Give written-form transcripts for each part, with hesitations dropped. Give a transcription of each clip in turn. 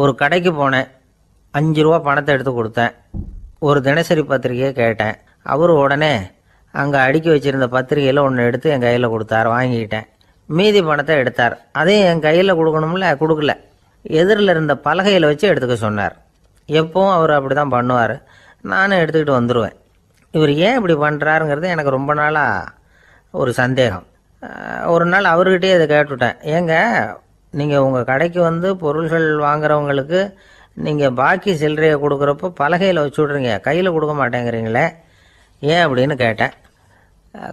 ஒரு கடைக்கு போனேன், 5 ரூபா பணத்தை எடுத்து கொடுத்தேன். ஒரு தினசரி பத்திரிகையை கேட்டேன். அவர் உடனே அங்கே அடுக்கி வச்சுருந்த பத்திரிகையில் ஒன்று எடுத்து என் கையில் கொடுத்தார். வாங்கிக்கிட்டேன். மீதி பணத்தை எடுத்தார். அதையும் என் கையில் கொடுக்கணும்ல, கொடுக்கல. எதிரில் இருந்த பலகையில் வச்சு எடுத்துக்க சொன்னார். எப்பவும் அவர் அப்படி தான் பண்ணுவார். நானும் எடுத்துக்கிட்டு வந்துடுவேன். இவர் ஏன் இப்படி பண்ணுறாருங்கிறது எனக்கு ரொம்ப நாளாக ஒரு சந்தேகம். ஒரு நாள் அவர்கிட்டயே இதை கேட்டுவிட்டேன். ஏங்க, நீங்கள் உங்கள் கடைக்கு வந்து பொருள்கள் வாங்குறவங்களுக்கு நீங்கள் பாக்கி சில்லறையை கொடுக்குறப்போ பலகையில் வச்சு விட்றீங்க, கையில் கொடுக்க மாட்டேங்கிறீங்களே, ஏன் அப்படின்னு கேட்டேன்.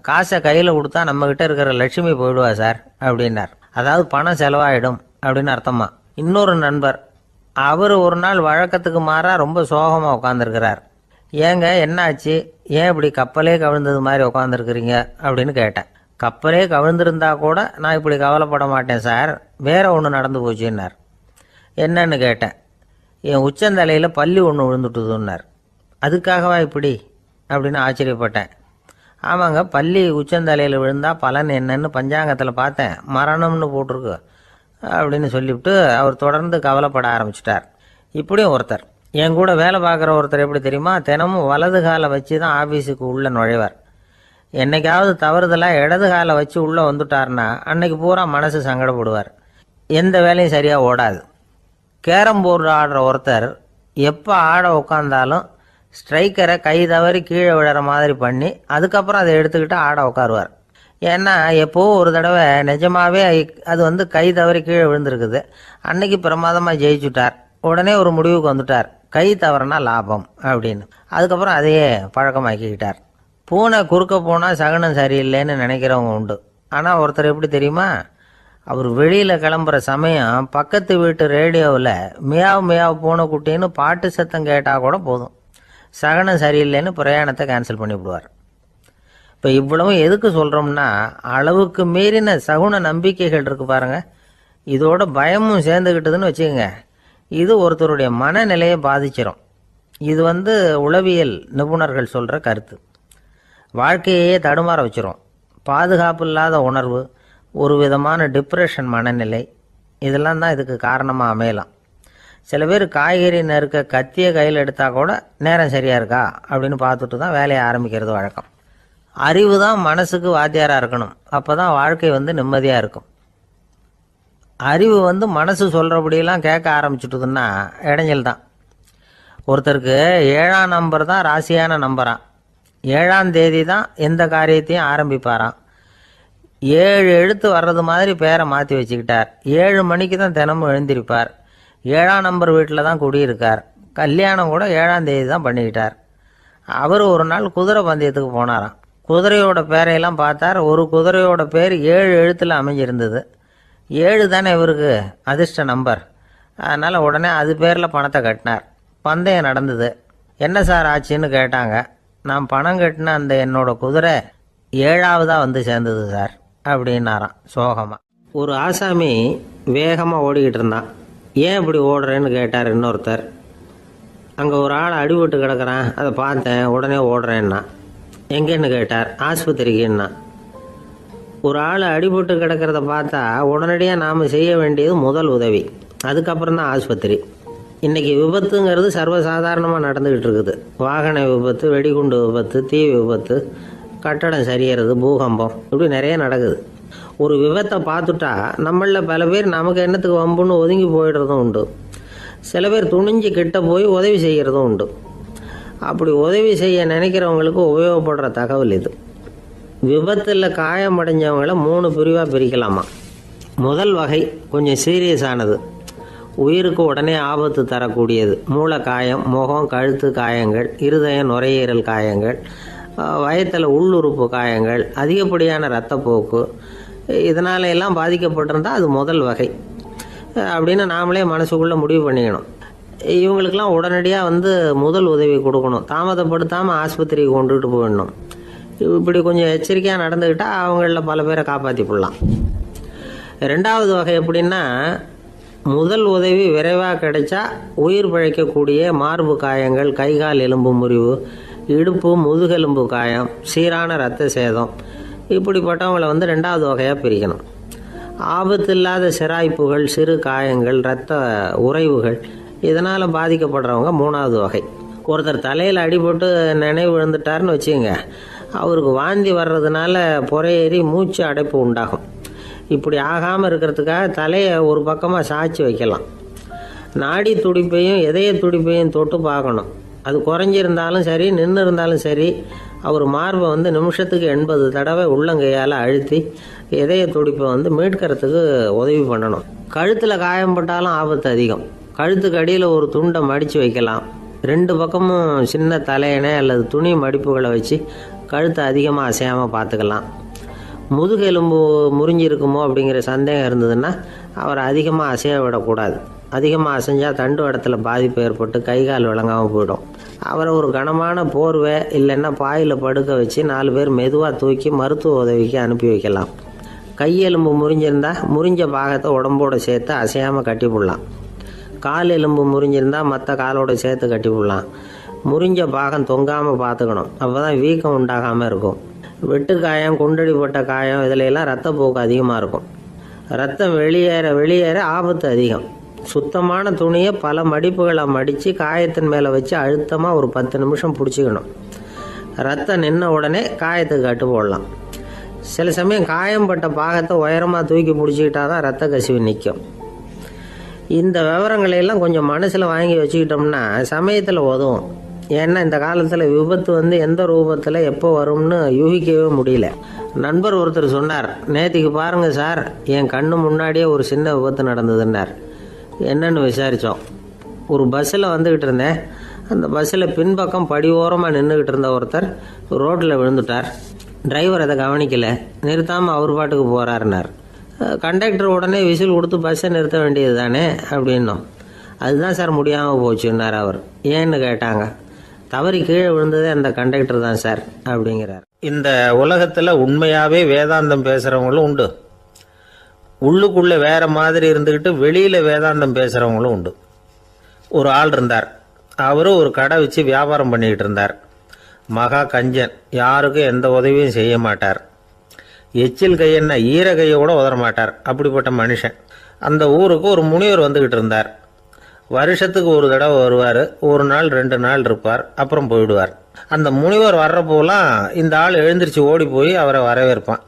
காசை கையில் கொடுத்தா நம்மக்கிட்ட இருக்கிற லட்சுமி போயிடுவா சார் அப்படின்னார். அதாவது பணம் செலவாயிடும் அப்படின்னு அர்த்தமா. இன்னொரு நண்பர், அவர் ஒரு நாள் வழக்கத்துக்கு மாறாக ரொம்ப சோகமாக உட்காந்துருக்கிறார். ஏங்க என்னாச்சு, ஏன் இப்படி கப்பலே கவிழ்ந்தது மாதிரி உட்காந்துருக்குறீங்க அப்படின்னு கேட்டேன். கப்பலே கவிழ்ந்திருந்தா கூட நான் இப்படி கவலைப்பட மாட்டேன் சார், வேற ஒன்று நடந்து போச்சுன்னார். என்னன்னு கேட்டேன். என் உச்சந்தலையில் பல்லி ஒன்று விழுந்துட்டுதுன்னார். அதுக்காகவா இப்படி அப்படின்னு ஆச்சரியப்பட்டேன். ஆமாங்க, பல்லி உச்சந்தலையில் விழுந்தால் பலன் என்னன்னு பஞ்சாங்கத்தில் பார்த்தேன், மரணம்னு போட்டிருக்கு அப்படின்னு சொல்லிவிட்டு அவர் தொடர்ந்து கவலைப்பட ஆரம்பிச்சிட்டார். இப்படியும் ஒருத்தர், என் கூட வேலை பார்க்குற ஒருத்தர் எப்படி தெரியுமா, தினமும் வலது காலை வச்சு தான் ஆஃபீஸுக்கு உள்ளே நுழைவார். என்னைக்காவது தவறுதலாக இடது காலை வச்சு உள்ளே வந்துட்டார்னா அன்னைக்கு பூரா மனசு சங்கடப்படுவார். எந்த வேலையும் சரியாக ஓடாது. கேரம் போர்டு ஆடுற ஒருத்தர் எப்போ ஆட உட்காந்தாலும் ஸ்ட்ரைக்கரை கை தவறி கீழே விழுற மாதிரி பண்ணி அதுக்கப்புறம் அதை எடுத்துக்கிட்டு ஆட உட்காருவார். ஏன்னா எப்போவோ ஒரு தடவை நிஜமாகவே அது வந்து கை தவறி கீழே விழுந்திருக்குது. அன்னைக்கு பிரமாதமாக ஜெயிச்சுட்டார். உடனே ஒரு முடிவுக்கு வந்துட்டார், கை தவறுனா லாபம் அப்படின்னு. அதுக்கப்புறம் அதையே பழக்கமாக்கிக்கிட்டார். பூனை குறுக்க போனால் சகுனம் சரியில்லைன்னு நினைக்கிறவங்க உண்டு. ஆனால் ஒருத்தர் எப்படி தெரியுமா, அவர் வெளியில் கிளம்புற சமயம் பக்கத்து வீட்டு ரேடியோவில் மியாவ் மியாவ் பூனை குட்டின்னு பாட்டு சத்தம் கேட்டால் கூட போதும், சகனம் சரியில்லைன்னு பிரயாணத்தை கேன்சல் பண்ணிவிடுவார். இப்போ இவ்வளவும் எதுக்கு சொல்கிறோம்னா, அளவுக்கு மீறின சகுன நம்பிக்கைகள் இருக்குது பாருங்கள், இதோட பயமும் சேர்ந்துக்கிட்டதுன்னு வச்சுக்கோங்க, இது ஒருத்தருடைய மனநிலையை பாதிச்சிடும். இது வந்து உளவியல் நிபுணர்கள் சொல்கிற கருத்து. வாழ்க்கையே தடுமாற வச்சிரும். பாதுகாப்பு இல்லாத உணர்வு, ஒரு விதமான டிப்ரெஷன் மனநிலை, இதெல்லாம் தான் இதுக்கு காரணமாக அமையலாம். சில பேர் காய்கறி நறுக்க கத்தியை கையில் எடுத்தால் கூட நேரம் சரியாக இருக்கா அப்படின்னு பார்த்துட்டு தான் வேலையை ஆரம்பிக்கிறது வழக்கம். அறிவு தான் மனசுக்கு வாத்தியாராக இருக்கணும், அப்போ தான் வாழ்க்கை வந்து நிம்மதியாக இருக்கும். அறிவு வந்து மனசு சொல்கிறபடியெல்லாம் கேட்க ஆரம்பிச்சுட்டுதுன்னா இடைஞ்சல் தான். ஒருத்தருக்கு 7ஆம் நம்பர் தான் ராசியான நம்பரான். 7ஆம் தேதி தான் எந்த காரியத்தையும் ஆரம்பிப்பாராம். 7 எழுத்து வர்றது மாதிரி பேரை மாற்றி வச்சுக்கிட்டார். 7 மணிக்கு தான் தினமும் எழுந்திருப்பார். 7ஆம் நம்பர் வீட்டில் தான் குடியிருக்கார். கல்யாணம் கூட 7ஆம் தேதி தான் பண்ணிக்கிட்டார். அவர் ஒரு நாள் குதிரை பந்தயத்துக்கு போனாராம். குதிரையோட பேரையெல்லாம் பார்த்தார். ஒரு குதிரையோட பேர் 7 எழுத்தில் அமைஞ்சிருந்தது. 7 தானே இவருக்கு அதிர்ஷ்ட நம்பர். அதனால் உடனே அது பேரில் பணத்தை கட்டினார். பந்தயம் நடந்தது. என்ன சார் ஆச்சுன்னு கேட்டாங்க. நான் பணம் கட்டின அந்த என்னோட குதிரை 7ஆவதாக வந்து சேர்ந்தது சார் அப்படின்னாராம் சோகமாக. ஒரு ஆசாமி வேகமாக ஓடிக்கிட்டு இருந்தான். ஏன் இப்படி ஓடுறேன்னு கேட்டார் இன்னொருத்தர். அங்கே ஒரு ஆள் அடிபட்டு கிடக்கிறான், அதை பார்த்தேன், உடனே ஓடுறேன்னா. எங்கேன்னு கேட்டார். ஆஸ்பத்திரிக்குன்னா. ஒரு ஆள் அடிபட்டு கிடக்கிறத பார்த்தா உடனடியாக நாம் செய்ய வேண்டியது முதல் உதவி, அதுக்கப்புறம் தான் ஆஸ்பத்திரி. இன்றைக்கி விபத்துங்கிறது சர்வசாதாரணமாக நடந்துக்கிட்டு இருக்குது. வாகன விபத்து, வெடிகுண்டு விபத்து, தீ விபத்து, கட்டடம் சரியறது, பூகம்பம், இப்படி நிறைய நடக்குது. ஒரு விபத்தை பார்த்துட்டா நம்மளில் பல பேர் நமக்கு என்னத்துக்கு வம்புன்னு ஒதுங்கி போயிடுறதும் உண்டு. சில பேர் துணிஞ்சு கிட்ட போய் உதவி செய்கிறதும் உண்டு. அப்படி உதவி செய்ய நினைக்கிறவங்களுக்கு உபயோகப்படுற தகவல் இது. விபத்தில் காயமடைஞ்சவங்களை 3 பிரிவாக பிரிக்கலாமா. முதல் வகை கொஞ்சம் சீரியஸானது, உயிருக்கு உடனே ஆபத்து தரக்கூடியது. மூளை காயம், முகம், கழுத்து காயங்கள், இருதயம், நுரையீரல் காயங்கள், வயத்தில் உள்ளுறுப்பு காயங்கள், அதிகப்படியான இரத்தப்போக்கு, இதனால எல்லாம் பாதிக்கப்பட்டிருந்தால் அது முதல் வகை அப்படின்னு நாமளே மனசுக்குள்ளே முடிவு பண்ணிக்கணும். இவங்களுக்கெல்லாம் உடனடியாக வந்து முதல் உதவி கொடுக்கணும். தாமதப்படுத்தாமல் ஆஸ்பத்திரிக்கு கொண்டுகிட்டு போயிடணும். இப்படி கொஞ்சம் எச்சரிக்கையாக நடந்துக்கிட்டால் அவங்களில் பல பேரை காப்பாற்றி போடலாம். 2வது வகை எப்படின்னா, முதல் உதவி விரைவாக கிடைச்சா உயிர் பிழைக்கக்கூடிய மார்பு காயங்கள், கைகால் எலும்பு முறிவு, இடுப்பு முதுகெலும்பு காயம், சீரான இரத்த சேதம், இப்படிப்பட்டவங்களை வந்து 2வது வகையாக பிரிக்கணும். ஆபத்து இல்லாத சிராய்ப்புகள், சிறு காயங்கள், இரத்த உறைவுகள் இதனால் பாதிக்கப்படுறவங்க 3வது வகை. ஒருத்தர் தலையில் அடிபட்டு நினைவு விழுந்துட்டாருன்னு வச்சுங்க, அவருக்கு வாந்தி வர்றதுனால புறையேறி மூச்சு அடைப்பு உண்டாகும். இப்படி ஆகாமல் இருக்கிறதுக்காக தலையை ஒரு பக்கமாக சாய்ச்சி வைக்கலாம். நாடி துடிப்பையும் இதய துடிப்பையும் தொட்டு பார்க்கணும். அது குறைஞ்சிருந்தாலும் சரி, நின்று இருந்தாலும் சரி, அவர் மார்பை நிமிஷத்துக்கு 80 தடவை உள்ளங்கையால் அழுத்தி இதய துடிப்பை மீட்கிறதுக்கு உதவி பண்ணணும். கழுத்தில் காயம்பட்டாலும் ஆபத்து அதிகம். கழுத்துக்கு அடியில் ஒரு துண்டை மடித்து வைக்கலாம். 2 பக்கமும் சின்ன தலையணை அல்லது துணி மடிப்புகளை வச்சு கழுத்தை அதிகமாக அசையாமல் பார்த்துக்கலாம். முதுகெலும்பு முறிஞ்சிருக்குமோ அப்படிங்கிற சந்தேகம் இருந்ததுன்னா அவரை அதிகமாக அசைய விடக்கூடாது. அதிகமாக அசைஞ்சால் தண்டு இடத்துல பாதிப்பு ஏற்பட்டு கை கால் விளங்காமல் போயிடும். அவரை ஒரு கனமான போர்வை இல்லைன்னா பாயில் படுக்க வச்சு 4 பேர் மெதுவாக தூக்கி மருத்துவ உதவிக்கு அனுப்பி வைக்கலாம். கையெலும்பு முறிஞ்சிருந்தால் முறிஞ்ச பாகத்தை உடம்போடு சேர்த்து அசையாமல் கட்டி போடலாம். கால் எலும்பு முறிஞ்சிருந்தால் மற்ற காலோடு சேர்த்து கட்டி போடலாம். முறிஞ்ச பாகம் தொங்காமல் பார்த்துக்கணும். அப்போ தான் வீக்கம் உண்டாகாமல் இருக்கும். வெட்டு காயம், குண்டடிப்பட்ட காயம் இதிலெல்லாம் ரத்தப்போக்கு அதிகமாக இருக்கும். ரத்தம் வெளியேற ஆபத்து அதிகம். சுத்தமான துணியை பல மடிப்புகளை மடித்து காயத்தின் மேலே வச்சு அழுத்தமாக ஒரு 10 நிமிஷம் பிடிச்சிக்கணும். ரத்தம் நின்ன உடனே காயத்துக்கு கட்டு போடலாம். சில சமயம் காயம்பட்ட பாகத்தை உயரமாக தூக்கி பிடிச்சிக்கிட்டா தான் ரத்த கசிவு நிற்கும். இந்த விவரங்களையெல்லாம் கொஞ்சம் மனசில் வாங்கி வச்சுக்கிட்டோம்னா சமயத்தில் உதவும். ஏன்னா இந்த காலத்தில் விபத்து எந்த ரூபத்தில் எப்போ வரும்னு யூகிக்கவே முடியல. நண்பர் ஒருத்தர் சொன்னார், நேற்றுக்கு பாருங்கள் சார், என் கண்ணு முன்னாடியே ஒரு சின்ன விபத்து நடந்ததுன்னார். என்னன்னு விசாரித்தோம். ஒரு பஸ்ஸில் வந்துக்கிட்டு இருந்தேன். அந்த பஸ்ஸில் பின்பக்கம் படி ஓரமாக நின்றுக்கிட்டு இருந்த ஒருத்தர் ரோட்டில் விழுந்துட்டார். டிரைவர் அதை கவனிக்கலை, நிறுத்தாமல் அவர் பாட்டுக்கு போகிறாருன்னார். கண்டக்டர் உடனே விசில் கொடுத்து பஸ்ஸை நிறுத்த வேண்டியது தானே அப்படின்னோம். அதுதான் சார் முடியாமல் போச்சுன்னார் அவர். ஏன்னு கேட்டாங்க. தவறி கீழே விழுந்ததே அந்த கண்டக்டர் தான் சார் அப்படிங்கிறார். இந்த உலகத்தில் உண்மையாகவே வேதாந்தம் பேசுகிறவங்களும் உண்டு. உள்ளுக்குள்ளே வேற மாதிரி இருந்துக்கிட்டு வெளியில் வேதாந்தம் பேசுகிறவங்களும் உண்டு. ஒரு ஆள் இருந்தார். அவரும் ஒரு கடை வச்சு வியாபாரம் பண்ணிக்கிட்டு இருந்தார். மகா கஞ்சன், யாருக்கும் எந்த உதவியும் செய்ய மாட்டார். எச்சில் கையென்ன ஈர கையை கூட உதற மாட்டார். அப்படிப்பட்ட மனுஷன். அந்த ஊருக்கு ஒரு முனிவர் வந்துக்கிட்டு இருந்தார். வருஷத்துக்கு ஒரு தடவை வருவார். 1 நாள் 2 நாள் இருப்பார், அப்புறம் போயிடுவார். அந்த முனிவர் வர்றப்போலாம் இந்த ஆள் எழுந்திரிச்சு ஓடி போய் அவரை வரவேற்பான்.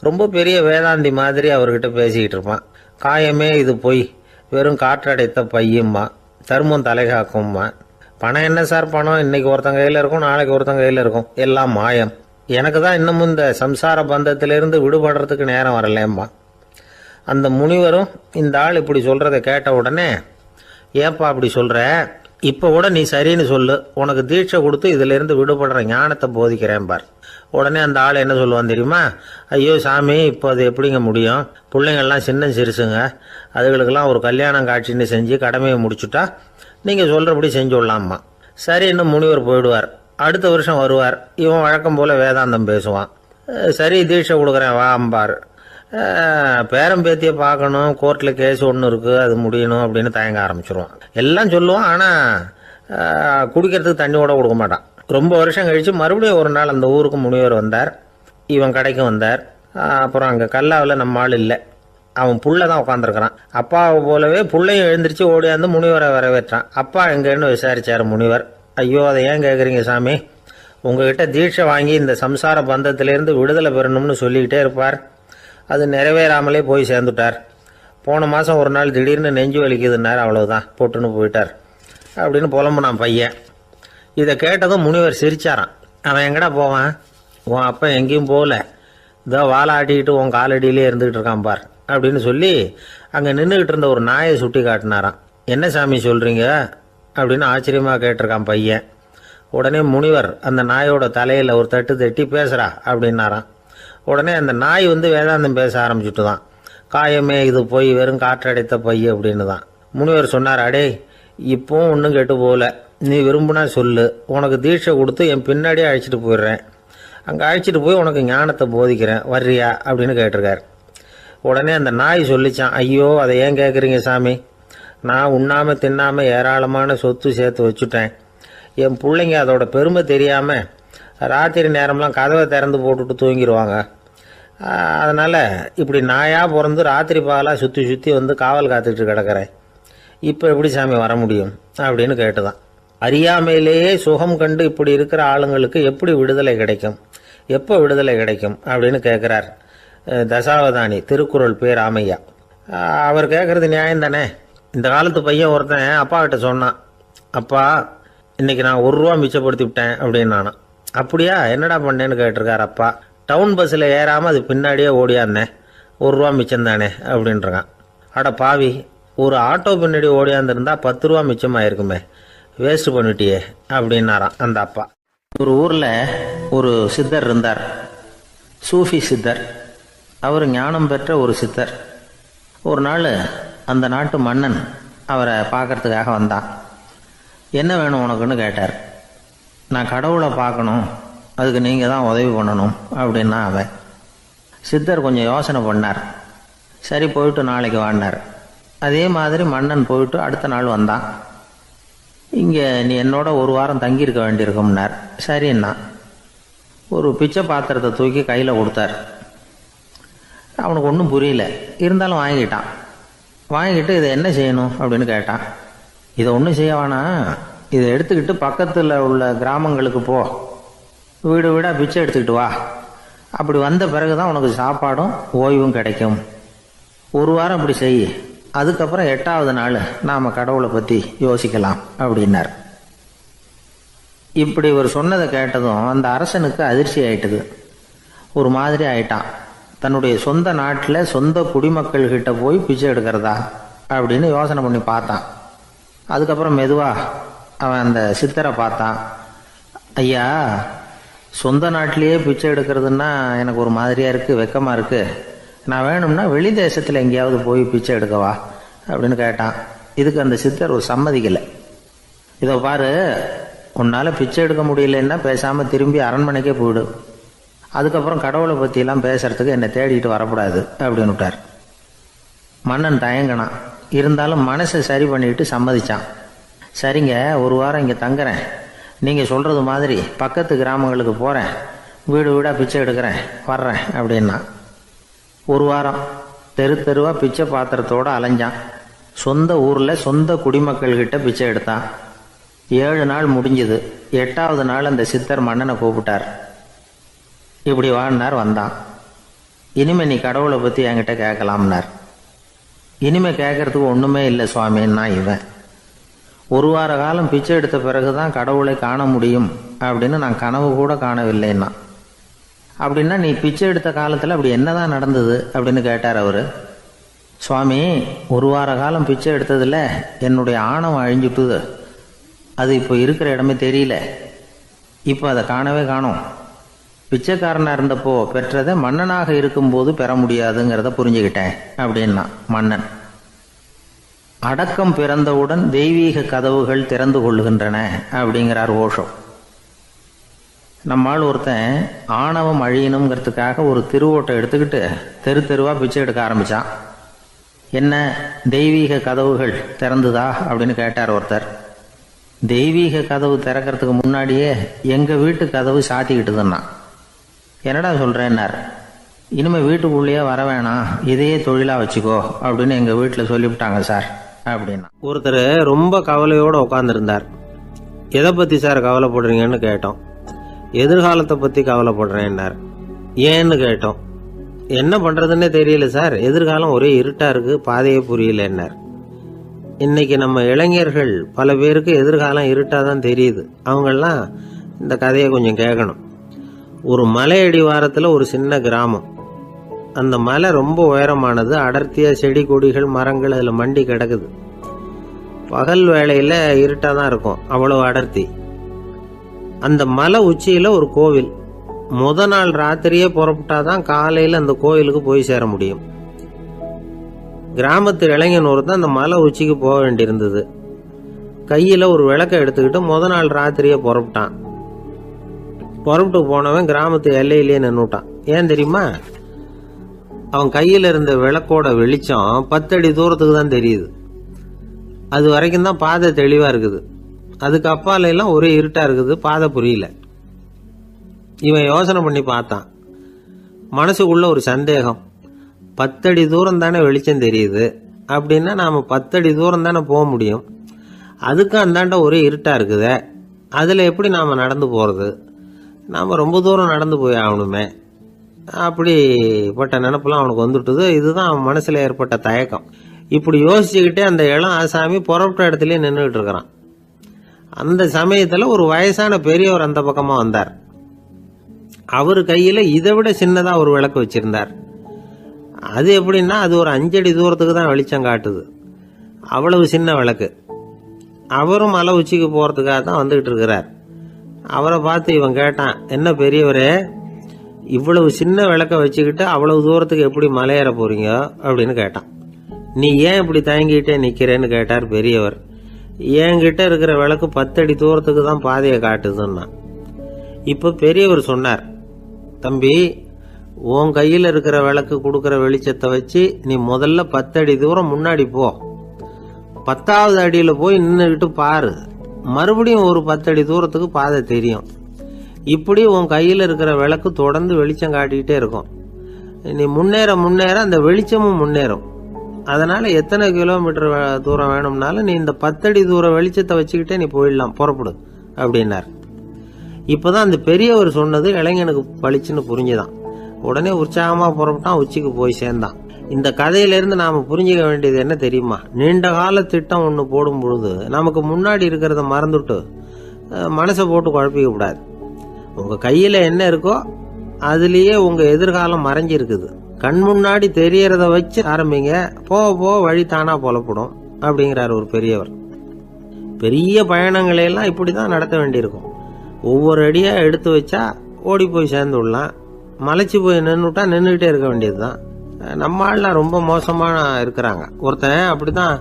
ரொம்ப பெரிய வேதாந்தி மாதிரி அவர்கிட்ட பேசிக்கிட்டு இருப்பான். காயமே இது பொய், வெறும் காற்றடைத்த பையும்மா, தர்மம் தலைகாக்கும்மா. பணம் என்ன சார் பணம், இன்னைக்கு ஒருத்தன் கையில் இருக்கும், நாளைக்கு ஒருத்தன் கையில் இருக்கும், எல்லாம் மாயம். எனக்கு தான் இன்னமும் இந்த சம்சார பந்தத்திலிருந்து விடுபடுறதுக்கு நேரம் வரலேம்மா. அந்த முனிவரும் இந்த ஆள் இப்படி சொல்கிறத கேட்ட உடனே, ஏப்பா அப்படி சொல்கிற, இப்போ கூட நீ சரின்னு சொல்லு, உனக்கு தீட்சை கொடுத்து இதிலிருந்து விடுபடுற ஞானத்தை போதிக்கிறேன் பார். உடனே அந்த ஆள் என்ன சொல்லுவான் தெரியுமா? ஐயோ சாமி, இப்போ அது எப்படிங்க முடியும்? பிள்ளைங்கள்லாம் சின்ன சிறுசுங்க, அதுகளுக்கெல்லாம் ஒரு கல்யாணம் காட்சின்னு செஞ்சு கடமையை முடிச்சுட்டா நீங்கள் சொல்கிறபடி செஞ்சு விடலாம்மா. சரி, இன்னும் முனிவர் போயிடுவார். அடுத்த வருஷம் வருவார். இவன் வழக்கம் போல் வேதாந்தம் பேசுவான். சரி, தீட்சை கொடுக்குறேன் வா அம்பார். பேரம்பேத்தியை பார்க்கணும், கோர்ட்டில் கேஸ் ஒன்று இருக்குது, அது முடியணும் அப்படின்னு தயங்க ஆரம்பிச்சிருவான். எல்லாம் சொல்லுவான், ஆனால் குடிக்கிறதுக்கு தண்ணி கூட கொடுக்க மாட்டான். ரொம்ப வருஷம் கழித்து மறுபடியும் ஒரு நாள் அந்த ஊருக்கு முனிவர் வந்தார். இவன் கடைக்கும் வந்தார். அப்புறம் அங்கே கல்லாவில் நம்ம ஆள் இல்லை, அவன் புள்ள தான் உட்காந்துருக்கிறான். அப்பாவை போலவே புள்ளையும் எழுந்திரிச்சு ஓடியாந்து முனிவரை வரவேற்றான். அப்பா எங்கன்னு விசாரிச்சார் முனிவர். ஐயோ, அதை ஏன் கேட்குறீங்க சாமி, உங்ககிட்ட தீட்சை வாங்கி இந்த சம்சார பந்தத்திலேருந்து விடுதலை பெறணும்னு சொல்லிக்கிட்டே இருப்பார். அது நிறைவேறாமலே போய் சேர்ந்துட்டார். போன மாதம் ஒரு நாள் திடீர்னு நெஞ்சு வலிக்குதுன்னார், அவ்வளவுதான் போட்டுன்னு போயிட்டார் அப்படின்னு புலம்புனான் பையன். இதை கேட்டதும் முனிவர் சிரிச்சாரான். அவன் எங்கடா போவான், உன் அப்பா எங்கேயும் போகல, இதோ வாழை ஆட்டிக்கிட்டு உன் காலடியிலே இருந்துக்கிட்டு இருக்கான் பார் அப்படின்னு சொல்லி அங்கே நின்றுக்கிட்டு இருந்த ஒரு நாயை சுட்டி காட்டினாரான். என்ன சாமி சொல்கிறீங்க அப்படின்னு ஆச்சரியமாக கேட்டிருக்கான் பையன். உடனே முனிவர் அந்த நாயோட தலையில் ஒரு தட்டு தட்டி பேசுகிறா அப்படின்னாரான். உடனே அந்த நாய் வேதாந்தம் பேச ஆரம்பிச்சுட்டு தான். காயமே இது போய் வெறும் காற்றடைத்த பை அப்படின்னு தான். முனிவர் சொன்னார், அடே இப்போவும் ஒன்றும் கெட்டு போகல, நீ விரும்புனா சொல்லு, உனக்கு தீட்சை கொடுத்து என் பின்னாடியே அழைச்சிட்டு போயிடுறேன், அங்கே அழைச்சிட்டு போய் உனக்கு ஞானத்தை போதிக்கிறேன், வர்றியா அப்படின்னு கேட்டிருக்கார். உடனே அந்த நாய் சொல்லிச்சான், ஐயோ அதை ஏன் கேட்குறீங்க சாமி, நான் உண்ணாமல் தின்னாமல் ஏராளமான சொத்து சேர்த்து வச்சுட்டேன். என் பிள்ளைங்க அதோட பெருமை தெரியாமல் ராத்திரி நேரம்லாம் கதவை திறந்து போட்டுட்டு தூங்கிடுவாங்க. அதனால் இப்படி நாயாக பிறந்து ராத்திரி பகலாக சுற்றி சுற்றி வந்து காவல் காத்துக்கிட்டு கிடக்கிறேன். இப்போ எப்படி சாமி வர முடியும் அப்படின்னு கேட்டுதான். அறியாமையிலேயே சுகம் கண்டு இப்படி இருக்கிற ஆளுங்களுக்கு எப்படி விடுதலை கிடைக்கும், எப்போ விடுதலை கிடைக்கும் அப்படின்னு கேட்குறார் தசாவதானி திருக்குறள் பேர் ராமையா. அவர் கேட்குறது நியாயம் தானே. இந்த காலத்து பையன் ஒருத்தன் அப்பா கிட்ட சொன்னான், அப்பா இன்னைக்கு நான் 1 ரூபா மிச்சப்படுத்தி விட்டேன் அப்படின்னு. நானும் அப்படியா என்னடா பண்ணேன்னு கேட்டிருக்கார் அப்பா. டவுன் பஸ்ஸில் ஏறாமல் அது பின்னாடியே ஓடியாந்தேன், 1 ரூபா மிச்சம் தானே அப்படின்றான். அட பாவி, ஒரு ஆட்டோ பின்னாடி ஓடியாந்துருந்தா 10 ரூபா மிச்சமாயிருக்குமே, வேஸ்ட் பண்ணிட்டியே அப்படின்னாராம் அந்த அப்பா. ஒரு ஊரில் ஒரு சித்தர் இருந்தார், சூஃபி சித்தர். அவர் ஞானம் பெற்ற ஒரு சித்தர். ஒரு நாள் அந்த நாட்டு மன்னன் அவரை பார்க்கறதுக்காக வந்தான். என்ன வேணும் உனக்குன்னு கேட்டார். நான் கடவுளை பார்க்கணும், அதுக்கு நீங்கள் தான் உதவி பண்ணணும் அப்படின்னா அவன். சித்தர் கொஞ்சம் யோசனை பண்ணார். சரி போயிட்டு நாளைக்கு வாடினார். அதே மாதிரி மன்னன் போயிட்டு அடுத்த நாள் வந்தான். இங்கே நீ என்னோட 1 வாரம் தங்கியிருக்க வேண்டியிருக்கும்னார். சரின்னா ஒரு பிச்சை பாத்திரத்தை தூக்கி கையில் கொடுத்தார். அவனுக்கு ஒன்றும் புரியல, இருந்தாலும் வாங்கிட்டான். வாங்கிட்டு இதை என்ன செய்யணும் அப்படின்னு கேட்டான். இதை ஒன்றும் செய்ய வேணாம், இதை எடுத்துக்கிட்டு பக்கத்தில் உள்ள கிராமங்களுக்கு போ, வீடு வீடாக பிச்சை எடுத்துக்கிட்டு வா. அப்படி வந்த பிறகு தான் உனக்கு சாப்பாடும் ஓய்வும் கிடைக்கும். 1 வாரம் இப்படி செய், அதுக்கப்புறம் 8வது நாள் நாம் கடவுளை பற்றி யோசிக்கலாம் அப்படின்னார். இப்படி ஒரு சொன்னதை கேட்டதும் அந்த அரசனுக்கு அதிர்ச்சி ஆயிட்டுது. ஒரு மாதிரி ஆயிட்டான். தன்னுடைய சொந்த நாட்டில் சொந்த குடிமக்கள்கிட்ட போய் பிச்சை எடுக்கிறதா அப்படின்னு யோசனை பண்ணி பார்த்தான். அதுக்கப்புறம் மெதுவாக அவன் அந்த சித்தரை பார்த்தான். ஐயா, சொந்த நாட்டிலேயே பிச்சை எடுக்கிறதுன்னா எனக்கு ஒரு மாதிரியாக இருக்குது, வெக்கமாக இருக்குது. நான் வேணும்னா வெளி தேசத்தில் எங்கேயாவது போய் பிச்சை எடுக்கவா அப்படின்னு கேட்டான். இதுக்கு அந்த சித்தர் ஒரு சம்மதிக்கலை. இதை பாரு, உன்னால் பிச்சை எடுக்க முடியலன்னா பேசாமல் திரும்பி அரண்மனைக்கே போயிடு, அதுக்கப்புறம் கடவுளை பற்றியெல்லாம் பேசுறதுக்கு என்னை தேடிட்டு வரக்கூடாது அப்படின்னு விட்டார். மன்னன் தயங்கினான். இருந்தாலும் மனசை சரி பண்ணிட்டு சம்மதிச்சான். சரிங்க, 1 வாரம் இங்கே தங்குறேன், நீங்கள் சொல்கிறது மாதிரி பக்கத்து கிராமங்களுக்கு போகிறேன், வீடு வீடாக பிச்சை எடுக்கிறேன், வர்றேன் அப்படின்னா. 1 வாரம் தெரு தெருவாக பிச்சை பாத்திரத்தோடு அலைஞ்சான். சொந்த ஊரில் சொந்த குடிமக்கள்கிட்ட பிச்சை எடுத்தான். 7 நாள் முடிஞ்சுது. 8வது நாள் அந்த சித்தர் மன்னனை கூப்பிட்டார். இப்படி வாழ்னார். வந்தான். இனிமே நீ கடவுளை பற்றி என்கிட்ட கேட்கலாம்னார். இனிமே கேட்கறதுக்கு ஒன்றுமே இல்லை சுவாமின்னா இவன். 1 வார காலம் பிச்சை எடுத்த பிறகு தான் கடவுளை காண முடியும் அப்படின்னு நான் கனவு கூட காணவில்லைன்னா. அப்படின்னா நீ பிச்சை எடுத்த காலத்தில் அப்படி என்னதான் நடந்தது அப்படின்னு கேட்டார் அவர். சுவாமி, 1 வார காலம் பிச்சை எடுத்ததில் என்னுடைய ஆணவம் அழிஞ்சுட்டுது. அது இப்போ இருக்கிற இடமே தெரியல. இப்போ அதை காணவே காணோம். பிச்சைக்காரனாக இருந்தப்போ பெற்றதை மன்னனாக இருக்கும்போது பெற முடியாதுங்கிறத புரிஞ்சுக்கிட்டேன் அப்படின்னா மன்னன். அடக்கம் பிறந்தவுடன் தெய்வீக கதவுகள் திறந்து கொள்ளுகின்றன அப்படிங்கிறார் ஓஷோ. நம்மால் ஒருத்தன் ஆணவம் அழியணுங்கிறதுக்காக ஒரு திருவோட்டை எடுத்துக்கிட்டு தெரு தெருவாக பிச்சை எடுக்க ஆரம்பித்தான். என்ன தெய்வீக கதவுகள் திறந்துதா அப்படின்னு கேட்டார் ஒருத்தர். தெய்வீக கதவு திறக்கிறதுக்கு முன்னாடியே எங்கள் வீட்டு கதவு சாத்திக்கிட்டுதுன்னா. என்னடா சொல்கிறேன்னார். இனிமேல் வீட்டுக்குள்ளேயே வர வேணாம், இதையே தொழிலாக வச்சுக்கோ அப்படின்னு எங்கள் வீட்டில் சொல்லிவிட்டாங்க சார் அப்படின்னா. ஒருத்தர் ரொம்ப கவலையோடு உட்காந்துருந்தார். எதை பற்றி சார் கவலைப்படுறீங்கன்னு கேட்டோம். எதிர்காலத்தை பற்றி கவலைப்படுறேன்னார். ஏன்னு கேட்டோம். என்ன பண்ணுறதுன்னே தெரியல சார், எதிர்காலம் ஒரே இருட்டாக இருக்குது, பாதையே புரியலன்னார். இன்னைக்கு நம்ம இளைஞர்கள் பல பேருக்கு எதிர்காலம் இருட்டாக தான் தெரியுது. அவங்கெல்லாம் இந்த கதையை கொஞ்சம் கேட்கணும். ஒரு மலை அடிவாரத்தில் ஒரு சின்ன கிராமம். அந்த மலை ரொம்ப உயரமானது. அடர்த்தியாக செடி கொடிகள் மரங்கள் அதில் மண்டி கிடக்குது. பகல் வேளையில் இருட்டாக தான் இருக்கும், அவ்வளோ அடர்த்தி. அந்த மலை உச்சியில் ஒரு கோவில். நாள் ராத்திரியே புறப்பட்டாதான் காலையில் அந்த கோவிலுக்கு போய் சேர முடியும். கிராமத்து இளைஞன் ஒருத்தன் அந்த மலை உச்சிக்கு போக வேண்டியிருந்தது. கையில் ஒரு விளக்கை எடுத்துக்கிட்டு நாள் ராத்திரியே புறப்பட்டான். புறப்பட்டு போனவன் கிராமத்து எல்லையிலேயே நின்றுட்டான். ஏன் தெரியுமா? அவன் கையில் இருந்த விளக்கோட வெளிச்சம் 10 அடி தூரத்துக்கு தான் தெரியுது. அது வரைக்கும் தான் பாதை தெளிவாக இருக்குது. அதுக்கு அப்பால எல்லாம் ஒரே இருட்டாக இருக்குது, பாதை புரியல. இவன் யோசனை பண்ணி பார்த்தான். மனசுக்குள்ள ஒரு சந்தேகம், 10 அடி தூரம் தானே வெளிச்சம் தெரியுது அப்படின்னா நாம் 10 அடி தூரம் தானே போக முடியும், அதுக்கும் அந்தாண்ட ஒரே இருட்டாக இருக்குதே, அதில் எப்படி நாம் நடந்து போகிறது, நாம் ரொம்ப தூரம் நடந்து போய் ஆகணுமே, அப்படிப்பட்ட நினப்பெல்லாம் அவனுக்கு வந்துட்டுது. இதுதான் அவன் மனசில் ஏற்பட்ட தயக்கம். இப்படி யோசிச்சுக்கிட்டே அந்த இளம் ஆசாமி புறப்பட்ட இடத்துலயே நின்றுகிட்டு இருக்கிறான். அந்த சமயத்தில் ஒரு வயசான பெரியவர் அந்த பக்கமாக வந்தார். அவர் கையில் இதை விட சின்னதாக ஒரு விளக்கு வச்சிருந்தார். அது எப்படின்னா அது ஒரு 5 அடி தூரத்துக்கு தான் வெளிச்சம் காட்டுது, அவ்வளவு சின்ன விளக்கு. அவரும் மலை உச்சிக்கு போகிறதுக்காக தான் வந்துக்கிட்டு இருக்கிறார். அவரை பார்த்து இவன் கேட்டான், என்ன பெரியவரே, இவ்வளவு சின்ன விளக்க வச்சுக்கிட்டு அவ்வளவு தூரத்துக்கு எப்படி மலையேற போறீங்க அப்படின்னு கேட்டான். நீ ஏன் இப்படி தயங்கிட்டே நிக்கிறேன்னு கேட்டார் பெரியவர். என்கிட்ட இருக்கிற விளக்கு 10 அடி தூரத்துக்கு தான் பாதையை காட்டுதுன்னா. இப்போ பெரியவர் சொன்னார், தம்பி, உன் கையில் இருக்கிற விளக்கு கொடுக்குற வெளிச்சத்தை வச்சு நீ முதல்ல 10 அடி தூரம் முன்னாடி போ, 10வது அடியில் போய் நின்றுக்கிட்டு பாரு, மறுபடியும் ஒரு 10 அடி தூரத்துக்கு பாதை தெரியும். இப்படி உன் கையில் இருக்கிற விளக்கு தொடர்ந்து வெளிச்சம் காட்டிக்கிட்டே இருக்கும். நீ முன்னேற முன்னேற அந்த வெளிச்சமும் முன்னேறும். அதனால எத்தனை கிலோமீட்டர் தூரம் வேணும்னாலும் நீ இந்த 10 அடி தூரம் வெளிச்சத்தை வச்சுக்கிட்டே நீ போயிடலாம், புறப்படு அப்படின்னார். இப்போதான் அந்த பெரியவர் சொன்னது இளைஞனுக்கு பளிச்சுன்னு புரிஞ்சுதான். உடனே உற்சாகமாக புறப்பட்டான், உச்சிக்கு போய் சேர்ந்தான். இந்த கதையிலிருந்து நாம் புரிஞ்சுக்க வேண்டியது என்ன தெரியுமா? நீண்ட கால திட்டம் ஒன்று போடும் பொழுது நமக்கு முன்னாடி இருக்கிறத மறந்துட்டு மனசை போட்டு குழப்பிக்க கூடாது. உங்கள் கையில் என்ன இருக்கோ அதுலேயே உங்கள் எதிர்காலம் மறைஞ்சிருக்குது. கண் முன்னாடி தெரியறத வச்சு ஆரம்பிங்க, போக போக வழி தானா புலப்படும் அப்படிங்கிறார் ஒரு பெரியவர். பெரிய பயணங்களையெல்லாம் இப்படி தான் நடத்த வேண்டியிருக்கும். ஒவ்வொரு அடியாக எடுத்து வச்சா ஓடி போய் சேர்ந்து விடலாம், மலைச்சு போய் நின்றுட்டா நின்றுக்கிட்டே இருக்க வேண்டியது தான். நம்ம ஆள்லாம் ரொம்ப மோசமாக இருக்கிறாங்க. ஒருத்தன் அப்படிதான்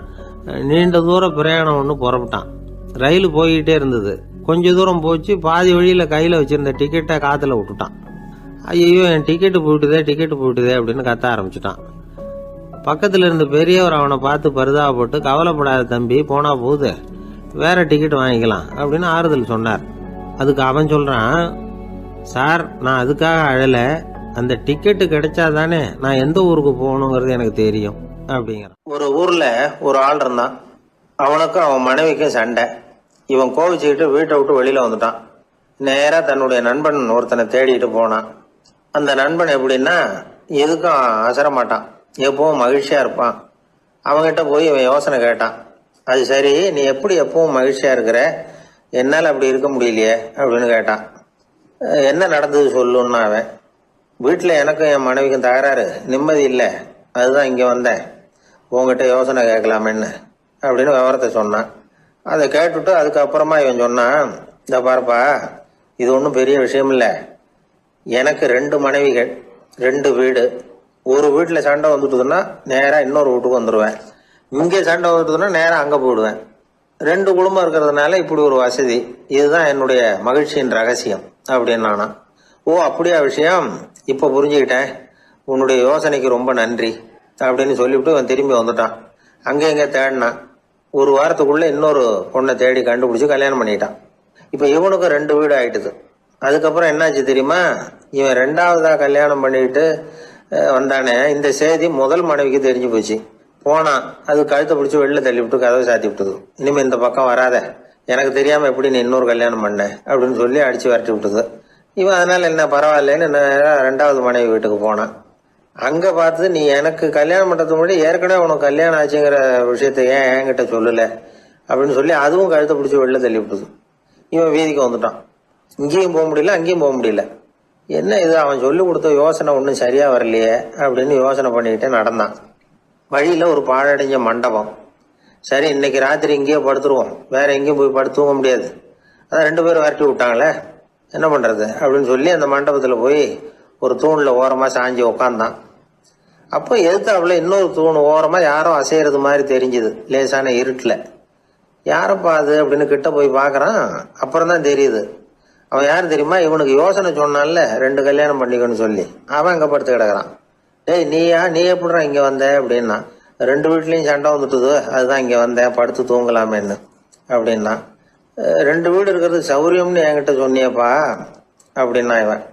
நீண்ட தூர பிரயாணம் ஒன்று புறப்பட்டான். ரயில் போய்கிட்டே இருந்தது. கொஞ்ச தூரம் போச்சு, பாதி வழியில் கையில் வச்சிருந்த டிக்கெட்டை காற்றுல விட்டுட்டான். ஐயோ, என் டிக்கெட்டு போயிட்டுதே அப்படின்னு கத்த ஆரம்பிச்சுட்டான். பக்கத்தில் இருந்த பெரியவர் அவனை பார்த்து பரிதாபப்பட்டு, கவலைப்படாத தம்பி, போனா போகுது, வேற டிக்கெட் வாங்கிக்கலாம் அப்படின்னு ஆறுதல் சொன்னார். அதுக்கு அவன் சொல்றான், சார், நான் அதுக்காக அழலை, அந்த டிக்கெட்டு கிடைச்சா தானே நான் எந்த ஊருக்கு போகணுங்கிறது எனக்கு தெரியும் அப்படிங்கிறான். ஒரு ஊரில் ஒரு ஆள் இருந்தான். அவனுக்கும் அவன் மனைவிக்கும் சண்டை. இவன் கோவிச்சுக்கிட்டு வீட்டை விட்டு வெளியில் வந்துட்டான். நேராக தன்னுடைய நண்பன் ஒருத்தனை தேடிட்டு போனான். அந்த நண்பன் எப்படின்னா எதுக்கும் அசரமாட்டான், எப்பவும் மகிழ்ச்சியாக இருப்பான். அவங்ககிட்ட போய் இவன் யோசனை கேட்டான். அது சரி, நீ எப்படி எப்பவும் மகிழ்ச்சியாக இருக்கிற, என்னால் அப்படி இருக்க முடியலையே அப்படின்னு கேட்டான். என்ன நடந்தது சொல்லுன்னா அவன், வீட்டில் எனக்கும் என் மனைவிக்கும் தகராறு, நிம்மதி இல்லை, அதுதான் இங்கே வந்தேன், உங்ககிட்ட யோசனை கேட்கலாமேன்னு அப்படின்னு விவரத்தை சொன்னான். அதை கேட்டுட்டு அதுக்கப்புறமா இவன் சொன்னான், இந்த பாருப்பா, இது ஒன்றும் பெரிய விஷயம் இல்லை, எனக்கு 2 மனைவிகள், 2 வீடு. ஒரு வீட்டில் சண்டை வந்துட்டுதுன்னா நேராக இன்னொரு வீட்டுக்கு வந்துடுவேன், இங்கே சண்டை வந்துட்டுதுன்னா நேராக அங்கே போயிடுவேன். 2 குடும்பம் இருக்கிறதுனால இப்படி ஒரு வசதி, இதுதான் என்னுடைய மகிழ்ச்சியின் ரகசியம் அப்படின்னு நானா. ஓ, அப்படியா விஷயம், இப்போ புரிஞ்சுக்கிட்டேன், உன்னுடைய யோசனைக்கு ரொம்ப நன்றி அப்படின்னு சொல்லிவிட்டு இவன் திரும்பி வந்துட்டான். அங்கே இங்கே தேடினான். ஒரு வாரத்துக்குள்ளே இன்னொரு பொண்ணை தேடி கண்டுபிடிச்சி கல்யாணம் பண்ணிட்டான். இப்போ இவனுக்கும் 2 வீடு ஆயிட்டுது. அதுக்கப்புறம் என்னாச்சு தெரியுமா, இவன் 2வதாக கல்யாணம் பண்ணிக்கிட்டு வந்தானே, இந்த செய்தி முதல் மனைவிக்கு தெரிஞ்சு போச்சு. போனான், அது கழுத்தை பிடிச்சி வெளில தள்ளி விட்டு கதவை சாத்தி விட்டுது. இனிமேல் இந்த பக்கம் வராத, எனக்கு தெரியாமல் எப்படி நீ இன்னொரு கல்யாணம் பண்ண அப்படின்னு சொல்லி அடித்து விரட்டி விட்டுது. இவன் அதனால என்ன பரவாயில்லன்னு 2வது மனைவி வீட்டுக்கு போனான். அங்கே பார்த்து, நீ எனக்கு கல்யாணம் பண்ணுறதுக்கு முன்னாடி ஏற்கனவே உனக்கு கல்யாணம் ஆச்சுங்கிற விஷயத்த ஏன் என்கிட்ட சொல்லலை அப்படின்னு சொல்லி அதுவும் கழுத்தை பிடிச்சி வெளில தள்ளி விட்டுது. இவன் வீதிக்கு வந்துட்டான். இங்கேயும் போக முடியல, அங்கேயும் போக முடியல. என்ன இது, அவன் சொல்லி கொடுத்த யோசனை ஒன்றும் சரியாக வரலையே அப்படின்னு யோசனை பண்ணிக்கிட்டே நடந்தான். வழியில் ஒரு பாழடைஞ்ச மண்டபம். சரி, இன்னைக்கு ராத்திரி இங்கேயே படுத்துருவோம், வேற எங்கேயும் போய் படுத்து தூங்க முடியாது, அதான் 2 பேரும் விரட்டி விட்டாங்களே, என்ன பண்ணுறது அப்படின்னு சொல்லி அந்த மண்டபத்தில் போய் ஒரு தூணில் ஓரமாக சாஞ்சி உக்காந்தான். அப்போ எதிர்த்தாப்புல இன்னொரு தூண் ஓரமாக யாரோ அசைகிறது மாதிரி தெரிஞ்சுது, லேசான இருட்டில். யாரப்பா அது அப்படின்னு கிட்ட போய் பார்க்குறான். அப்புறம் தான் தெரியுது, அவன் யார் தெரியுமா, இவனுக்கு யோசனை சொன்னான்ல 2 கல்யாணம் பண்ணிக்கணும்னு சொல்லி, அவன் அங்கே படுத்து கிடக்குறான். டேய், நீ எப்படிடா இங்கே வந்த அப்படின்னா, 2 வீட்லேயும் சண்டை வந்துட்டுது, அதுதான் இங்கே வந்தேன், படுத்து தூங்கலாமேன்னு அப்படின்னா. 2 வீடு இருக்கிறது சௌரியம்னு என்கிட்ட சொன்னியப்பா அப்படின்னா இவன்.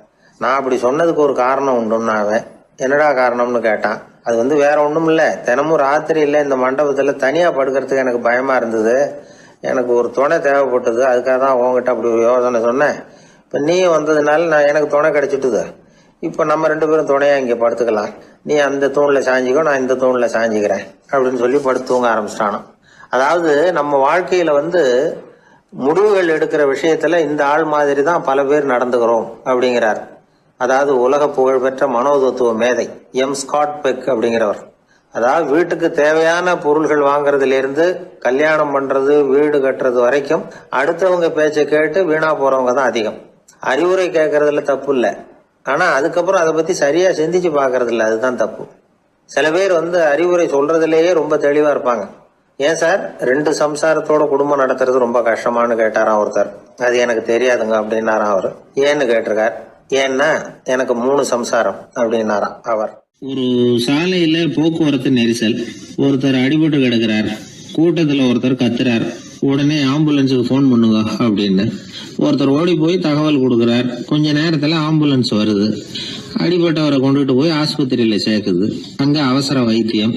நான் அப்படி சொன்னதுக்கு ஒரு காரணம் உண்டுன்னு அவன். என்னடா காரணம்னு கேட்டான். அது வேற ஒன்றும் இல்லை, தினமும் ராத்திரியில் இந்த மண்டபத்தில் தனியாக படுக்கிறதுக்கு எனக்கு பயமாக இருந்தது, எனக்கு ஒரு துணை தேவைப்பட்டது, அதுக்காக தான் உங்ககிட்ட அப்படி ஒரு யோசனை சொன்னேன். இப்போ நீ வந்ததுனால நான் எனக்கு துணை கிடைச்சிட்டுது. இப்போ நம்ம 2 பேரும் துணையாக இங்கே படுத்துக்கலாம், நீ அந்த தூணில் சாஞ்சிக்கோ, நான் இந்த தூணில் சாஞ்சிக்கிறேன் அப்படின்னு சொல்லி படுத்து தூங்க ஆரம்பிச்சிட்டானோ. அதாவது நம்ம வாழ்க்கையில் முடிவுகள் எடுக்கிற விஷயத்துல இந்த ஆள் மாதிரி தான் பல பேர் நடந்துக்கிறோம் அப்படிங்கிறார். அதாவது உலக புகழ்பெற்ற மனோதத்துவ மேதை எம் ஸ்காட் பெக் அப்படிங்கிறவர். அதாவது வீட்டுக்கு தேவையான பொருள்கள் வாங்குறதுல இருந்து கல்யாணம் பண்றது, வீடு கட்டுறது வரைக்கும் அடுத்தவங்க பேச்சை கேட்டு வீணா போறவங்க தான் அதிகம். அறிவுரை கேட்கறதுல தப்பு இல்லை, ஆனா அதுக்கப்புறம் அதை பத்தி சரியா சிந்திச்சு பாக்குறது இல்லை, அதுதான் தப்பு. சில பேர் அறிவுரை சொல்றதுலேயே ரொம்ப தெளிவா இருப்பாங்க. ஏன் சார் 2 சம்சாரத்தோட குடும்பம் நடத்துறது ரொம்ப கஷ்டமானு கேட்டாராம் ஒருத்தர். அது எனக்கு தெரியாதுங்க அப்படின்னாராம் அவர். ஏன்னு கேட்டிருக்கார். ஏன்னா எனக்கு 3 சம்சாரம் அப்படின்னாராம் அவர். ஒரு சாலையில போக்குவரத்து நெரிசல், ஒருத்தர் அடிபட்டு கிடக்கிறார், கூட்டத்துல ஒருத்தர் கத்துறார், உடனே ஆம்புலன்ஸுக்கு போன் பண்ணுங்க அப்படின்னு ஒருத்தர் ஓடி போய் தகவல் கொடுக்கிறார். கொஞ்ச நேரத்துல ஆம்புலன்ஸ் வருது, அடிபட்டவரை கொண்டுட்டு போய் ஆஸ்பத்திரியில சேர்க்குது. அங்க அவசர வைத்தியம்,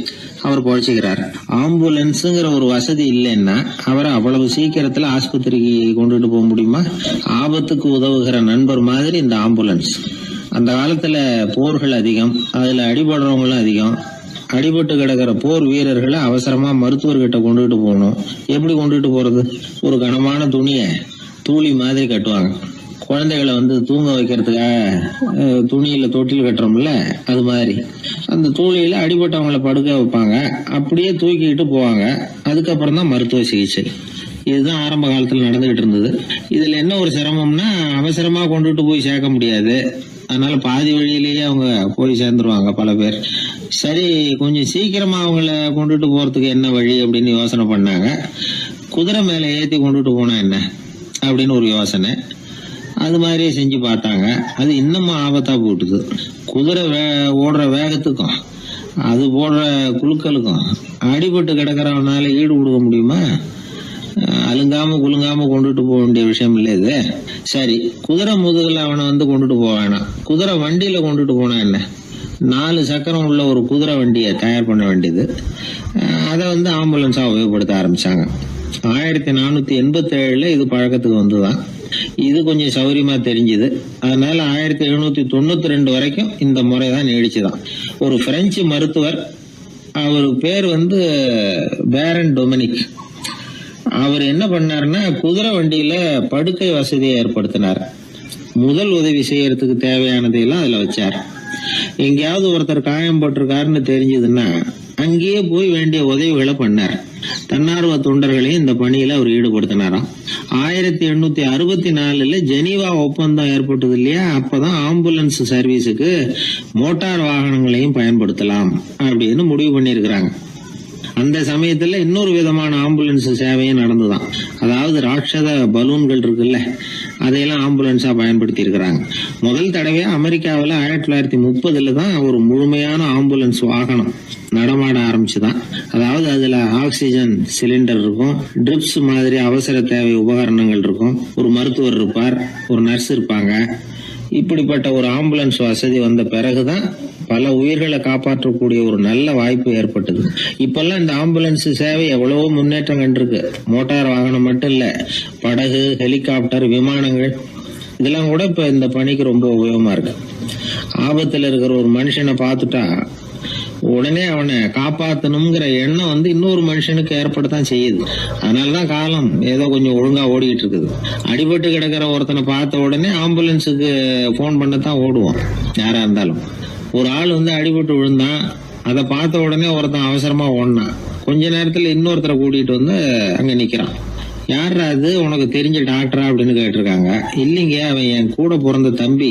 அவர் பொழைச்சிக்கிறார். ஆம்புலன்ஸுங்கிற ஒரு வசதி இல்லைன்னா அவரை அவ்வளவு சீக்கிரத்துல ஆஸ்பத்திரிக்கு கொண்டுட்டு போக முடியுமா? ஆபத்துக்கு உதவுகிற நண்பர் மாதிரி இந்த ஆம்புலன்ஸ். அந்த காலத்துல போர்கள் அதிகம், அதுல அடிபடுறவங்களும் அதிகம். அடிபட்டு கிடக்கிற போர் வீரர்களை அவசரமா மருத்துவர்கிட்ட கொண்டுட்டு போகணும். எப்படி கொண்டுட்டு போறது? ஒரு கனமான துணியை தூளி மாதிரி கட்டுவாங்க. குழந்தைகளை தூங்க வைக்கிறதுக்காக துணியில தொட்டில் கட்டுறோம்ல, அது மாதிரி அந்த தூளியில அடிபட்டவங்களை படுக்க வைப்பாங்க, அப்படியே தூக்கிட்டு போவாங்க. அதுக்கப்புறம் தான் மருத்துவ சிகிச்சை. இதுதான் ஆரம்ப காலத்துல நடந்துகிட்டு இருந்தது. இதுல என்ன ஒரு சிரமம்னா, அவசரமா கொண்டுட்டு போய் சேர்க்க முடியாது, அதனால பாதி வழியிலேயே அவங்க போய் சேர்ந்துருவாங்க பல பேர். சரி, கொஞ்சம் சீக்கிரமா அவங்கள கொண்டுட்டு போறதுக்கு என்ன வழி அப்படின்னு யோசனை பண்ணாங்க. குதிரை மேல ஏத்தி கொண்டுட்டு போனா என்ன அப்படின்னு ஒரு யோசனை. அது மாதிரியே செஞ்சு பார்த்தாங்க. அது இன்னமும் ஆபத்தா போட்டுது. குதிரை ஓடுற வேகத்துக்கும் அது போடுற குலுக்கலுக்கும் அடிபட்டு கிடக்கிறவனால ஈடு கொடுக்க முடியுமா? அலுங்காம குலுங்காம கொண்டுட்டு போக வேண்டிய விஷயம் இல்லை இது. சரி, குதிரை முதுகுல அவனை கொண்டுட்டு போக வேணாம், குதிரை வண்டியில கொண்டுட்டு போனா என்ன? 4 சக்கரம் உள்ள ஒரு குதிரை வண்டியை தயார் பண்ண வேண்டியது. அதை ஆம்புலன்ஸா உபயோகப்படுத்த ஆரம்பிச்சாங்க. 1487 இது பழக்கத்துக்கு வந்துதான். இது கொஞ்சம் சௌரியமா தெரிஞ்சுது. அதனால 1792 வரைக்கும் இந்த முறை தான் நீடிச்சுதான். ஒரு பிரெஞ்சு மருத்துவர், அவர் பேர் பேரன் டொமினிக். அவர் என்ன பண்ணாருன்னா, குதிரை வண்டியில படுக்கை வசதியை ஏற்படுத்தினார். முதல் உதவி செய்யறதுக்கு தேவையானதையெல்லாம் அதுல வச்சார். எங்கேயாவது ஒருத்தர் காயம் போட்டிருக்காருன்னு தெரிஞ்சதுன்னா அங்கேயே போய் வேண்டிய உதவிகளை பண்ணார். தன்னார்வ தொண்டர்களையும் இந்த பணியில அவர் ஈடுபடுத்தினாராம். 1864 ஜெனீவா ஒப்பந்தம் ஏற்பட்டது இல்லையா, அப்பதான் ஆம்புலன்ஸ் சர்வீஸுக்கு மோட்டார் வாகனங்களையும் பயன்படுத்தலாம் அப்படின்னு முடிவு பண்ணிருக்கிறாங்க. அந்த சமயத்துல இன்னொரு விதமான ஆம்புலன்ஸ் சேவையும் நடந்துதான். அதாவது ராட்சத பலூன்கள் இருக்குல்ல, அதையெல்லாம் ஆம்புலன்ஸா பயன்படுத்தி இருக்கிறாங்க. முதல் தடவையா அமெரிக்காவில் 1930 தான் ஒரு முழுமையான ஆம்புலன்ஸ் வாகனம் நடமாட ஆரம்பிச்சுதான். அதாவது அதுல ஆக்சிஜன் சிலிண்டர் இருக்கும், ட்ரிப்ஸ் மாதிரி அவசர தேவை உபகரணங்கள் இருக்கும், ஒரு மருத்துவர் இருப்பார், ஒரு நர்ஸ் இருப்பாங்க. இப்படிப்பட்ட ஒரு ஆம்புலன்ஸ் வசதி வந்த பிறகுதான் பல உயிர்களை காப்பாற்றக்கூடிய ஒரு நல்ல வாய்ப்பு ஏற்பட்டது. இப்பெல்லாம் இந்த ஆம்புலன்ஸ் சேவை எவ்வளவோ முன்னேற்றம் கண்டிருக்கு. மோட்டார் வாகனம் மட்டும் இல்ல, படகு, ஹெலிகாப்டர், விமானங்கள் இதெல்லாம் கூட இப்ப இந்த பணிக்கு ரொம்ப உபயோகமா இருக்கு. ஆபத்துல இருக்கிற ஒரு மனுஷனை பார்த்துட்டா உடனே அவனை காப்பாத்தணுங்கிற எண்ணம் இன்னொரு மனுஷனுக்கு ஏற்படத்தான் செய்யுது. அதனாலதான் காலம் ஏதோ கொஞ்சம் ஒழுங்கா ஓடிக்கிட்டு இருக்குது. அடிபட்டு கிடக்கிற ஒருத்தனை பார்த்த உடனே ஆம்புலன்ஸுக்கு போன் பண்ணத்தான் ஓடுவோம் யாரா இருந்தாலும். ஒரு ஆள் அடிபட்டு விழுந்தான், அதை பார்த்த உடனே ஒருத்தன் அவசரமா ஓடினான். கொஞ்ச நேரத்துல இன்னொருத்தரை கூட்டிட்டு அங்க நிக்கிறான். யாரா அது, உனக்கு தெரிஞ்ச டாக்டரா அப்படின்னு கேட்டிருக்காங்க. இல்லைங்க, அவன் என் கூட பிறந்த தம்பி.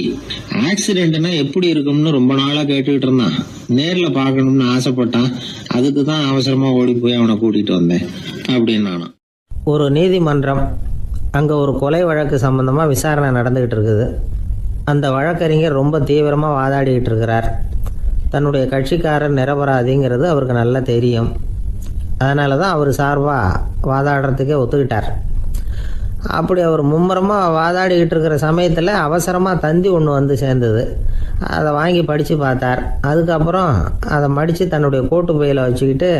ஆக்சிடென்ட்னா எப்படி இருக்கும்னு ரொம்ப நாளா கேட்டுக்கிட்டு இருந்தான், நேர்ல பாக்கணும்னு ஆசைப்பட்டான், அதுக்கு தான் அவசரமா ஓடி போய் அவனை கூட்டிட்டு வந்தேன் அப்படின்னு நானும். ஒரு நீதிமன்றம், அங்கே ஒரு கொலை வழக்கு சம்பந்தமாக விசாரணை நடந்துக்கிட்டு இருக்குது. அந்த வழக்கறிஞர் ரொம்ப தீவிரமாக வாதாடிக்கிட்டு இருக்கிறார். தன்னுடைய கட்சிக்காரர் நிரபராதிங்கிறது அவருக்கு நல்லா தெரியும். அதனால தான் அவர் சார்பாக வாதாடுறதுக்கே ஒத்துக்கிட்டார். அப்படி அவர் மும்முரமாக வாதாடிக்கிட்டு இருக்கிற சமயத்தில் அவசரமாக தந்தி ஒன்று வந்து சேர்ந்தது. அதை வாங்கி படித்து பார்த்தார். அதுக்கப்புறம் அதை மடித்து தன்னுடைய கோட்டு பையில் வச்சுக்கிட்டு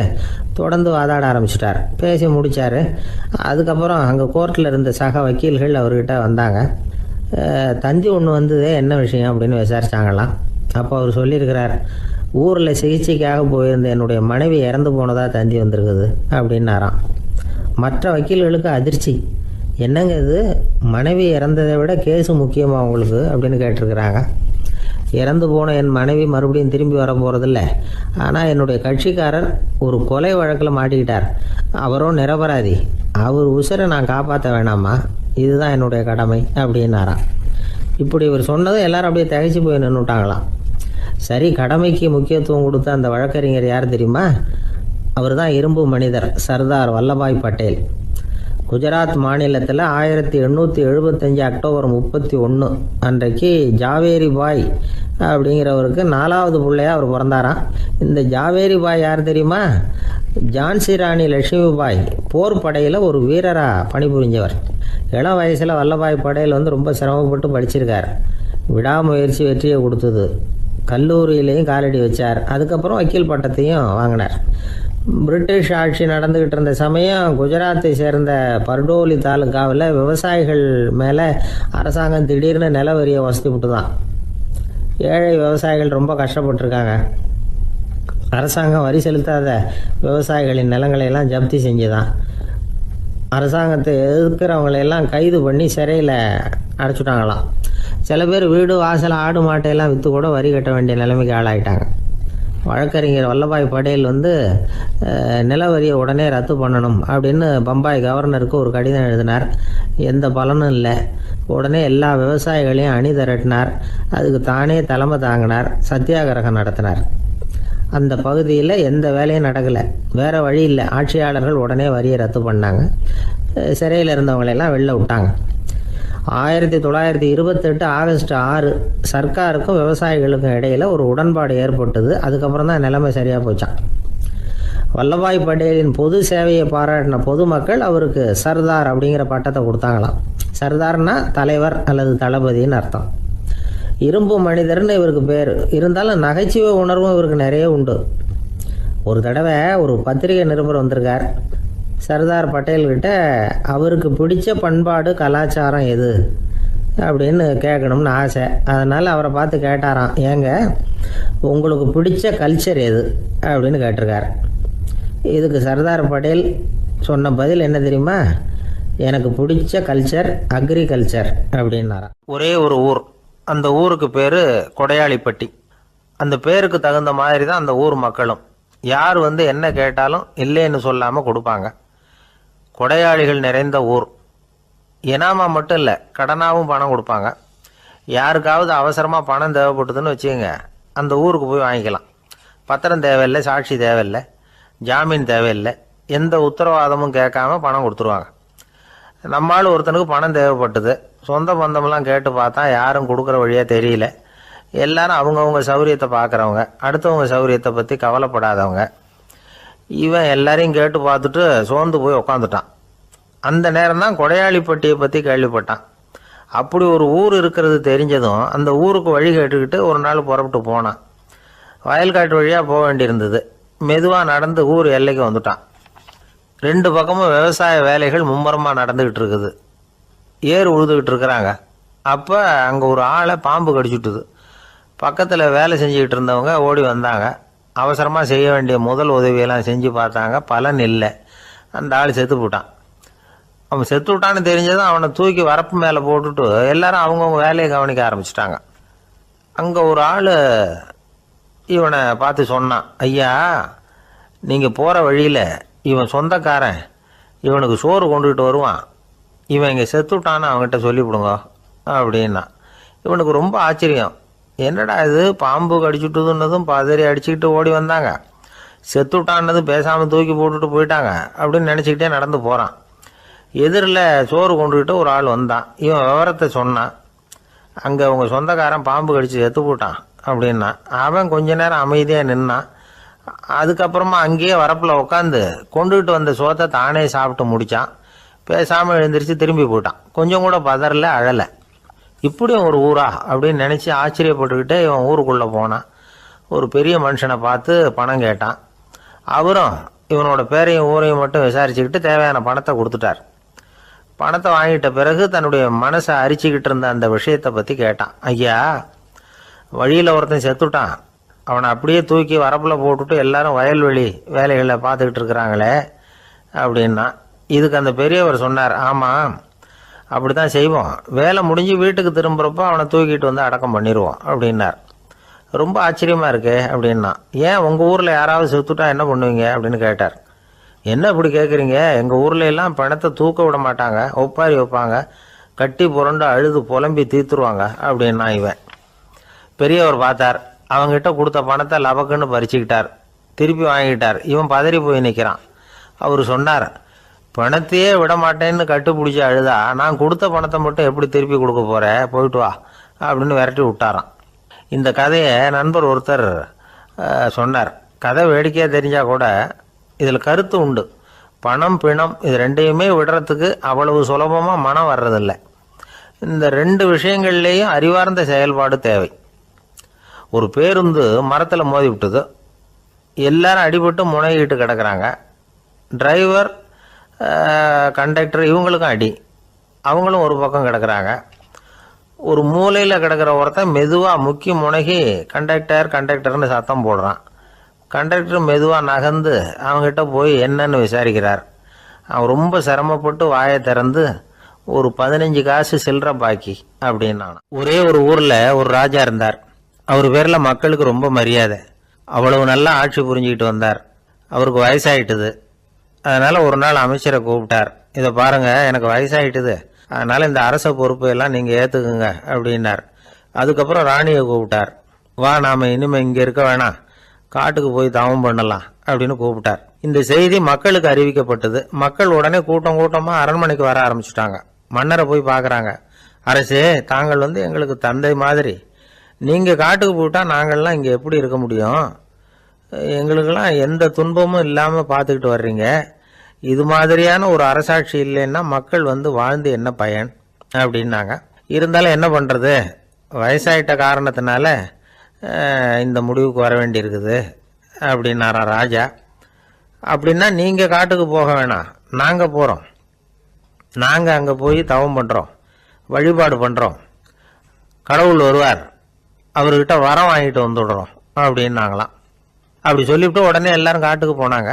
தொடர்ந்து வாதாட ஆரம்பிச்சிட்டார். பேசி முடித்தார். அதுக்கப்புறம் அங்கே கோர்ட்டில் இருந்த சக வக்கீல்கள் அவர்கிட்ட வந்தாங்க. தந்தி ஒன்று வந்ததே, என்ன விஷயம் அப்படின்னு விசாரிச்சாங்களாம். அப்போ அவர் சொல்லியிருக்கிறார், ஊரில் சிகிச்சைக்காக போயிருந்த என்னுடைய மனைவி இறந்து போனதாக தந்தி வந்திருக்குது அப்படின்னாராம். மற்ற வக்கீல்களுக்கு அதிர்ச்சி. என்னங்க இது, மனைவி இறந்ததை விட கேஸு முக்கியமாக உங்களுக்கு அப்படின்னு கேட்டிருக்கிறாங்க. இறந்து போன என் மனைவி மறுபடியும் திரும்பி வர போகிறதில்ல. ஆனால் என்னுடைய கட்சிக்காரர் ஒரு கொலை வழக்கில் மாட்டிக்கிட்டார். அவரும் நிரபராதி. அவர் உசுரை நான் காப்பாற்ற வேணாமா? இதுதான் என்னுடைய கடமை அப்படின்னாராம். இப்படி இவர் சொன்னதும் எல்லாரும் அப்படியே திகைச்சு போய் நின்றுட்டாங்களாம். சரி, கடமைக்கு முக்கியத்துவம் கொடுத்த அந்த வழக்கறிஞர் யார் தெரியுமா? அவர் தான் இரும்பு மனிதர் சர்தார் வல்லபாய் பட்டேல். குஜராத் மாநிலத்தில் 1875 அக்டோபர் 31 அன்றைக்கு ஜாவேரி பாய் அப்படிங்கிறவருக்கு 4வது பிள்ளையாக அவர் பிறந்தாராம். இந்த ஜாவேரி பாய் யார் தெரியுமா? ஜான்சி ராணி லட்சுமி பாய் போர் படையில் ஒரு வீரராக பணிபுரிஞ்சவர். இளம் வயசில் வல்லபாய் பட்டேல் ரொம்ப சிரமப்பட்டு படிச்சிருக்கார். விடாமுயற்சி வெற்றியை கொடுத்தது. கல்லூரியிலையும் காலடி வச்சார். அதுக்கப்புறம் வக்கீல் பட்டத்தையும் வாங்கினார். பிரிட்டிஷ் ஆட்சி நடந்துக்கிட்டு இருந்த சமயம் குஜராத்தை சேர்ந்த பர்டோலி தாலுக்காவில் விவசாயிகள் மேலே அரசாங்கம் திடீர்னு நில வரியை வசதி விட்டு தான். ஏழை விவசாயிகள் ரொம்ப கஷ்டப்பட்டுருக்காங்க. அரசாங்கம் வரி செலுத்தாத விவசாயிகளின் நிலங்களையெல்லாம் ஜப்தி செஞ்சுதான். அரசாங்கத்தை எதிர்க்கிறவங்களையெல்லாம் கைது பண்ணி சிறையில் அடைச்சிட்டாங்களாம். சில பேர் வீடு வாசல் ஆடு மாட்டையெல்லாம் விற்று கூட வரி கட்ட வேண்டிய நிலைமைக்கு ஆளாயிட்டாங்க. வழக்கறிஞர் வல்லபாய் பட்டேல் நில வரியை உடனே ரத்து பண்ணணும் அப்படின்னு பம்பாய் கவர்னருக்கு ஒரு கடிதம் எழுதினார். எந்த பலனும் இல்லை. உடனே எல்லா விவசாயிகளையும் அணி திரட்டினார். அதுக்கு தானே தலைமை தாங்கினார். சத்தியாகிரகம் நடத்தினார். அந்த பகுதியில் எந்த வேலையும் நடக்கலை. வேறு வழி இல்லை. ஆட்சியாளர்கள் உடனே வரியை ரத்து பண்ணாங்க. சிறையில் இருந்தவங்களெல்லாம் வெளில விட்டாங்க. 1928 ஆகஸ்ட் 6 சர்க்காருக்கும் விவசாயிகளுக்கும் இடையில் ஒரு உடன்பாடு ஏற்பட்டது. அதுக்கப்புறம் தான் நிலைமை சரியாக போச்சான். வல்லபாய் பட்டேலின் பொது சேவையை பாராட்டின பொதுமக்கள் அவருக்கு சர்தார் அப்படிங்கிற பட்டத்தை கொடுத்தாங்களாம். சர்தார்னா தலைவர் அல்லது தளபதின்னு அர்த்தம். இரும்பு மனிதர்னு இவருக்கு பேர். இருந்தாலும் நகைச்சுவை உணர்வும் இவருக்கு நிறைய உண்டு. ஒரு தடவை ஒரு பத்திரிகை நிருபர் வந்திருக்கார். சர்தார் பட்டேல்கிட்ட அவருக்கு பிடிச்ச பண்பாடு கலாச்சாரம் எது அப்படின்னு கேட்கணும்னு ஆசை. அதனால் அவரை பார்த்து கேட்டாராம், ஏங்க உங்களுக்கு பிடிச்ச கல்ச்சர் எது அப்படின்னு கேட்டிருக்கார். இதுக்கு சர்தார் பட்டேல் சொன்ன பதில் என்ன தெரியுமா? எனக்கு பிடிச்ச கல்ச்சர் அக்ரிகல்ச்சர் அப்படின்னாராம். ஒரே ஒரு ஊர். அந்த ஊருக்கு பேர் கொடையாளிப்பட்டி. அந்த பேருக்கு தகுந்த மாதிரி தான் அந்த ஊர் மக்களும். யார் என்ன கேட்டாலும் இல்லைன்னு சொல்லாமல் கொடுப்பாங்க. கொடையாளிகள் நிறைந்த ஊர். இனாமா மட்டும் இல்லை, கடனாகவும் பணம் கொடுப்பாங்க. யாருக்காவது அவசரமாக பணம் தேவைப்பட்டதுன்னு வச்சுக்கோங்க, அந்த ஊருக்கு போய் வாங்கிக்கலாம். பத்திரம் தேவையில்லை, சாட்சி தேவையில்லை, ஜாமீன் தேவையில்லை, எந்த உத்தரவாதமும் கேட்காம பணம் கொடுத்துருவாங்க. நம்மளால் ஒருத்தனுக்கு பணம் தேவைப்பட்டது. சொந்த பந்தமெல்லாம் கேட்டு பார்த்தா யாரும் கொடுக்குற வழியாக தெரியல. எல்லாரும் அவங்கவுங்க சௌரியத்தை பார்க்குறவங்க, அடுத்தவங்க சௌரியத்தை பற்றி கவலைப்படாதவங்க. இவன் எல்லாரையும் கேட்டு பார்த்துட்டு சோர்ந்து போய் உக்காந்துட்டான். அந்த நேரம் தான் கொடையாளிப்பட்டியை பற்றி கேள்விப்பட்டான். அப்படி ஒரு ஊர் இருக்கிறது தெரிஞ்சதும் அந்த ஊருக்கு வழி கேட்டுக்கிட்டு ஒரு நாள் புறப்பட்டு போனான். வயல்காட்டு வழியாக போக வேண்டியிருந்தது. மெதுவாக நடந்து ஊர் எல்லைக்கு வந்துட்டான். 2 பக்கமும் விவசாய வேலைகள் மும்முரமாக நடந்துக்கிட்டு இருக்குது. ஏர் உழுதுகிட்டு இருக்கிறாங்க. அப்போ அங்கே ஒரு ஆளை பாம்பு கடிச்சுட்டுது. பக்கத்தில் வேலை செஞ்சுக்கிட்டு இருந்தவங்க ஓடி வந்தாங்க. அவசரமாக செய்ய வேண்டிய முதல் உதவியெல்லாம் செஞ்சு பார்த்தாங்க. பலன் இல்லை. அந்த ஆள் செத்து போட்டான். அவன் செத்து விட்டான்னு தெரிஞ்சதும் அவனை தூக்கி வரப்பு மேலே போட்டுட்டு எல்லாரும் அவங்கவுங்க வேலையை கவனிக்க ஆரம்பிச்சிட்டாங்க. அங்கே ஒரு ஆள் இவனை பார்த்து சொன்னான், ஐயா நீங்கள் போகிற வழியில் இவன் சொந்தக்காரன் இவனுக்கு சோறு கொண்டுகிட்டு வருவான். இவன் இங்கே செத்துட்டான்னு அவங்ககிட்ட சொல்லிவிடுங்க அப்படின்னா. இவனுக்கு ரொம்ப ஆச்சரியம். என்னடா இது, பாம்பு கடிச்சுட்டுதுன்னதும் பதறி அடிச்சுக்கிட்டு ஓடி வந்தாங்க, செத்துட்டான்னதும் பேசாமல் தூக்கி போட்டுட்டு போயிட்டாங்க அப்படின்னு நினச்சிக்கிட்டே நடந்து போகிறான். எதிரில் சோறு கொண்டுக்கிட்டு ஒரு ஆள் வந்தான். இவன் விவரத்தை சொன்னான். அங்கே அவங்க சொந்தக்காரன் பாம்பு கடிச்சு செத்து போட்டான் அப்படின்னா. அவன் கொஞ்ச நேரம் அமைதியாக நின்னான். அதுக்கப்புறமா அங்கேயே வரப்பில் உட்காந்து கொண்டுகிட்டு வந்த சோத்தை தானே சாப்பிட்டு முடித்தான். பேசாமல் எழுந்திரிச்சு திரும்பி போயிட்டான். கொஞ்சம் கூட பதறல, அழலை. இப்படியும் ஒரு ஊரா அப்படின்னு நினச்சி ஆச்சரியப்பட்டுக்கிட்டே இவன் ஊருக்குள்ளே போனான். ஒரு பெரிய மனுஷனை பார்த்து பணம் கேட்டான். அவரும் இவனோட பேரையும் ஊரையும் மட்டும் விசாரிச்சுக்கிட்டு தேவையான பணத்தை கொடுத்துட்டார். பணத்தை வாங்கிட்ட பிறகு தன்னுடைய மனசை அரிச்சுக்கிட்டு இருந்த அந்த விஷயத்தை பற்றி கேட்டான். ஐயா, வழியில் ஒருத்தன் செத்துட்டான், அவனை அப்படியே தூக்கி வரப்பில் போட்டுட்டு எல்லாரும் வயல்வெளி வேலைகளை பார்த்துக்கிட்டு இருக்கிறாங்களே அப்படின்னா. இதுக்கு அந்த பெரியவர் சொன்னார், ஆமாம் அப்படி தான் செய்வோம், வேலை முடிஞ்சு வீட்டுக்கு திரும்புகிறப்போ அவனை தூக்கிட்டு வந்து அடக்கம் பண்ணிடுவோம் அப்படின்னார். ரொம்ப ஆச்சரியமாக இருக்கே அப்படின்னா. ஏன் உங்கள் ஊரில் யாராவது செத்துட்டா என்ன பண்ணுவீங்க அப்படின்னு கேட்டார். என்ன இப்படி கேட்குறீங்க, எங்கள் ஊரில் எல்லாம் பணத்தை தூக்க விட மாட்டாங்க, ஒப்பாரி வைப்பாங்க, கட்டி புரண்டு அழுது புலம்பி தீர்த்துருவாங்க அப்படின்னா இவன். பெரியவர் பார்த்தார், அவங்ககிட்ட கொடுத்த பணத்தை லபக்குன்னு பறிச்சுக்கிட்டார், திருப்பி வாங்கிட்டார். இவன் பதறி போய் நிற்கிறான். அவர் சொன்னார், பணத்தையே விட மாட்டேன்னு கட்டுப்பிடிச்சி அழுதா நான் கொடுத்த பணத்தை மட்டும் எப்படி திருப்பி கொடுக்க போகிறேன், போயிட்டு வா அப்படின்னு விரட்டி விட்டாராம். இந்த கதையை நண்பர் ஒருத்தர் சொன்னார். கதை வேடிக்கையாக தெரிஞ்சால் கூட இதில் கருத்து உண்டு. பணம் பிணம் இது ரெண்டையுமே விடுறதுக்கு அவ்வளவு சுலபமாக மனம் வர்றதில்லை. இந்த ரெண்டு விஷயங்கள்லேயும் அறிவார்ந்த செயல்பாடு தேவை. ஒரு பேருந்து மரத்தில் மோதி விட்டது, எல்லாரும் அடிபட்டு முனைகிட்டு கிடக்கிறாங்க. டிரைவர் கண்டக்டர் இவங்களுக்கும் அடி, அவங்களும் ஒரு பக்கம் கிடக்கிறாங்க. ஒரு மூலையில் கிடக்கிற ஒருத்தன் மெதுவாக முக்கி முனகி கண்டக்டர்னு சத்தம் போடுறான். கண்டக்டர் மெதுவாக நகர்ந்து அவங்ககிட்ட போய் என்னன்னு விசாரிக்கிறார். அவன் ரொம்ப சிரமப்பட்டு வாயை திறந்து ஒரு 15 காசு சில்லற பாக்கி அப்படின்னான். ஒரே ஒரு ஊரில் ஒரு ராஜா இருந்தார். அவர் பேரில் மக்களுக்கு ரொம்ப மரியாதை. அவ்வளவு நல்லா ஆட்சி புரிஞ்சுக்கிட்டு வந்தார். அவருக்கு வயசாயிட்டுது. அதனால் ஒரு நாள் அமைச்சரை கூப்பிட்டார். இதை பாருங்கள், எனக்கு வயசாகிட்டுது, அதனால் இந்த அரச பொறுப்பை எல்லாம் நீங்கள் ஏற்றுக்குங்க அப்படின்னார். அதுக்கப்புறம் ராணியை கூப்பிட்டார். வா, நாம் இனிமேல் இங்கே இருக்க வேணாம், காட்டுக்கு போய் தவம் பண்ணலாம் அப்படின்னு கூப்பிட்டார். இந்த செய்தி மக்களுக்கு அறிவிக்கப்பட்டது. மக்கள் உடனே கூட்டம் கூட்டமாக அரண்மனைக்கு வர ஆரம்பிச்சுட்டாங்க. மன்னரை போய் பார்க்குறாங்க. அரசே, தாங்கள் எங்களுக்கு தந்தை மாதிரி, நீங்கள் காட்டுக்கு போயிட்டால் நாங்கள்லாம் இங்கே எப்படி இருக்க முடியும்? எங்களுக்கெல்லாம் எந்த துன்பமும் இல்லாமல் பார்த்துக்கிட்டு வர்றீங்க. இது மாதிரியான ஒரு அரசாட்சி இல்லைன்னா மக்கள் வாழ்ந்து என்ன பயன் அப்படின்னாங்க. இருந்தாலும் என்ன பண்ணுறது, வயசாயிட்ட காரணத்தினால இந்த முடிவுக்கு வர வேண்டியிருக்குது அப்படின்னாரா ராஜா. அப்படின்னா நீங்கள் காட்டுக்கு போக வேணாம், நாங்கள் போகிறோம். நாங்கள் அங்கே போய் தவம் பண்ணுறோம், வழிபாடு பண்ணுறோம், கடவுள் வருவார், அவர்கிட்ட வரம் வாங்கிட்டு வந்துடுறோம் அப்படின்னாங்களாம். அப்படி சொல்லிவிட்டு உடனே எல்லாரும் காட்டுக்கு போனாங்க.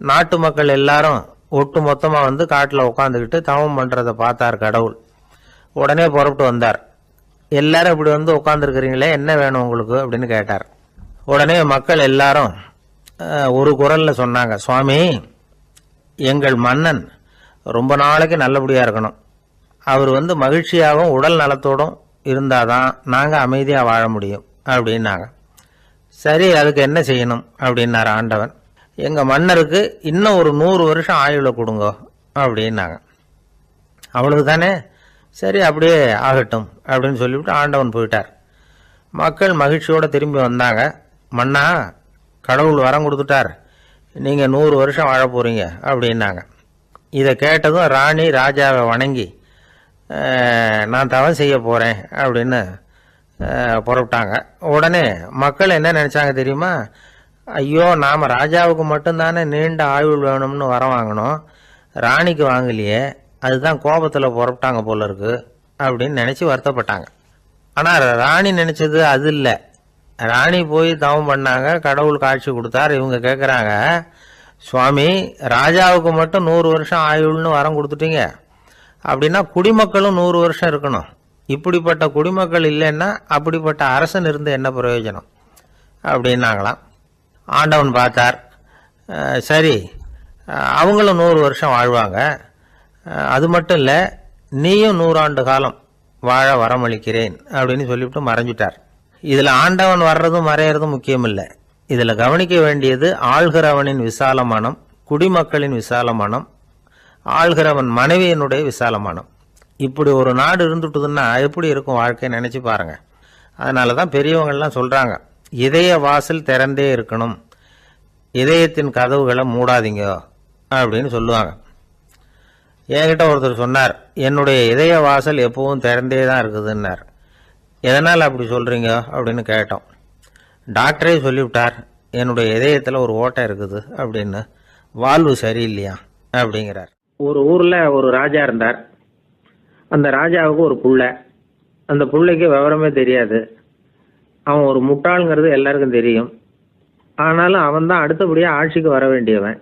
நாட்டு மக்கள் எல்லாரும் ஒட்டு மொத்தமாக காட்டில் உட்காந்துக்கிட்டு தவம் பண்ணுறதை பார்த்தார் கடவுள். உடனே புறப்பட்டு வந்தார். எல்லாரும் இப்படி உட்காந்துருக்கிறீங்களே, என்ன வேணும் உங்களுக்கு அப்படின்னு கேட்டார். உடனே மக்கள் எல்லாரும் ஒரு குரலில் சொன்னாங்க, சுவாமி, எங்கள் மன்னன் ரொம்ப நாளைக்கு நல்லபடியாக இருக்கணும். அவர் மகிழ்ச்சியாகவும் உடல் நலத்தோடும் இருந்தாதான் நாங்கள் அமைதியாக வாழ முடியும் அப்படின்னாங்க. சரி, அதுக்கு என்ன செய்யணும் அப்படின்னார் ஆண்டவன். எங்கள் மன்னருக்கு இன்னும் ஒரு 100 வருஷம் ஆயுளை கொடுங்க அப்படின்னாங்க. அவ்வளவு தானே, சரி அப்படியே ஆகட்டும் அப்படின்னு சொல்லிவிட்டு ஆண்டவன் போயிட்டார். மக்கள் மகிழ்ச்சியோடு திரும்பி வந்தாங்க. மன்னா, கடவுள் வரம் கொடுத்துட்டார், நீங்கள் 100 வருஷம் வாழ போகிறீங்க அப்படின்னாங்க. இதை கேட்டதும் ராணி ராஜாவை வணங்கி நான் தவம் செய்ய போகிறேன் அப்படின்னு புறப்பட்டாங்க. உடனே மக்கள் என்ன நினச்சாங்க தெரியுமா? ஐயோ, நாம் ராஜாவுக்கு மட்டும்தானே நீண்ட ஆயுள் வேணும்னு வரம் வாங்கினோம், ராணிக்கு வாங்கலையே, அதுதான் கோபத்தில் புறப்பட்டாங்க போல இருக்கு அப்படின்னு நினச்சி வருத்தப்பட்டாங்க. ஆனால் ராணி நினச்சது அது இல்லை. ராணி போய் தவம் பண்ணாங்க, கடவுள் காட்சி கொடுத்தார். இவங்க கேட்குறாங்க, சுவாமி, ராஜாவுக்கு மட்டும் 100 வருஷம் ஆயுள்னு வரம் கொடுத்துட்டீங்க, அப்படின்னா குடிமக்களும் 100 வருஷம் இருக்கணும். இப்படிப்பட்ட குடிமக்கள் இல்லைன்னா அப்படிப்பட்ட அரசன் இருந்து என்ன பிரயோஜனம் அப்படின்னாங்களாம். ஆண்டவன் பார்த்தார். சரி, அவங்களும் 100 வருஷம் வாழ்வாங்க, அது மட்டும் இல்லை, நீயும் 100 ஆண்டு காலம் வாழ வரமளிக்கிறேன் அப்படின்னு சொல்லிவிட்டு மறைஞ்சிட்டார். இதில் ஆண்டவன் வர்றதும் மறையிறதும் முக்கியம் இல்லை. இதில் கவனிக்க வேண்டியது ஆள்கிறவனின் விசால மனம், குடிமக்களின் விசால மனம், ஆள்கிறவன் மனைவியினுடைய விசால மனம். இப்படி ஒரு நாடு இருந்துட்டுதுன்னா எப்படி இருக்கும் வாழ்க்கை நினச்சி பாருங்க. அதனால தான் பெரியவங்கள்லாம் சொல்கிறாங்க, இதய வாசல் திறந்தே இருக்கணும், இதயத்தின் கதவுகளை மூடாதீங்க அப்படின்னு சொல்லுவாங்க. என்கிட்ட ஒருத்தர் சொன்னார், என்னுடைய இதய வாசல் எப்பவும் திறந்தே தான் இருக்குதுன்னார். எதனால் அப்படி சொல்கிறீங்க அப்படின்னு கேட்டோம். டாக்டரே சொல்லிவிட்டார், என்னுடைய இதயத்தில் ஒரு ஓட்டை இருக்குது அப்படின்னு, வால்வு சரியில்லையா அப்படிங்கிறார். ஒரு ஊரில் ஒரு ராஜா இருந்தார். அந்த ராஜாவுக்கு ஒரு புள்ள. அந்த புள்ளைக்கு விவரமே தெரியாது. அவன் ஒரு முட்டாளுங்கிறது எல்லாருக்கும் தெரியும். ஆனாலும் அவன் தான் அடுத்தபடியாக ஆட்சிக்கு வர வேண்டியவன்.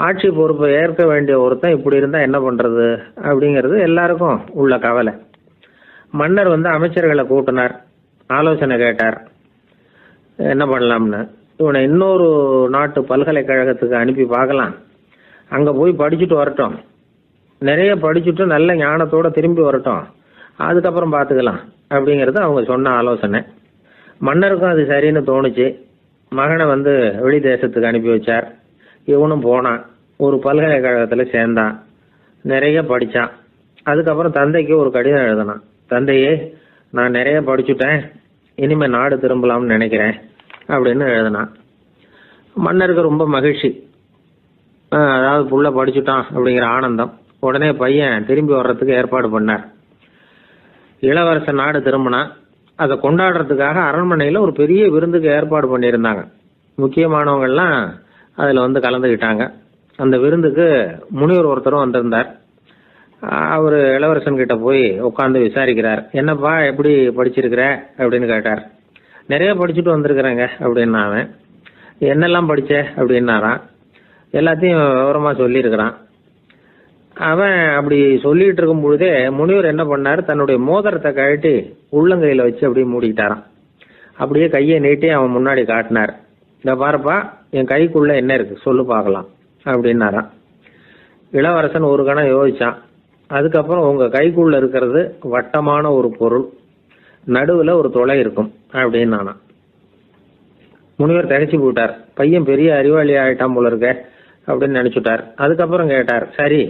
ஆட்சி பொறுப்பை ஏற்க வேண்டிய ஒருத்தன் இப்படி இருந்தால் என்ன பண்ணுறது அப்படிங்கிறது எல்லாருக்கும் உள்ள கவலை. மன்னர் அமைச்சர்களை கூட்டினார், ஆலோசனை கேட்டார் என்ன பண்ணலாம்னு. இவனை இன்னொரு நாட்டு பல்கலைக்கழகத்துக்கு அனுப்பி பார்க்கலாம், அங்கே போய் படிச்சுட்டு வரட்டும், நிறைய படிச்சுட்டு நல்ல ஞானத்தோடு திரும்பி வரட்டும், அதுக்கப்புறம் பார்த்துக்கலாம் அப்படிங்கிறது அவங்க சொன்ன ஆலோசனை. மன்னருக்கும் அது சரின்னு தோணுச்சு. மகனை வெளி தேசத்துக்கு அனுப்பி வச்சார். இவனும் போனான், ஒரு பல்கலைக்கழகத்தில் சேர்ந்தான், நிறைய படித்தான். அதுக்கப்புறம் தந்தைக்கு ஒரு கடிதம் எழுதினான். தந்தையே, நான் நிறைய படிச்சுட்டேன், இனிமேல் நாடு திரும்பலாம்னு நினைக்கிறேன் அப்படின்னு எழுதினான். மன்னருக்கு ரொம்ப மகிழ்ச்சி. அதாவது புள்ள படிச்சுட்டான் அப்படிங்கிற ஆனந்தம். உடனே பையன் திரும்பி வர்றதுக்கு ஏற்பாடு பண்ணார். இளவரசன் நாடு திரும்பினான். அதை கொண்டாடுறதுக்காக அரண்மனையில் ஒரு பெரிய விருந்துக்கு ஏற்பாடு பண்ணியிருந்தாங்க. முக்கியமானவங்கள்லாம் அதில் கலந்துக்கிட்டாங்க. அந்த விருந்துக்கு முனிவர் ஒருத்தரும் வந்திருந்தார். அவர் இளவரசன் கிட்ட போய் உட்காந்து விசாரிக்கிறார். என்னப்பா, எப்படி படிச்சிருக்கிற அப்படின்னு கேட்டார். நிறைய படிச்சுட்டு வந்திருக்கிறேங்க அப்படின்னா அவன். என்னெல்லாம் படித்த அப்படின்னாரான். எல்லாத்தையும் விவரமாக சொல்லியிருக்கிறான். அவன் அப்படி சொல்லிட்டு இருக்கும் பொழுதே முனிவர் என்ன பண்ணார், தன்னுடைய மோதிரத்தை கழட்டி உள்ளங்கையில் வச்சு அப்படியே மூடிக்கிட்டாரான். அப்படியே கையை நீட்டி அவன் முன்னாடி காட்டினார். இந்த பாருப்பா, என் கைக்குள்ள என்ன இருக்கு சொல்லு பார்க்கலாம் அப்படின்னாரான். இளவரசன் ஒரு கணம் யோசிச்சான். அதுக்கப்புறம் உங்கள் கைக்குள்ள இருக்கிறது வட்டமான ஒரு பொருள், நடுவில் ஒரு துளை இருக்கும் அப்படின்னு நானான். முனிவர் திகைச்சு போட்டார். பையன் பெரிய அறிவாளி ஆகிட்டான் போல இருக்க அப்படின்னு நினச்சுட்டார். அதுக்கப்புறம் கேட்டார், சரி,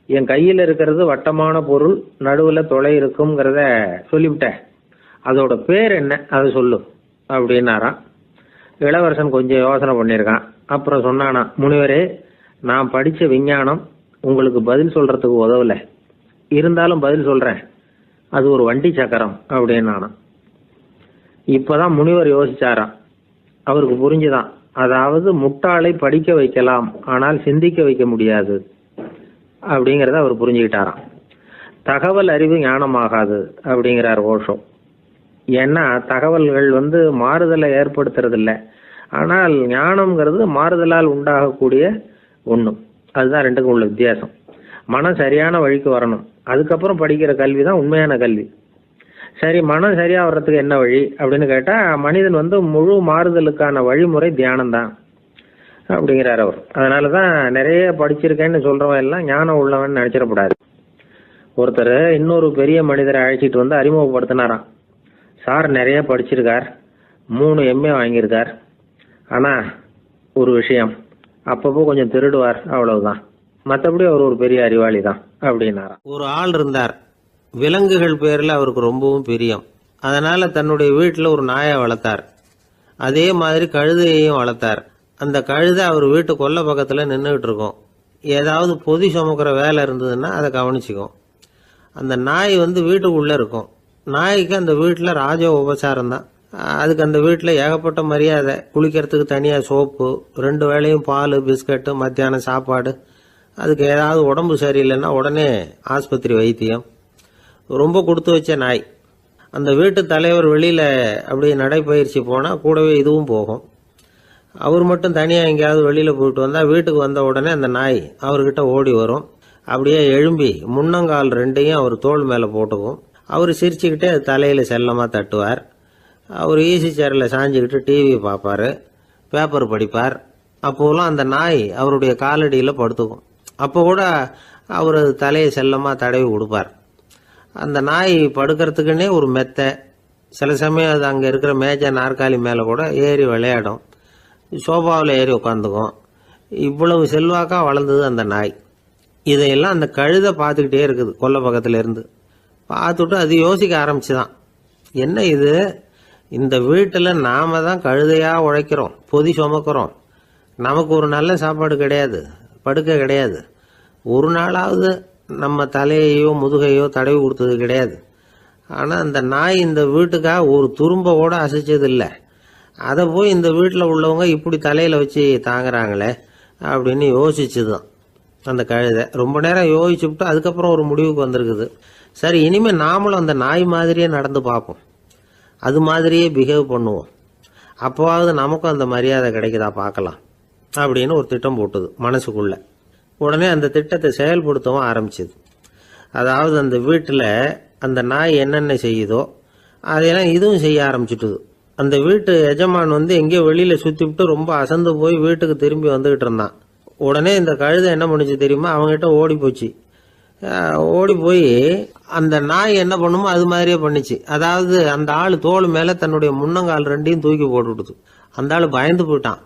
என் கையில் இருக்கிறது வட்டமான பொருள், நடுவில் துளை இருக்குங்கிறத சொல்லிவிட்டேன், அதோட பேர் என்ன அதை சொல்லு அப்படின்னாரான். இளவரசன் கொஞ்சம் யோசனை பண்ணியிருக்கான். அப்புறம் சொன்னானா, முனிவரே, நான் படித்த விஞ்ஞானம் உங்களுக்கு பதில் சொல்கிறதுக்கு உதவலை, இருந்தாலும் பதில் சொல்கிறேன், அது ஒரு வண்டி சக்கரம் அப்படின்னானா. இப்போதான் முனிவர் யோசிச்சாராம். அவருக்கு புரிஞ்சுதான், அதாவது முட்டாளை படிக்க வைக்கலாம், ஆனால் சிந்திக்க வைக்க முடியாது அப்படிங்கிறத அவர் புரிஞ்சுக்கிட்டாராம். தகவல் அறிவு ஞானமாகாது அப்படிங்கிறார் ஓஷோ. ஏன்னா தகவல்கள் மாறுதலை ஏற்படுத்துறதில்லை, ஆனால் ஞானம்ங்கிறது மாறுதலால் உண்டாகக்கூடிய ஒன்று. அதுதான் ரெண்டுக்கும் உள்ள வித்தியாசம். மனம் சரியான வழிக்கு வரணும், அதுக்கப்புறம் படிக்கிற கல்வி தான் உண்மையான கல்வி. சரி, மனம் சரியா வர்றதுக்கு என்ன வழி அப்படின்னு கேட்டால், மனிதன் முழு மாறுதலுக்கான வழிமுறை தியானம்தான் அப்படிங்கிறார் அவர். அதனால தான் நிறைய படிச்சிருக்கேன்னு சொல்கிறவன் எல்லாம் ஞானம் உள்ளவன் நினச்சிடக்கூடாது. ஒருத்தர் இன்னொரு பெரிய மனிதரை அழைச்சிட்டு அறிமுகப்படுத்தினாராம். சார் நிறைய படிச்சிருக்கார், 3 MA வாங்கியிருக்கார், ஆனால் ஒரு விஷயம், அப்பப்போ கொஞ்சம் திருடுவார், அவ்வளவுதான், மற்றபடி அவர் ஒரு பெரிய அறிவாளி தான் அப்படின்னாராம். ஒரு ஆள் இருந்தார், விலங்குகள் பேரில் அவருக்கு ரொம்பவும் பிரியம். அதனால தன்னுடைய வீட்டில் ஒரு நாயை வளர்த்தார். அதே மாதிரி கழுதையையும் வளர்த்தார். அந்த கழுதை அவர் வீட்டு கொல்லை பக்கத்தில் நின்றுகிட்டு இருக்கும். ஏதாவது பொதி சுமக்கிற வேலை இருந்ததுன்னா அதை கவனிச்சுக்கும். அந்த நாய் வீட்டுக்குள்ளே இருக்கும். நாய்க்கு அந்த வீட்டில் ராஜ உபசாரம் தான். அதுக்கு அந்த வீட்டில் ஏகப்பட்ட மரியாதை. குளிக்கிறதுக்கு தனியாக சோப்பு, 2 வேளையும் பால், பிஸ்கட்டு, மத்தியானம் சாப்பாடு. அதுக்கு ஏதாவது உடம்பு சரியில்லைன்னா உடனே ஆஸ்பத்திரி வைத்தியம். ரொம்ப கொடுத்து வச்ச நாய். அந்த வீட்டு தலைவர் வெளியில் அப்படியே நடைப்பயிற்சி போனால் கூடவே இதுவும் போகும். அவர் மட்டும் தனியாக எங்கேயாவது வெளியில் போயிட்டு வந்தால் வீட்டுக்கு வந்த உடனே அந்த நாய் அவர்கிட்ட ஓடி வரும். அப்படியே எழும்பி முன்னங்கால் 2ஐயும் அவர் தோள் மேலே போட்டுக்கும். அவர் சிரிச்சுக்கிட்டே அது தலையில் செல்லமாக தட்டுவார். அவர் ஈசி சேரில் சாஞ்சிக்கிட்டு டிவி பார்ப்பார், பேப்பர் படிப்பார். அப்போலாம் அந்த நாய் அவருடைய காலடியில் படுத்துக்கும். அப்போ கூட அவர் அது தலையை செல்லமாக தடவி கொடுப்பார். அந்த நாய் படுக்கிறதுக்குன்னே ஒரு மெத்தை, சில சமயம் அது அங்கே இருக்கிற மேஜை நாற்காலி மேலே கூட ஏறி விளையாடும். சோபாவில் ஏறி உட்காந்துக்கும். இவ்வளவு செல்வாக்காக வளர்ந்தது அந்த நாய். இதையெல்லாம் அந்த கழுதை பார்த்துக்கிட்டே இருக்குது கொல்லை பக்கத்தில் இருந்து. பார்த்துட்டு அது யோசிக்க ஆரம்பிச்சுதான், என்ன இது, இந்த வீட்டில் நாம தான் கழுதையாக உழைக்கிறோம், பொதி சுமக்கிறோம், நமக்கு ஒரு நல்ல சாப்பாடு கிடையாது, படுக்க கிடையாது, ஒரு நாளாவது நம்ம தலையையோ முதுகையோ தடவி கொடுத்தது கிடையாது. ஆனால் அந்த நாய் இந்த வீட்டுக்காக ஒரு துரும்போட அசைச்சது இல்லை. அதை போய் இந்த வீட்டில் உள்ளவங்க இப்படி தலையில் வச்சு தாங்குறாங்களே அப்படின்னு யோசிச்சுதான் அந்த கழுதை. ரொம்ப நேரம் யோசிச்சுவிட்டு அதுக்கப்புறம் ஒரு முடிவுக்கு வந்திருக்குது. சரி, இனிமேல் நாமளும் அந்த நாய் மாதிரியே நடந்து பார்ப்போம், அது மாதிரியே பிஹேவ் பண்ணுவோம், அப்போவாவது நமக்கும் அந்த மரியாதை கிடைக்குதா பார்க்கலாம் அப்படின்னு ஒரு திட்டம் போட்டுது மனசுக்குள்ள. உடனே அந்த திட்டத்தை செயல்படுத்தவும் ஆரம்பிச்சுது. அதாவது அந்த வீட்டில் அந்த நாய் என்னென்ன செய்யுதோ அதையெல்லாம் இதுவும் செய்ய ஆரம்பிச்சுட்டுது. அந்த வீட்டு எஜமான் எங்கேயோ வெளியில் சுற்றிவிட்டு ரொம்ப அசந்து போய் வீட்டுக்கு திரும்பி வந்துகிட்டு இருந்தான். உடனே இந்த கழுதை என்ன பண்ணுச்சு தெரியுமா, அவங்ககிட்ட ஓடி போச்சு. ஓடி போய் அந்த நாய் என்ன பண்ணுமோ அது மாதிரியே பண்ணிச்சு. அதாவது அந்த ஆள் தோள் மேலே தன்னுடைய முன்னங்கால் ரெண்டையும் தூக்கி போட்டுவிடுது. அந்த ஆள் பயந்து போயிட்டான்.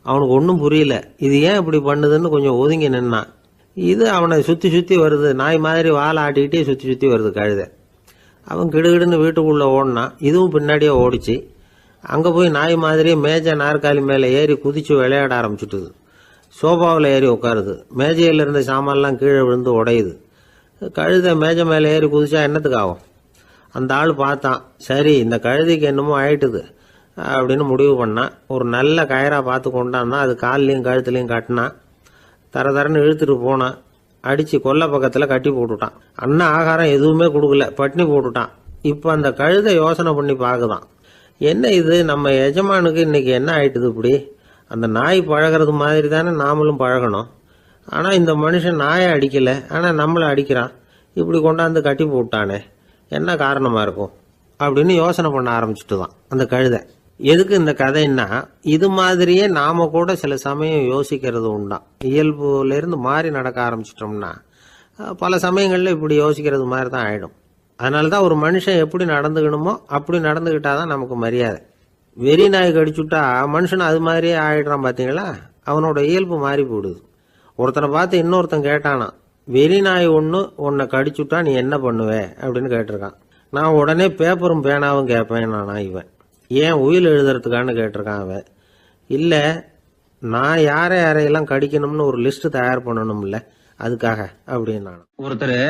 அவனுக்கு ஒன்றும் புரியல, இது ஏன் இப்படி பண்ணுதுன்னு கொஞ்சம் ஒதுங்கி நின்னான். இது அவனை சுற்றி சுற்றி வருது, நாய் மாதிரி வாழை ஆட்டிக்கிட்டே சுற்றி சுற்றி வருது கழுதை. அவன் கிடுகிடுன்னு வீட்டுக்குள்ளே ஓடினான். இதுவும் பின்னாடியே ஓடிச்சு. அங்கே போய் நாய் மாதிரியே மேஜை நாற்காலி மேலே ஏறி குதிச்சு விளையாட ஆரம்பிச்சுட்டுது. சோபாவில் ஏறி உட்காருது. மேஜையில் இருந்த சாமான்லாம் கீழே விழுந்து உடையுது. கழுதை மேஜை மேலே ஏறி குதிச்சா என்னத்துக்கு ஆகும்? அந்த ஆள் பார்த்தான், சரி இந்த கழுதைக்கு என்னமோ ஆயிட்டுது அப்படின்னு முடிவு பண்ணான். ஒரு நல்ல கயிறா பார்த்து கொண்டான்னா அது கால்லையும் கழுத்துலையும் கட்டினான். தரன்னு இழுத்துட்டு போனான். அடித்து கொல்லை பக்கத்தில் கட்டி போட்டுட்டான். அண்ணா ஆகாரம் எதுவுமே கொடுக்கல, பட்னி போட்டுட்டான். இப்போ அந்த கழுதை யோசனை பண்ணி பார்க்குதான், என்ன இது நம்ம எஜமானுக்கு இன்னைக்கு என்ன ஆயிட்டுது இப்படி? அந்த நாய் பழகிறது மாதிரி தானே நாமளும் பழகணும். ஆனால் இந்த மனுஷன் நாயை அடிக்கலை, ஆனால் நம்மளை அடிக்கிறான். இப்படி கொண்டாந்து கட்டி போட்டானே, என்ன காரணமாக இருக்கும் அப்படின்னு யோசனை பண்ண ஆரம்பிச்சுட்டு தான் அந்த கழுதை. எதுக்கு இந்த கதைன்னா, இது மாதிரியே நாம கூட சில சமயம் யோசிக்கிறது உண்டாம். இயல்புலேருந்து மாறி நடக்க ஆரம்பிச்சிட்டோம்னா பல சமயங்களில் இப்படி யோசிக்கிறது மாதிரி தான் ஆயிடும். அதனால தான் ஒரு மனுஷன் எப்படி நடந்துக்கணுமோ அப்படி நடந்துக்கிட்டாதான் நமக்கு மரியாதை. வெறி நாய் கடிச்சுட்டா மனுஷன் அது மாதிரியே ஆயிடுறான் பார்த்தீங்களா, அவனோட இயல்பு மாறி போடுது. ஒருத்தனை பார்த்து இன்னொருத்தன் கேட்டானா, வெறி நாய் உன்னை கடிச்சுட்டா நீ என்ன பண்ணுவே அப்படின்னு கேட்டிருக்கான். நான் உடனே பேப்பரும் பேனாவும் கேட்பேன் நானா இவன். ஏன் உயில் எழுதுறதுக்கான்னு கேட்டிருக்கான் அவன். இல்லை, நான் யாரையெல்லாம் கடிக்கணும்னு ஒரு லிஸ்ட் தயார் பண்ணணும்ல, அதுக்காக அப்படின்னு. ஒருத்தர்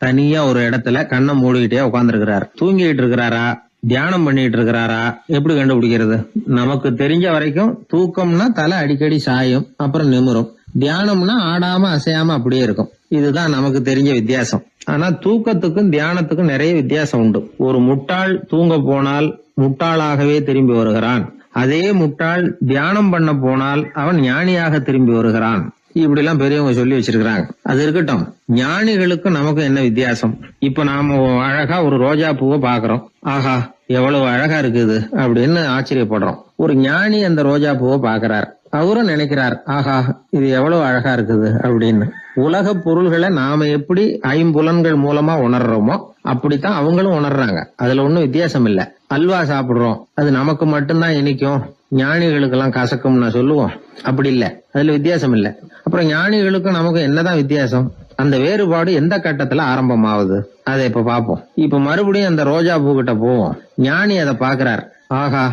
தனியா ஒரு இடத்துல கண்ணை மூடிக்கிட்டே உட்காந்துருக்கிறார். தூங்கிட்டு இருக்கிறாரா, தியானம் பண்ணிட்டு இருக்கிறாரா, எப்படி கண்டுபிடிக்கிறது? நமக்கு தெரிஞ்ச வரைக்கும் தூக்கம்னா தலை அடிக்கடி சாயும், அப்புறம் நிமிரும். தியானம்னா ஆடாம அசையாம அப்படியே இருக்கும். இதுதான் நமக்கு தெரிஞ்ச வித்தியாசம். ஆனா தூக்கத்துக்கும் தியானத்துக்கும் நிறைய வித்தியாசம் உண்டு. ஒரு முட்டாள் தூங்க போனால் முட்டாளாகவே திரும்பி வருகிறான். அதே முட்டாள் தியானம் பண்ண போனால் அவன் ஞானியாக திரும்பி வருகிறான். இப்படி எல்லாம் பெரியவங்க சொல்லி வச்சிருக்கிறாங்க. அது இருக்கட்டும், ஞானிகளுக்கும் நமக்கும் என்ன வித்தியாசம்? இப்ப நாம அழகா ஒரு ரோஜா பூவை பாக்குறோம், ஆஹா எவ்வளவு அழகா இருக்குது அப்படின்னு ஆச்சரியப்படுறோம். ஒரு ஞானி அந்த ரோஜா பூவை பாக்குறார், அவரும் நினைக்கிறார், ஆஹா இது எவ்வளவு அழகா இருக்குது அப்படின்னு. உலக பொருள்களை நாம எப்படி ஐம்புலன்கள் மூலமா உணர்றோமோ அப்படித்தான் அவங்களும் உணர்றாங்க. அதுல ஒன்னும் வித்தியாசம் இல்ல. அல்வா சாப்பிடுறோம், அது நமக்கு மட்டும்தான் இனிக்கும், ஞானிகளுக்கு எல்லாம் கசக்கும்னு சொல்லுவோம். அப்படி இல்ல, அதுல வித்தியாசம் இல்ல. அப்புறம் ஞானிகளுக்கும் நமக்கு என்னதான் வித்தியாசம்? அந்த வேறுபாடு எந்த கட்டத்துல ஆரம்பமாகுது அதை இப்ப பாப்போம். இப்ப மறுபடியும் அந்த ரோஜா பூ கிட்ட போவோம். ஞானி அதை பாக்குறார், ஆஹா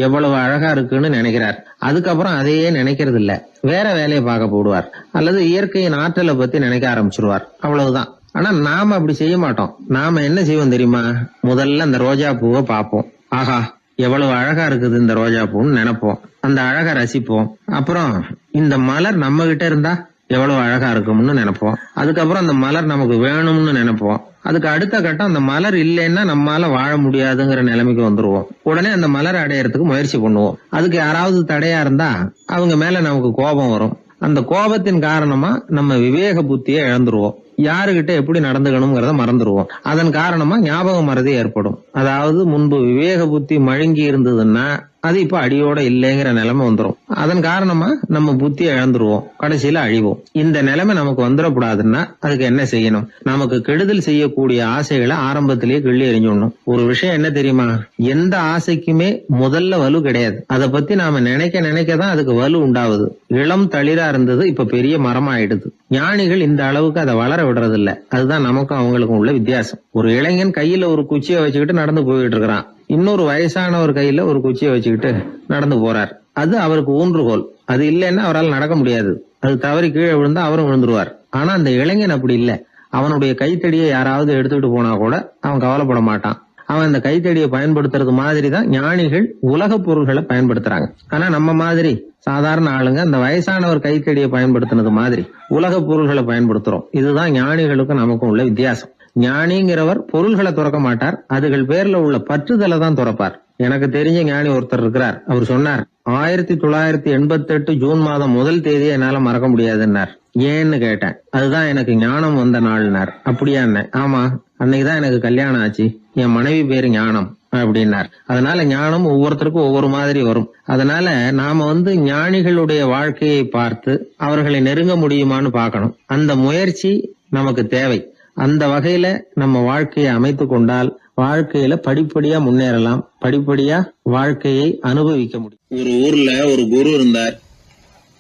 எவ்வளவு அழகா இருக்குன்னு நினைக்கிறார். அதுக்கப்புறம் அதையே நினைக்கிறது இல்ல, வேற வேலையை பார்க்க போடுவார், அல்லது இயற்கையின் ஆற்றலை பத்தி நினைக்க ஆரம்பிச்சிருவார். அவ்வளவுதான். ஆனா நாம அப்படி செய்ய மாட்டோம். நாம என்ன செய்வோம் தெரியுமா? முதல்ல அந்த ரோஜா பூவை பார்ப்போம், ஆஹா எவ்வளவு அழகா இருக்குது இந்த ரோஜா பூன்னு நினைப்போம், அந்த அழகை ரசிப்போம். அப்புறம் இந்த மலர் நம்ம கிட்ட இருந்தா எவ்வளவு அழகா இருக்கும்னு நினைப்போம். அதுக்கப்புறம் அந்த மலர் நமக்கு வேணும்னு நினைப்போம். அதுக்கு அடுத்த கட்டம், அந்த மலர் இல்லைன்னா நம்மளால வாழ முடியாதுங்கிற நிலைமைக்கு வந்துருவோம். உடனே அந்த மலர் அடையறதுக்கு முயற்சி பண்ணுவோம். அதுக்கு யாராவது தடையா இருந்தா அவங்க மேல நமக்கு கோபம் வரும். அந்த கோபத்தின் காரணமா நம்ம விவேக புத்தியை இழந்துருவோம். யாருகிட்ட எப்படி நடந்துக்கணுங்கிறத மறந்துடுவோம். அதன் காரணமா ஞாபக மறதி ஏற்படும். அதாவது முன்பு விவேக புத்தி மழுங்கி இருந்ததுன்னா அது இப்ப அடியோட இல்லைங்கிற நிலைமை வந்துடும். அதன் காரணமா நம்ம புத்தியை இழந்துருவோம், கடைசியில அழிவோம். இந்த நிலைமை நமக்கு வந்துடக்கூடாதுன்னா அதுக்கு என்ன செய்யணும்? நமக்கு கெடுதல் செய்யக்கூடிய ஆசைகளை ஆரம்பத்திலேயே கிள்ளி எறிஞ்சிடணும். ஒரு விஷயம் என்ன தெரியுமா? எந்த ஆசைக்குமே முதல்ல வலு கிடையாது. அதை பத்தி நாம நினைக்கதான் அதுக்கு வலு உண்டாகுது. இளம் தளிரா இருந்தது இப்ப பெரிய மரமா ஆயிடுது. ஞானிகள் இந்த அளவுக்கு அதை வளர விடுறது இல்ல. அதுதான் நமக்கும் அவங்களுக்கும் உள்ள வித்தியாசம். ஒரு இளைஞன் கையில ஒரு குச்சியை வச்சுக்கிட்டு நடந்து போயிட்டு இருக்கிறான். இன்னொரு வயசானவர் கையில ஒரு குச்சியை வச்சுக்கிட்டு நடந்து போறார். அது அவருக்கு ஊன்றுகோல். அது இல்லைன்னா அவரால் நடக்க முடியாது. அது தவறி கீழே விழுந்தா அவரும் விழுந்துருவார். ஆனா அந்த இளைஞன் அப்படி இல்லை. அவனுடைய கைத்தடியை யாராவது எடுத்துட்டு போனா கூட அவன் கவலைப்பட மாட்டான். அவன் அந்த கைத்தடியை பயன்படுத்துறது மாதிரி தான் ஞானிகள் உலக பொருள்களை பயன்படுத்துறாங்க. ஆனா நம்ம மாதிரி சாதாரண ஆளுங்க அந்த வயசானவர் கைத்தடியை பயன்படுத்தினது மாதிரி உலக பொருள்களை பயன்படுத்துறோம். இதுதான் ஞானிகளுக்கும் நமக்கும் உள்ள வித்தியாசம். ஞானிங்கிறவர் பொருள்களை துறக்க மாட்டார், அதுகள் பேர்ல உள்ள பற்றுதலை தான் துறப்பார். எனக்கு தெரிஞ்ச ஞானி ஒருத்தர் இருக்கிறார். அவர் சொன்னார், 1988 ஜூன் மாதம் 1 தேதியை என்னால மறக்க முடியாதுன்னார். ஏன்னு கேட்டேன். அதுதான் எனக்கு ஞானம் வந்த நாள்னார். அப்படியா? ஆமா, அன்னைக்குதான் எனக்கு கல்யாணம் ஆச்சு, என் மனைவி பேரு ஞானம் அப்படின்னார். அதனால ஞானம் ஒவ்வொருத்தருக்கும் ஒவ்வொரு மாதிரி வரும். அதனால நாம ஞானிகளுடைய வாழ்க்கையை பார்த்து அவர்களை நெருங்க முடியுமான்னு பார்க்கணும். அந்த முயற்சி நமக்கு தேவை. அந்த வகையில நம்ம வாழ்க்கையை அமைத்து கொண்டால் வாழ்க்கையில படிப்படியா முன்னேறலாம், படிப்படியா வாழ்க்கையை அனுபவிக்க முடியும். ஒரு ஊர்ல ஒரு குரு இருந்தார்.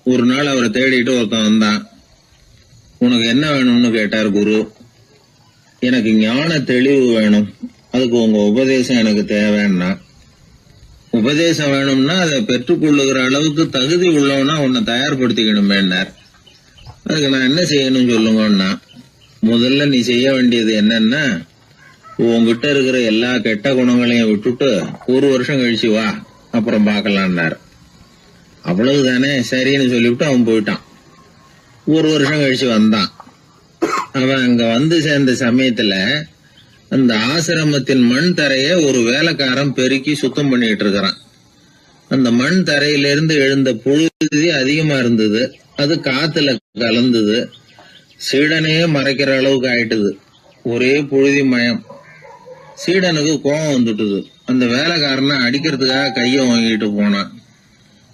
ஒரு நாள் அவரை தேடிட்டு ஒருத்தன் வந்தான். உனக்கு என்ன வேணும்னு கேட்டார் குரு. எனக்கு ஞான தெளிவு வேணும், அதுக்கு உங்க உபதேசம் எனக்கு தேவைன்னா. உபதேசம் வேணும்னா அதை பெற்றுக்கொள்ளுகிற அளவுக்கு தகுதி உள்ளவனா உன்னை தயார்படுத்திக்கணுமேன்னார். அதுக்கு நான் என்ன செய்யணும் சொல்லுங்கன்னா, முதல்ல நீ செய்ய வேண்டியது என்னன்னா, உங்ககிட்ட இருக்கிற எல்லா கெட்ட குணங்களையும் விட்டுட்டு 1 வருஷம் கழிச்சு வா, அப்புறம் பார்க்கலான்னார். அவ்வளவுதானே, சரின்னு சொல்லிவிட்டு அவன் போயிட்டான். 1 வருஷம் கழிச்சு வந்தான். அவன் அங்க வந்து சேர்ந்த சமயத்துல அந்த ஆசிரமத்தின் மண் தரைய ஒரு வேலைக்காரன் பெருக்கி சுத்தம் பண்ணிட்டு இருக்கிறான். அந்த மண் தரையிலிருந்து எழுந்த புழுதி அதிகமா இருந்தது. அது காத்துல கலந்தது. சீடனையே மறைக்கிற அளவுக்கு ஆயிட்டுது. ஒரே புழுதி மயம். சீடனுக்கு கோபம் வந்துட்டுது. அந்த வேலைக்காரனை அடிக்கிறதுக்காக கைய வாங்கிட்டு போனான்.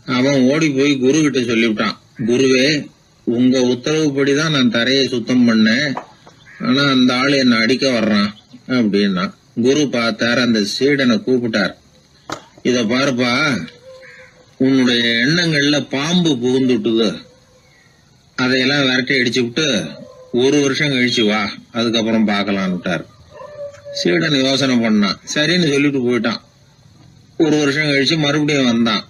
அவன் ஓடி போய் குரு கிட்ட சொல்லிவிட்டான், குருவே, உங்க உத்தரவுப்படிதான் நான் தரையை சுத்தம் பண்ணேன், ஆனா அந்த ஆளு என்ன அடிக்க வர்றான் அப்படின்னா. குரு பார்த்தார், அந்த சீடனை கூப்பிட்டார். இத பாருப்பா, உன்னுடைய எண்ணங்கள்ல பாம்பு புகுந்துட்டுது, அதையெல்லாம் விரட்டி அடிச்சு விட்டு 1 வருஷம் கழிச்சு வா, அதுக்கப்புறம் பார்க்கலான்னுட்டார். சீடன் யோசனை பண்ணான். சரின்னு சொல்லிட்டு போயிட்டான். 1 வருஷம் கழிச்சு மறுபடியும் வந்தான்.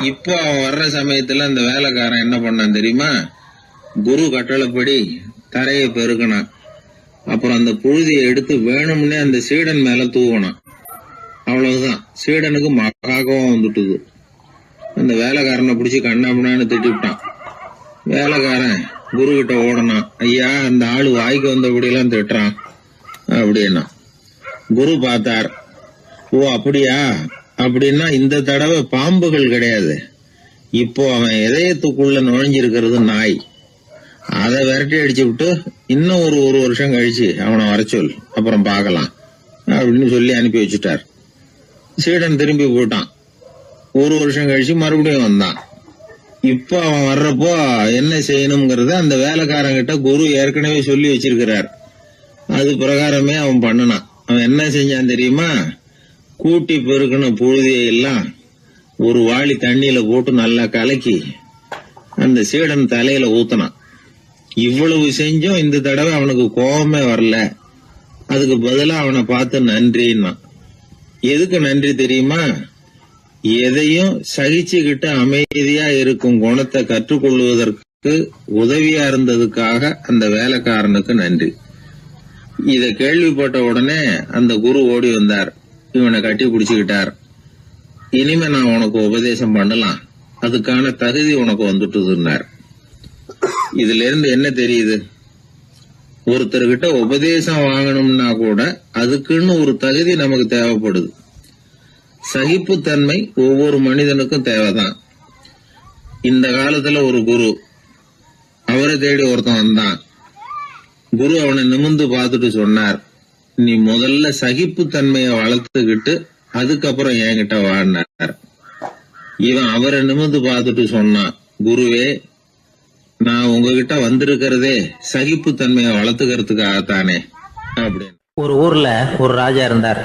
இப்போ அவன் வர்ற சமயத்துல அந்த வேலைக்காரன் என்ன பண்ணான் தெரியுமா? குரு கட்டளைப்படி தரையை பெருக்கினான். அப்புறம் அந்த புழுதியை எடுத்து வேணும்னே அந்த சீடன் மேல தூவினான். அவ்வளவுதான். சீடனுக்கு மகாகோவம் வந்துட்டுது. அந்த வேலைக்காரனை பிடிச்சி கண்ணாமண்ணான்னு திட்டிவிட்டான். வேலைக்காரன் குரு கிட்ட ஓடனான். ஐயா, அந்த ஆளு வாய்க்கு வந்தபடியெல்லாம் திட்டுறான் அப்படின்னா. குரு பார்த்தார். ஓ அப்படியா? அப்படின்னா இந்த தடவை பாம்புகள் கிடையாது, இப்போ அவன் இதயத்துக்குள்ள நுழைஞ்சிருக்கிறது நாய். அதை விரட்டி அடிச்சு விட்டு இன்னும் ஒரு வருஷம் கழிச்சு அவனை வர சொல், அப்புறம் பார்க்கலாம் அப்படின்னு சொல்லி அனுப்பி வச்சுட்டார். சீடன் திரும்பி போயிட்டான். 1 வருஷம் கழிச்சு மறுபடியும் வந்தான். இப்போ அவன் வர்றப்போ என்ன செய்யணுங்கிறத அந்த வேலைக்காரங்கிட்ட குரு ஏற்கனவே சொல்லி வச்சிருக்கிறார். அது பிரகாரமே அவன் பண்ணனான். அவன் என்ன செஞ்சான் தெரியுமா? கூட்டி பெருக்கின புழுதியை எல்லாம் ஒரு வாளி தண்ணியில போட்டு நல்லா கலக்கி அந்த சீடன் தலையில ஊத்தினான். இவ்வளவு செஞ்சும் இந்த தடவை அவனுக்கு கோபமே வரல. அதுக்கு பதிலா அவனை பார்த்து நன்றின்னா. எதுக்கு நன்றி தெரியுமா? எதையும் சகிச்சுக்கிட்டு அமைதியா இருக்கும் குணத்தை கற்றுக்கொள்வதற்கு உதவியா இருந்ததுக்காக அந்த வேலைக்காரனுக்கு நன்றி. இத கேள்விப்பட்ட உடனே அந்த குரு ஓடி வந்தார். இவனை கட்டி பிடிச்சுக்கிட்டார். இனிமே நான் உனக்கு உபதேசம் பண்ணலாம், அதுக்கான தகுதி உனக்கு வந்துட்டுதுன்னார். இதுல இருந்து என்ன தெரியுது? ஒருத்தர்கிட்ட உபதேசம் வாங்கணும்னா கூட அதுக்குன்னு ஒரு தகுதி நமக்கு தேவைப்படுது. சகிப்புத்தன்மை ஒவ்வொரு மனிதனுக்கும் தேவைதான். இந்த காலத்துல ஒரு குரு, அவரை தேடி ஒருத்தன் வந்தான். குரு அவனை நிமிர்ந்து பார்த்துட்டு சொன்னார், நீ முதல்ல சகிப்புத்தன்மையை வளர்த்துக்கிட்டு அதுக்கப்புறம் என்கிட்ட வாடினார். இவன் அவரை நிமிர்ந்து பார்த்துட்டு சொன்னான், குருவே, நான் உங்ககிட்ட வந்திருக்கிறதே சகிப்புத்தன்மையை வளர்த்துக்கிறதுக்காகத்தானே அப்படின்னு. ஒரு ஊர்ல ஒரு ராஜா இருந்தார்.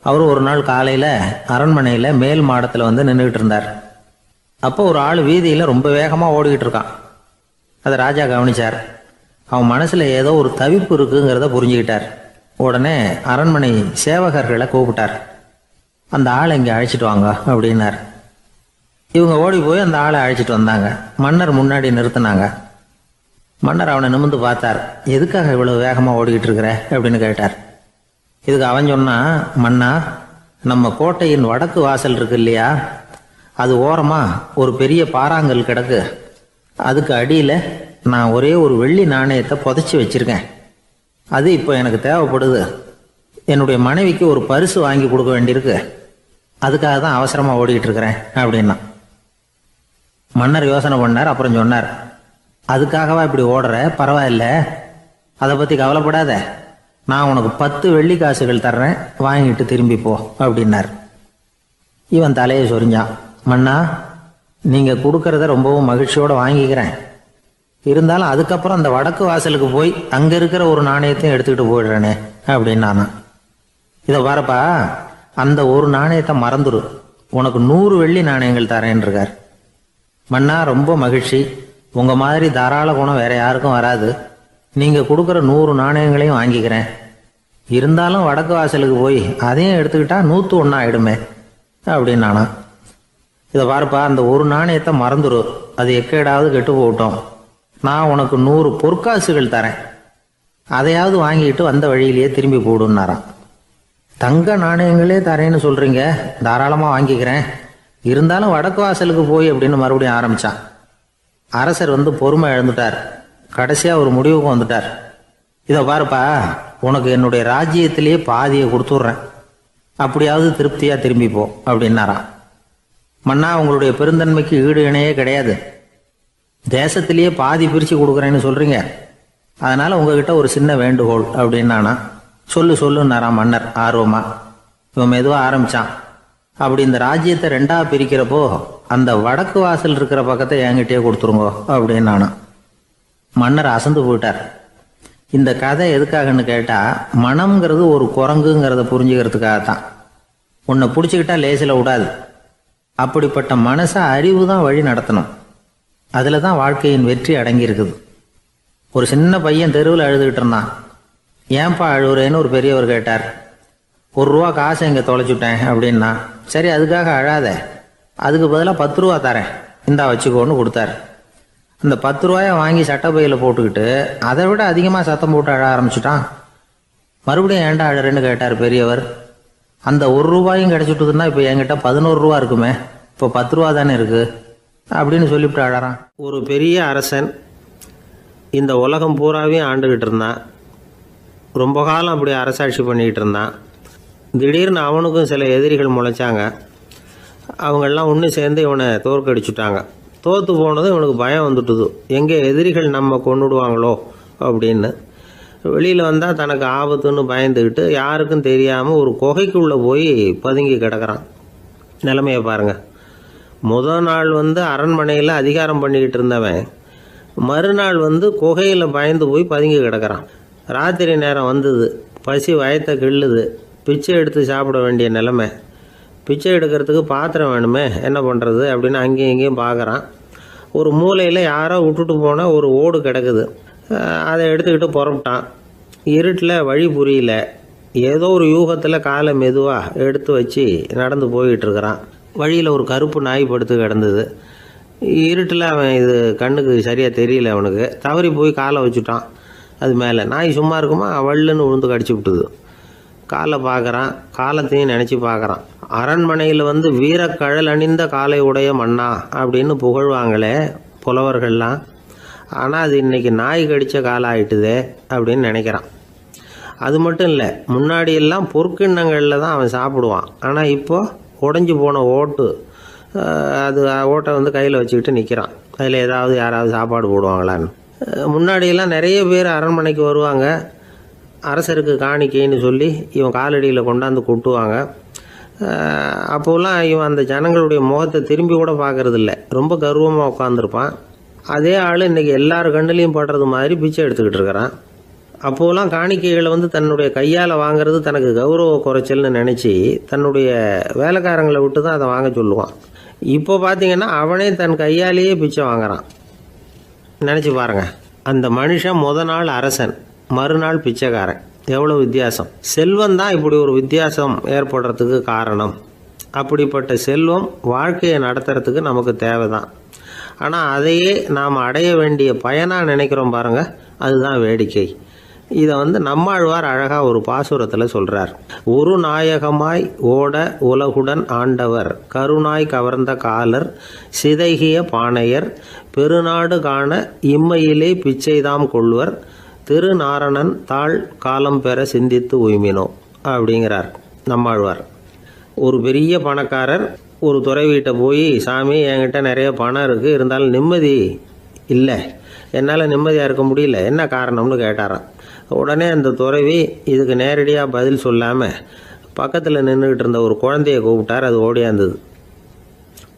அவர் ஒரு நாள் காலையில அரண்மனையில மேல் மாடத்துல வந்து நின்றுகிட்டு இருந்தார். அப்போ ஒரு ஆள் வீதியில ரொம்ப வேகமா ஓடிக்கிட்டு இருக்கான். அதை ராஜா கவனிச்சார். அவன் மனசுல ஏதோ ஒரு தவிப்பு இருக்குங்கிறத புரிஞ்சுக்கிட்டார். உடனே அரண்மனை சேவகர்களை கூப்பிட்டார். அந்த ஆளை இங்க அழைச்சிட்டு வாங்க அப்படின்னார். இவங்க ஓடி போய் அந்த ஆளை அழைச்சிட்டு வந்தாங்க. மன்னர் முன்னாடி நிறுத்தினாங்க. மன்னர் அவனை நிமிர்ந்து பார்த்தார். எதுக்காக இவ்வளவு வேகமாக ஓடிக்கிட்டு இருக்கிற அப்படின்னு கேட்டார். இதுக்கு அவன் சொன்னா, மன்னா, நம்ம கோட்டையின் வடக்கு வாசல் இருக்கு இல்லையா, அது ஓரமா ஒரு பெரிய பாறாங்கல் கிடக்கு. அதுக்கு அடியில் நான் ஒரே ஒரு வெள்ளி நாணயத்தை புதைச்சி வச்சிருக்கேன். அது இப்போ எனக்கு தேவைப்படுது. என்னுடைய மனைவிக்கு ஒரு பரிசு வாங்கி கொடுக்க வேண்டியிருக்கு. அதுக்காக தான் அவசரமாக ஓடிக்கிட்டு இருக்கிறேன் அப்படின்னா. மன்னர் யோசனை பண்ணார். அப்புறம் சொன்னார், அதுக்காகவா இப்படி ஓடுற? பரவாயில்ல, அதை பற்றி கவலைப்படாத. நான் உனக்கு 10 வெள்ளி காசுகள் தர்றேன், வாங்கிட்டு திரும்பி போ அப்படின்னார். இவன் தலையை சொரிஞ்சான். மன்னா, நீங்கள் கொடுக்கறத ரொம்பவும் மகிழ்ச்சியோடு வாங்கிக்கிறேன். இருந்தாலும் அதுக்கப்புறம் அந்த வடக்கு வாசலுக்கு போய் அங்கே இருக்கிற ஒரு நாணயத்தையும் எடுத்துக்கிட்டு போயிடுறேனே அப்படின்னானா. இதை பாருப்பா, அந்த ஒரு நாணயத்தை மறந்துடு, உனக்கு 100 வெள்ளி நாணயங்கள் தரேன்னு இருக்கார். மன்னா, ரொம்ப மகிழ்ச்சி. உங்கள் மாதிரி தாராள குணம் வேற யாருக்கும் வராது. நீங்கள் கொடுக்குற 100 நாணயங்களையும் வாங்கிக்கிறேன். இருந்தாலும் வடக்கு வாசலுக்கு போய் அதையும் எடுத்துக்கிட்டா 101 ஆயிடுமே அப்படின்னானா. இதை பாருப்பா, அந்த ஒரு நாணயத்தை மறந்துடு, அது எக்கேடாவது கெட்டு போகட்டும். நான் உனக்கு 100 பொற்காசுகள் தரேன், அதையாவது வாங்கிட்டு வந்த வழியிலேயே திரும்பி போடுன்னாரான். தங்க நாணயங்களே தரேன்னு சொல்கிறீங்க, தாராளமாக வாங்கிக்கிறேன். இருந்தாலும் வடக்கு வாசலுக்கு போய் அப்படின்னு மறுபடியும் ஆரம்பித்தான். அரசர் பொறுமை இழந்துட்டார். கடைசியாக ஒரு முடிவுக்கு வந்துட்டார். இதை பாருப்பா, உனக்கு என்னுடைய ராஜ்யத்திலேயே பாதியை கொடுத்துட்றேன், அப்படியாவது திருப்தியாக திரும்பி போ அப்படின்னாரான். மன்னா, உங்களுடைய பெருந்தன்மைக்கு ஈடு இணையே கிடையாது. தேசத்திலேயே பாதி பிரித்து கொடுக்குறேன்னு சொல்கிறீங்க. அதனால் உங்ககிட்ட ஒரு சின்ன வேண்டுகோள் அப்படின்னானா. சொல்லுன்னாராம் மன்னர் ஆர்வமா. இவன் மெதுவாக ஆரம்பித்தான். அப்படி இந்த ராஜ்யத்தை 2ஆ பிரிக்கிறப்போ அந்த வடக்கு வாசல் இருக்கிற பக்கத்தை என்கிட்டயே கொடுத்துருங்கோ அப்படின்னானா. மன்னர் அசந்து போயிட்டார். இந்த கதை எதுக்காகன்னு கேட்டால், மனம்ங்கிறது ஒரு குரங்குங்கிறத புரிஞ்சுக்கிறதுக்காகத்தான். உன்னை பிடிச்சிக்கிட்டா லேசில் விடாது. அப்படிப்பட்ட மனசை அறிவு தான் வழி நடத்தணும். அதில் தான் வாழ்க்கையின் வெற்றி அடங்கியிருக்குது. ஒரு சின்ன பையன் தெருவில் அழுதுகிட்டு இருந்தான். ஏன்பா அழுவுறேன்னு ஒரு பெரியவர் கேட்டார். 1 ரூபா காசை இங்கே தொலைச்சுட்டேன் அப்படின்னா. சரி, அதுக்காக அழாத, அதுக்கு பதிலாக 10 ரூபா தரேன், இந்தா வச்சுக்கோன்னு கொடுத்தாரு. அந்த 10 ரூபாயை வாங்கி சட்டப்பையில் போட்டுக்கிட்டு அதை விட அதிகமாக சத்தம் போட்டு அழ ஆரம்பிச்சுட்டான். மறுபடியும் ஏன்டா அழறேன்னு கேட்டார் பெரியவர். அந்த 1 ரூபாயும் கிடைச்சிட்டுதுன்னா இப்போ என்கிட்ட 11 ரூபா இருக்குமே, இப்போ 10 ரூபா தானே இருக்கு அப்படின்னு சொல்லிவிட்டு அழறான். ஒரு பெரிய அரசன் இந்த உலகம் பூராவையும் ஆண்டுகிட்டு இருந்தான். ரொம்ப காலம் அப்படி அரசாட்சி பண்ணிக்கிட்டு இருந்தான். திடீர்னு அவனுக்கும் சில எதிரிகள் முளைச்சாங்க. அவங்கெல்லாம் ஒன்று சேர்ந்து இவனை தோற்கடிச்சுட்டாங்க. தோற்று போனதும் இவனுக்கு பயம் வந்துட்டுது, எங்கே எதிரிகள் நம்ம கொண்டுடுவாங்களோ அப்படின்னு. வெளியில் வந்தால் தனக்கு ஆபத்துன்னு பயந்துக்கிட்டு யாருக்கும் தெரியாமல் ஒரு குகைக்குள்ளே போய் பதுங்கி கிடக்கிறான். நிலைமையை பாருங்கள். முதல் நாள் அரண்மனையில் அதிகாரம் பண்ணிக்கிட்டு இருந்தவன் மறுநாள் குகையில் பயந்து போய் பதுங்கி கிடக்கிறான். ராத்திரி நேரம் வந்தது, பசி வயத்தை கிள்ளுது, பிச்சை எடுத்து சாப்பிட வேண்டிய நிலைமை. பிச்சை எடுக்கிறதுக்கு பாத்திரம் வேணுமே, என்ன பண்ணுறது அப்படின்னு அங்கேயும் இங்கேயும் பார்க்குறான். ஒரு மூலையில் யாரோ விட்டுட்டு போன ஒரு ஓடு கிடக்குது. அதை எடுத்துக்கிட்டு புறப்பட்டான். இருட்டில் வழி புரியல. ஏதோ ஒரு யூகத்தில் காலை மெதுவாக எடுத்து வச்சு நடந்து போயிட்டுருக்கிறான். வழியில் ஒரு கருப்பு நாய் படுத்து கிடந்தது. இருட்டில் அவன் இது கண்ணுக்கு சரியாக தெரியல. அவனுக்கு தவறி போய் காலை வச்சுட்டான். அது மேலே நாய் சும்மா இருக்குமா, வள்ளுன்னு விழுந்து கடிச்சு விட்டுது. காலை பார்க்குறான், காலத்தையும் நினச்சி பார்க்குறான். அரண்மனையில் வீரக்கழல் அணிந்த காலை உடைய மன்னா அப்படின்னு புகழ்வாங்களே புலவர்கள்லாம். ஆனால் அது இன்றைக்கி நாய் கடித்த காலம் ஆகிட்டுதே அப்படின்னு நினைக்கிறான். அது மட்டும் இல்லை, முன்னாடியெல்லாம் பொற்கிண்ணங்களில் தான் அவன் சாப்பிடுவான். ஆனால் இப்போது உடஞ்சி போன ஓட்டு, அது ஓட்டை கையில் வச்சுக்கிட்டு நிற்கிறான். அதில் யாராவது சாப்பாடு போடுவாங்களான்னு. முன்னாடியெல்லாம் நிறைய பேர் அரண்மனைக்கு வருவாங்க. அரசருக்கு காணிக்கைன்னு சொல்லி இவன் காலடியில் கொண்டாந்து கொட்டுவாங்க. அப்போலாம் இவன் அந்த ஜனங்களுடைய முகத்தை திரும்பி கூட பார்க்கறதில்ல. ரொம்ப கர்வமாக உட்காந்துருப்பான். அதே ஆள் இன்றைக்கி எல்லார் கண்ணுலேயும் படுறது மாதிரி பிச்சை எடுத்துக்கிட்டு இருக்கிறான். அப்போலாம் காணிக்கைகளை தன்னுடைய கையால் வாங்கிறது தனக்கு கௌரவ குறைச்சல்னு நினச்சி தன்னுடைய வேலைக்காரங்களை விட்டு தான் அதை வாங்க சொல்லுவான். இப்போ பார்த்திங்கன்னா அவனே தன் கையாலேயே பிச்சை வாங்குறான். நினச்சி பாருங்கள், அந்த மனுஷன் முதல் நாள் அரசன், மறுநாள் பிச்சைக்காரன். எவ்வளோ வித்தியாசம்! செல்வம் தான் இப்படி ஒரு வித்தியாசம் ஏற்படுறதுக்கு காரணம். அப்படிப்பட்ட செல்வம் வாழ்க்கையை நடத்துறதுக்கு நமக்கு தேவை தான். ஆனால் அதையே நாம் அடைய வேண்டிய பயனாக நினைக்கிறோம் பாருங்க, அதுதான் வேடிக்கை. இதை நம்மாழ்வார் அழகாக ஒரு பாசுரத்தில் சொல்கிறார். ஒரு நாயகமாய் ஓட உலகுடன் ஆண்டவர் கருணாய் கவர்ந்த காலர் சிதைகிய பானையர் பெருநாடு காண இம்மையிலே பிச்சைதாம் கொள்வர் திருநாரணன் தாழ் காலம் பெற சிந்தித்து உய்மினோ அப்படிங்கிறார் நம்மாழ்வார். ஒரு பெரிய பணக்காரர் ஒரு துறவிகிட்ட போய், சாமி என்கிட்ட நிறைய பணம் இருக்குது, இருந்தாலும் நிம்மதி இல்லை, என்னால் நிம்மதியாக இருக்க முடியல, என்ன காரணம்னு கேட்டாராம். உடனே அந்த துறவி இதுக்கு நேரடியாக பதில் சொல்லாமல் பக்கத்தில் நின்றுக்கிட்டு இருந்த ஒரு குழந்தைய கூப்பிட்டார். அது ஓடியாந்தது.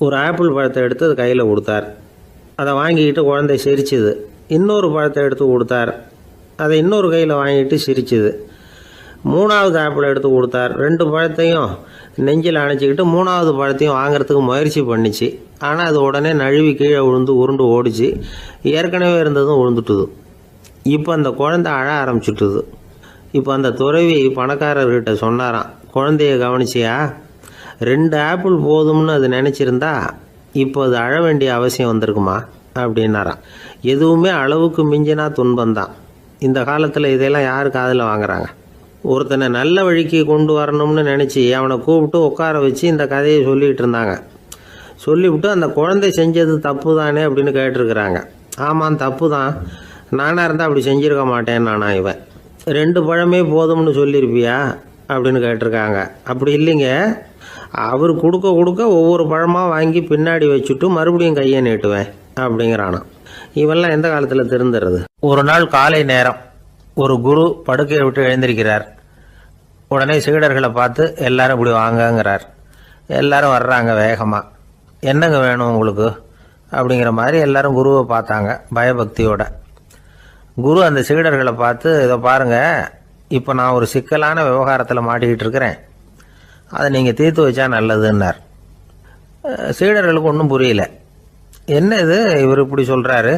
ஒரு ஆப்பிள் பழத்தை எடுத்து அது கையில் கொடுத்தார். அதை வாங்கிக்கிட்டு குழந்தை சிரிச்சுது. இன்னொரு பழத்தை எடுத்து கொடுத்தார். அதை இன்னொரு கையில் வாங்கிட்டு சிரிச்சுது. மூணாவது ஆப்பிள் எடுத்து கொடுத்தார். 2 பழத்தையும் நெஞ்சில் அணைச்சிக்கிட்டு 3வது பழத்தையும் வாங்கிறதுக்கு முயற்சி பண்ணிச்சு. ஆனால் அது உடனே நழுவி கீழே விழுந்து உருண்டு ஓடிச்சு. ஏற்கனவே இருந்ததும் விழுந்துட்டுது. இப்போ அந்த குழந்தை அழ ஆரம்பிச்சுட்டுது. இப்போ அந்த துறவி பணக்காரர்கிட்ட சொன்னாராம், குழந்தைய கவனிச்சியா, 2 ஆப்பிள் போதும்னு அது நினச்சிருந்தா இப்போ அது அழ வேண்டிய அவசியம் வந்திருக்குமா அப்படின்னாராம். எதுவுமே அளவுக்கு மிஞ்சினா துன்பந்தான். இந்த காலத்தில் இதெல்லாம் யார் காதில் வாங்குறாங்க? ஒருத்தனை நல்ல வழிக்கு கொண்டு வரணும்னு நினச்சி அவனை கூப்பிட்டு உட்கார வச்சு இந்த கதையை சொல்லிகிட்டு இருந்தாங்க. சொல்லிவிட்டு அந்த குழந்தை செஞ்சது தப்பு தானே அப்படின்னு கேட்டிருக்கிறாங்க. ஆமாம், தப்பு தான், நானாக இருந்தால் அப்படி செஞ்சுருக்க மாட்டேன் நானா இவன். 2 பழமே போதும்னு சொல்லியிருப்பியா அப்படின்னு கேட்டிருக்காங்க. அப்படி இல்லைங்க, அவர் கொடுக்க கொடுக்க ஒவ்வொரு பழமாக வாங்கி பின்னாடி வச்சுட்டு மறுபடியும் கையை நீட்டுவேன் அப்படிங்கிறானா. இவெல்லாம் எந்த காலத்தில் திருந்துறது? ஒரு நாள் காலை நேரம் ஒரு குரு படுக்கையை விட்டு எழுந்திருக்கிறார். உடனே சீடர்களை பார்த்து எல்லாரும் இப்படி வாங்கங்கிறார். எல்லாரும் வர்றாங்க வேகமாக. என்னங்க வேணும் உங்களுக்கு அப்படிங்கிற மாதிரி எல்லாரும் குருவை பார்த்தாங்க பயபக்தியோட. குரு அந்த சீடர்களை பார்த்து, இதை பாருங்கள், இப்போ நான் ஒரு சிக்கலான விவகாரத்தில் மாட்டிக்கிட்டு இருக்கிறேன், அதை நீங்கள் தீர்த்து வச்சா நல்லதுன்னார். சீடர்களுக்கு ஒன்றும் புரியல. என்ன இது இவர் இப்படி சொல்கிறாரு?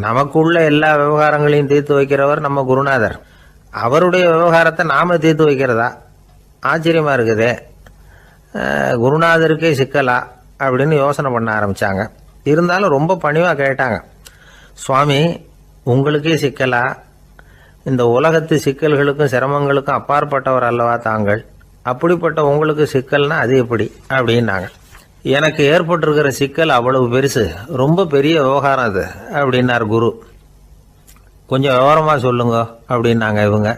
நமக்குள்ள எல்லா விவகாரங்களையும் தீர்த்து வைக்கிறவர் நம்ம குருநாதர், அவருடைய விவகாரத்தை நாம் தீர்த்து வைக்கிறதா? ஆச்சரியமாக இருக்குதே, குருநாதருக்கே சிக்கலா அப்படின்னு யோசனை பண்ண ஆரம்பித்தாங்க. இருந்தாலும் ரொம்ப பணிவாக கேட்டாங்க, சுவாமி உங்களுக்கே சிக்கலா? இந்த உலகத்து சிக்கல்களுக்கும் சிரமங்களுக்கும் அப்பாற்பட்டவர் அல்லவா தாங்கள், அப்படிப்பட்ட உங்களுக்கு சிக்கல்னா அது எப்படி அப்படின்னாங்க. எனக்கு ஏற்பட்டிருக்கிற சிக்கல் அவ்வளவு பெருசு, ரொம்ப பெரிய விவகாரம் அது அப்படின்னார் குரு. கொஞ்சம் விவரமாக சொல்லுங்க அப்படின்னாங்க இவங்க.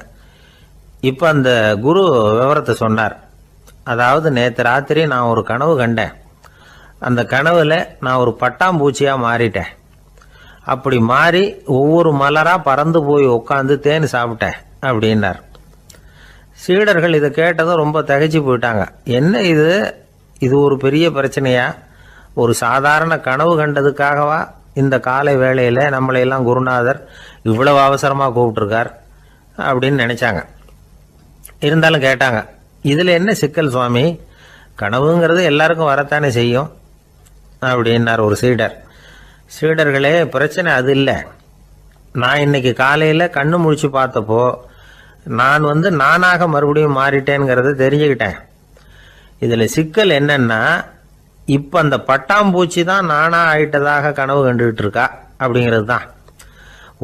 இப்போ அந்த குரு விவரத்தை சொன்னார். அதாவது நேற்று ராத்திரி நான் ஒரு கனவு கண்டேன். அந்த கனவில் நான் ஒரு பட்டாம்பூச்சியாக மாறிட்டேன். அப்படி மாறி ஒவ்வொரு மலராக பறந்து போய் உட்காந்து தேன் சாப்பிட்டேன் அப்படின்னார். சீடர்கள் இதை கேட்டதும் ரொம்ப திகைச்சு போயிட்டாங்க. என்ன இது, இது ஒரு பெரிய பிரச்சனையா? ஒரு சாதாரண கனவு கண்டதுக்காகவா இந்த காலை வேளையில் நம்மளையெல்லாம் குருநாதர் இவ்வளவு அவசரமாக கூப்பிட்டுருக்கார் அப்படின்னு நினச்சாங்க. இருந்தாலும் கேட்டாங்க, இதில் என்ன சிக்கல் சுவாமி? கனவுங்கிறது எல்லாருக்கும் வரத்தானே செய்யும் அப்படின்னார் ஒரு சீடர். சீடர்களே, பிரச்சனை அது இல்லை. நான் இன்னைக்கு காலையில் கண்ணு முழிச்சு பார்த்தப்போ நான் நானாக மறுபடியும் மாறிட்டேங்கிறத தெரிஞ்சுக்கிட்டேன். இதில் சிக்கல் என்னன்னா, இப்போ அந்த பட்டாம்பூச்சி தான் நானாக ஆயிட்டதாக கனவு கண்டுகிட்டு இருக்கா அப்படிங்கிறது தான்.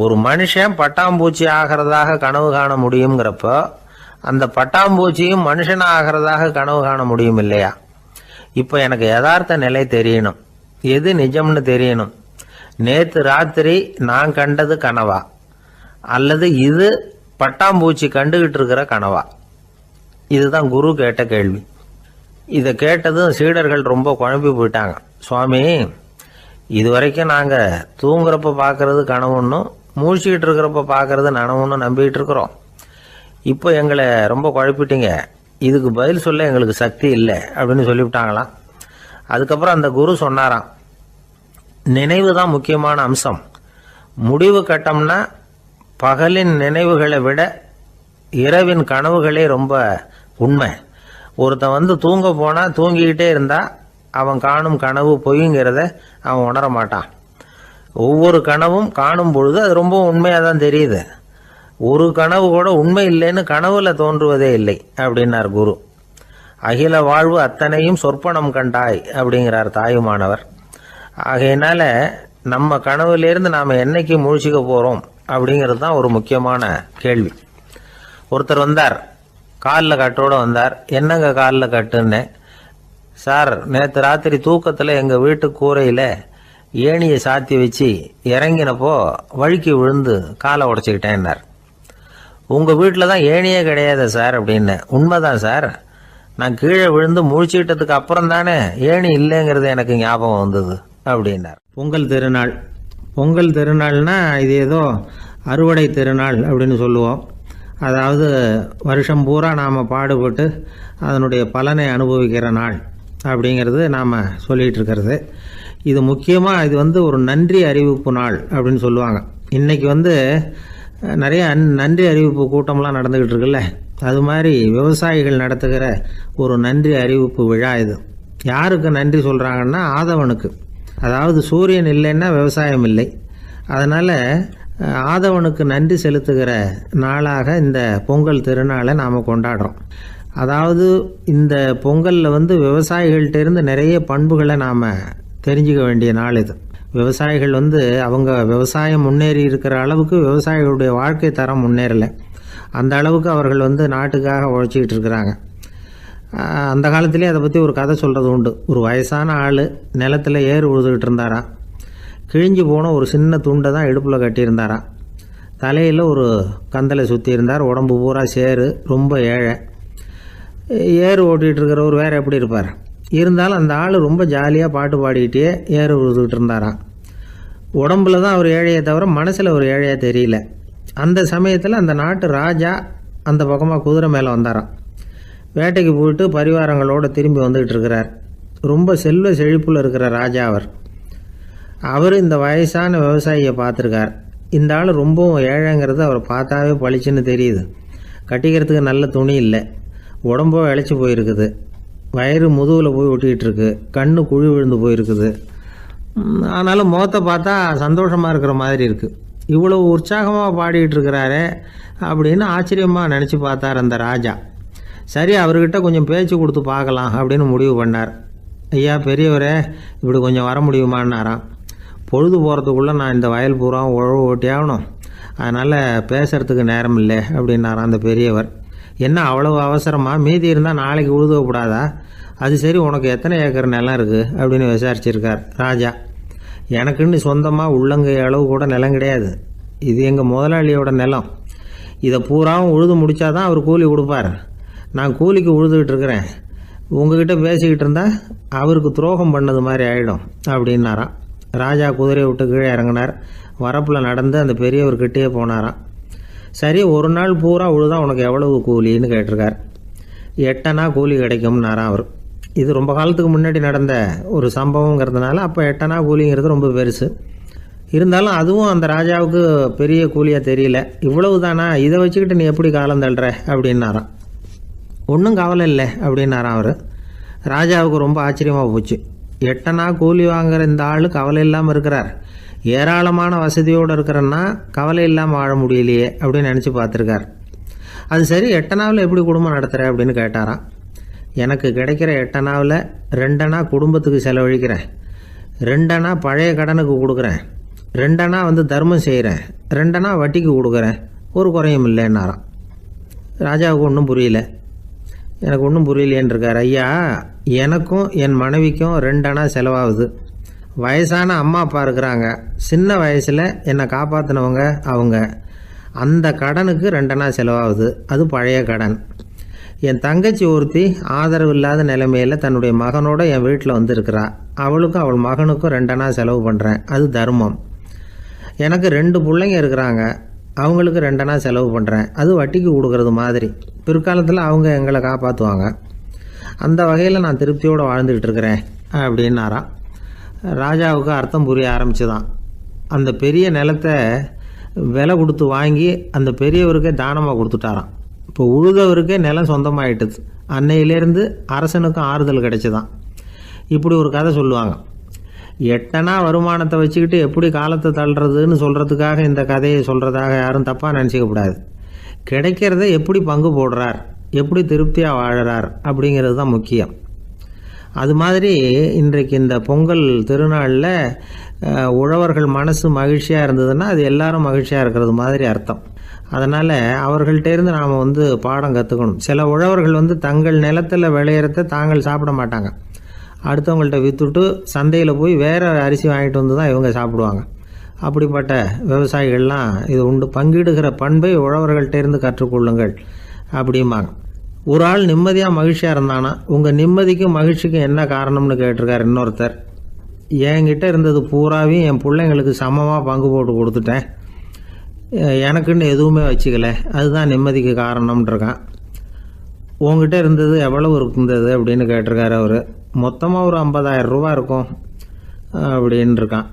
ஒரு மனுஷன் பட்டாம்பூச்சி ஆகிறதாக கனவு காண முடியுங்கிறப்போ அந்த பட்டாம்பூச்சியும் மனுஷனாக ஆகிறதாக கனவு காண முடியும் இல்லையா? இப்போ எனக்கு யதார்த்த நிலை தெரியணும், எது நிஜம்னு தெரியணும். நேற்று ராத்திரி நான் கண்டது கனவா, அல்லது இது பட்டாம்பூச்சி கண்டுகிட்டு இருக்கிற கனவா? இதுதான் குரு கேட்ட கேள்வி. இதை கேட்டதும் சீடர்கள் ரொம்ப குழம்பி போயிட்டாங்க. சுவாமி, இது வரைக்கும் நாங்கள் தூங்குறப்ப பார்க்கறது கனவுன்னும் மூழ்கிட்டு இருக்கிறப்ப பார்க்கறது நனவுன்னு நம்பிக்கிட்டு இருக்கிறோம். இப்போ எங்களை ரொம்ப குழப்பிட்டீங்க, இதுக்கு பதில் சொல்ல எங்களுக்கு சக்தி இல்லை அப்படின்னு சொல்லிவிட்டாங்களாம். அதுக்கப்புறம் அந்த குரு சொன்னாராம், நினைவு தான் முக்கியமான அம்சம். முடிவு கட்டம்னா பகலின் நினைவுகளை விட இரவின் கனவுகளே ரொம்ப உண்மை. ஒருத்தன் தூங்க போனால் தூங்கிக்கிட்டே இருந்தால் அவன் காணும் கனவு பொய்ங்கிறத அவன் உணர மாட்டான். ஒவ்வொரு கனவும் காணும் பொழுது அது ரொம்ப உண்மையாக தான் தெரியுது. ஒரு கனவு கூட உண்மை இல்லைன்னு கனவுல தோன்றுவதே இல்லை அப்படின்னார் குரு. அகில வாழ்வு அத்தனையும் சொற்பனம் கண்டாய் அப்படிங்கிறார் தாயுமானவர். ஆகையினால நம்ம கனவுலேருந்து நாம் என்னைக்கு முழிச்சிக்க போகிறோம் அப்படிங்கிறது தான் ஒரு முக்கியமான கேள்வி. ஒருத்தர் வந்தார், காலில் கட்டோடு வந்தார். என்னங்க காலில் கட்டுன்னு? சார், நேற்று ராத்திரி தூக்கத்தில் எங்கள் வீட்டு கூரையில் ஏணியை சாத்தி வச்சு இறங்கினப்போ வழுக்கி விழுந்து காலை உடச்சிக்கிட்டேன்னார். உங்கள் வீட்டில் தான் ஏணியே கிடையாது சார் அப்படின்னு. உண்மைதான் சார், நான் கீழே விழுந்து முழிச்சுக்கிட்டதுக்கு அப்புறம் தானே ஏணி இல்லைங்கிறது எனக்கு ஞாபகம் வந்தது அப்படின்னார். பொங்கல் திருநாள். பொங்கல் திருநாள்னா இது ஏதோ அறுவடை திருநாள் அப்படின்னு சொல்லுவோம். அதாவது வருஷம் பூரா நாம் பாடுபட்டு அதனுடைய பலனை அனுபவிக்கிற நாள் அப்படிங்கிறது நாம் சொல்லிகிட்டு இருக்கிறது. இது முக்கியமாக இது ஒரு நன்றி அறிவிப்பு நாள் அப்படின்னு சொல்லுவாங்க. இன்றைக்கி நிறைய நன்றி அறிவிப்பு கூட்டம்லாம் நடந்துக்கிட்டு இருக்குல்ல, அது மாதிரி விவசாயிகள் நடத்துகிற ஒரு நன்றி அறிவிப்பு விழா இது. யாருக்கு நன்றி சொல்கிறாங்கன்னா ஆதவனுக்கு. அதாவது சூரியன் இல்லைன்னா விவசாயம் இல்லை. அதனால் ஆதவனுக்கு நன்றி செலுத்துகிற நாளாக இந்த பொங்கல் திருநாளை நாம் கொண்டாடுறோம். அதாவது இந்த பொங்கலில் விவசாயிகள்கிட்டேருந்து நிறைய பண்புகளை நாம் தெரிஞ்சுக்க வேண்டிய நாள் இது. விவசாயிகள் அவங்க விவசாயம் முன்னேறி இருக்கிற அளவுக்கு விவசாயிகளுடைய வாழ்க்கை தரம் முன்னேறலை. அந்த அளவுக்கு அவர்கள் நாட்டுக்காக உழைச்சிக்கிட்டு இருக்கிறாங்க. அந்த காலத்திலே அதை பற்றி ஒரு கதை சொல்கிறது உண்டு. ஒரு வயசான ஆள் நிலத்தில் ஏறு உழுதுகிட்டு இருந்தாராம். கிழிஞ்சு போன ஒரு சின்ன துண்டை தான் இடுப்பில் கட்டியிருந்தாராம். தலையில் ஒரு கந்தலை சுற்றி இருந்தார். உடம்பு பூரா சேரு, ரொம்ப ஏழை. ஏறு ஓட்டிகிட்டு இருக்கிறவர் வேறு எப்படி இருப்பார்? இருந்தாலும் அந்த ஆள் ரொம்ப ஜாலியாக பாட்டு பாடிக்கிட்டே ஏறு உழுதுகிட்டு இருந்தாராம். உடம்புல தான் அவர் ஏழையை தவிர மனசில் ஒரு ஏழையாக தெரியல. அந்த சமயத்தில் அந்த நாட்டு ராஜா அந்த பக்கமாக குதிரை மேலே வந்தாராம். வேட்டைக்கு போயிட்டு பரிவாரங்களோடு திரும்பி வந்துக்கிட்டு இருக்கிறார். ரொம்ப செல்வ செழிப்பில் இருக்கிற ராஜா அவர் இந்த வயசான விவசாயியை பார்த்துருக்கார். இந்த ஆள் ரொம்பவும் ஏழைங்கிறது அவர் பார்த்தாவே பளிச்சுன்னு தெரியுது. கட்டிக்கிறதுக்கு நல்ல துணி இல்லை, உடம்போ இழைச்சி போயிருக்குது, வயிறு முதுகில் போய் ஒட்டிக்கிட்டு இருக்கு, கண்ணு குழி விழுந்து போயிருக்குது. ஆனாலும் முகத்தை பார்த்தா சந்தோஷமாக இருக்கிற மாதிரி இருக்குது. இவ்வளோ உற்சாகமாக பாடிக்கிட்டு இருக்கிறாரே அப்படின்னு ஆச்சரியமாக நினச்சி பார்த்தார் அந்த ராஜா. சரி, அவர்கிட்ட கொஞ்சம் பேச்சு கொடுத்து பார்க்கலாம் அப்படின்னு முடிவு பண்ணார். ஐயா பெரியவரே, இப்படி கொஞ்சம் வர முடியுமான்னாராம். பொழுது போகிறதுக்குள்ளே நான் இந்த வயல் பூரா உழவு ஓட்டி ஆகணும், அதனால் பேசுகிறதுக்கு நேரம் இல்லை அப்படின்னாராம் அந்த பெரியவர். என்ன அவ்வளவு அவசரமாக? மீதி இருந்தால் நாளைக்கு உழுதக்கூடாதா? அது சரி, உனக்கு எத்தனை ஏக்கர் நிலம் இருக்குது அப்படின்னு விசாரிச்சிருக்கார் ராஜா. எனக்குன்னு சொந்தமாக உள்ளங்கை அளவு கூட நிலம் கிடையாது. இது எங்கள் முதலாளியோட நிலம். இதை பூராவும் உழுது முடித்தாதான் அவர் கூலி கொடுப்பார். நான் கூலிக்கு உழுதுகிட்டு இருக்கிறேன். உங்ககிட்ட பேசிக்கிட்டு இருந்தால் அவருக்கு துரோகம் பண்ணது மாதிரி ஆகிடும் அப்படின்னாராம். ராஜா குதிரையை விட்டு கீழே இறங்கினார். வரப்பில் நடந்து அந்த பெரியவர்கிட்டே போனாராம். சரி, ஒரு நாள் பூரா உழுதா உனக்கு எவ்வளவு கூலின்னு கேட்டிருக்கார். 8 அணா கூலி கிடைக்கும்னாராம் அவர். இது ரொம்ப காலத்துக்கு முன்னாடி நடந்த ஒரு சம்பவங்கிறதுனால அப்போ 8 அணா கூலிங்கிறது ரொம்ப பெருசு. இருந்தாலும் அதுவும் அந்த ராஜாவுக்கு பெரிய கூலியாக தெரியல. இவ்வளவு தானா, இதை வச்சுக்கிட்டு நீ எப்படி காலம் தள்ளுற அப்படின்னாராம். ஒன்றும் கவலை இல்லை அப்படின்னாராம் அவர். ராஜாவுக்கு ரொம்ப ஆச்சரியமாக போச்சு. 8 அணா கூலி வாங்குகிற இந்த ஆள் கவலை இல்லாமல் இருக்கிறார், ஏராளமான வசதியோடு இருக்கிறன்னா கவலை இல்லாமல் வாழ முடியலையே அப்படின்னு நினச்சி பார்த்துருக்கார். அது சரி, 8 அணாவில் எப்படி குடும்பம் நடத்துகிற அப்படின்னு கேட்டாராம். எனக்கு கிடைக்கிற 8 அணாவில் 2 அணா குடும்பத்துக்கு செலவழிக்கிறேன், 2 அணா பழைய கடனுக்கு கொடுக்குறேன், 2 அணா தர்மம் செய்கிறேன், 2 அணா வட்டிக்கு கொடுக்குறேன், ஒரு குறையும் இல்லைன்னாராம். ராஜாவுக்கு ஒன்றும் புரியல. எனக்கு ஒன்றும் புரியலையேன்னு இருக்கார். ஐயா, எனக்கும் என் மனைவிக்கும் 2 அணா செலவாகுது. வயசான அம்மா அப்பா இருக்கிறாங்க, சின்ன வயசில் என்னை காப்பாற்றினவங்க அவங்க. அந்த கடனுக்கு 2 அணா செலவாகுது, அது பழைய கடன். என் தங்கச்சி ஒருத்தி ஆதரவு இல்லாத நிலைமையில் தன்னுடைய மகனோட என் வீட்டில் இருக்கிறா. அவளுக்கும் அவள் மகனுக்கும் 2 அணா செலவு பண்ணுறேன், அது தர்மம். எனக்கு 2 பிள்ளைங்க இருக்கிறாங்க, அவங்களுக்கு 2 அணா செலவு பண்ணுறேன், அது வட்டிக்கு கொடுக்கறது மாதிரி. பிற்காலத்தில் அவங்க எங்களை காப்பாற்றுவாங்க. அந்த வகையில் நான் திருப்தியோடு வாழ்ந்துக்கிட்டு இருக்கிறேன் அப்படின்னாராம். ராஜாவுக்கு அர்த்தம் புரிய ஆரம்பிச்சுதான். அந்த பெரிய நிலத்தை விலை கொடுத்து வாங்கி அந்த பெரியவருக்கே தானமாக கொடுத்துட்டாராம். இப்போ உழுதவருக்கே நிலம் சொந்தமாயிட்டுது. அன்னையிலேருந்து அரசனுக்கும் ஆறுதல் கிடைச்சிதான். இப்படி ஒரு கதை சொல்லுவாங்க. 8 அணா வருமானத்தை வச்சுக்கிட்டு எப்படி காலத்தை தள்ளுறதுன்னு சொல்கிறதுக்காக இந்த கதையை சொல்கிறதாக யாரும் தப்பாக நினச்சிக்கக்கூடாது. கிடைக்கிறத எப்படி பங்கு போடுறார், எப்படி திருப்தியாக வாழறார் அப்படிங்கிறது தான் முக்கியம். அது மாதிரி இன்றைக்கு இந்த பொங்கல் திருநாளில் உழவர்கள் மனசு மகிழ்ச்சியாக இருந்ததுன்னா அது எல்லாரும் மகிழ்ச்சியாக இருக்கிறது மாதிரி அர்த்தம். அதனால் அவர்கள்ட்டேருந்து நாம் பாடம் கற்றுக்கணும். சில உழவர்கள் தங்கள் நிலத்தில் விளையிறத தாங்கள் சாப்பிட மாட்டாங்க. அடுத்தவங்கள்ட்ட விற்றுட்டு சந்தையில் போய் வேறு அரிசி வாங்கிட்டு வந்து தான் இவங்க சாப்பிடுவாங்க. அப்படிப்பட்ட விவசாயிகள்லாம் இது உண்டு. பங்கிடுகிற பண்பை உழவர்கள்ட்டேருந்து கற்றுக்கொள்ளுங்கள் அப்படிம்பாங்க. ஒரு ஆள் நிம்மதியாக மகிழ்ச்சியாக இருந்தானா உங்கள் நிம்மதிக்கும் மகிழ்ச்சிக்கும் என்ன காரணம்னு கேட்டிருக்கார் இன்னொருத்தர். என்கிட்ட இருந்தது பூராவையும் என் பிள்ளைங்களுக்கு சமமாக பங்கு போட்டு கொடுத்துட்டேன், எனக்குன்னு எதுவுமே வச்சுக்கல, அதுதான் நிம்மதிக்கு காரணம்ன்றிருக்கான். உங்ககிட்ட இருந்தது எவ்வளவு இருந்தது அப்படின்னு கேட்டிருக்காரு அவர். மொத்தமாக ஒரு 50,000 ரூபா இருக்கும் அப்படின்னு இருக்கான்.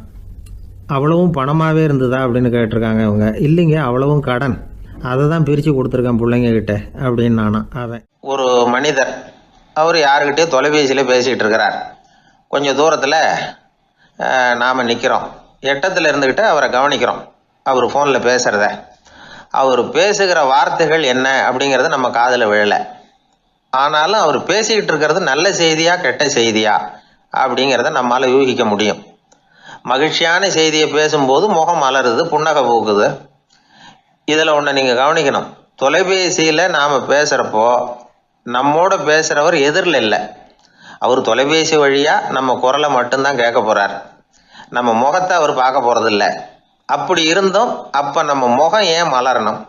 அவ்வளவும் பணமாகவே இருந்ததா அப்படின்னு கேட்டிருக்காங்க அவங்க. இல்லைங்க, அவ்வளவும் கடன், அதை தான் பிரித்து கொடுத்துருக்கேன் பிள்ளைங்க கிட்ட அப்படின்னு நானும். அவன் ஒரு மனிதர் அவர் யாருக்கிட்டே தொலைபேசியில் பேசிகிட்டு இருக்கிறார். கொஞ்சம் தூரத்தில் நாம் நிற்கிறோம். எட்டத்தில் இருந்துக்கிட்டு அவரை கவனிக்கிறோம். அவர் ஃபோனில் பேசுகிறத, அவர் பேசுகிற வார்த்தைகள் என்ன அப்படிங்கிறது நம்ம காதில் விழலை. ஆனாலும் அவர் பேசிக்கிட்டு இருக்கிறது நல்ல செய்தியா கெட்ட செய்தியா அப்படிங்கிறத நம்மளால் யூகிக்க முடியும். மகிழ்ச்சியான செய்தியை பேசும்போது முகம் மலருது, புன்னகை பூக்குது. இதில் ஒன்று நீங்கள் கவனிக்கணும். தொலைபேசியில் நாம் பேசுகிறப்போ நம்மோட பேசுகிறவர் எதிரில் இல்லை. அவர் தொலைபேசி வழியாக நம்ம குரலை மட்டும்தான் கேட்க போகிறார், நம்ம முகத்தை அவர் பார்க்க போகிறதில்ல. அப்படி இருந்தும் அப்போ நம்ம முகம் ஏன் மலரணும்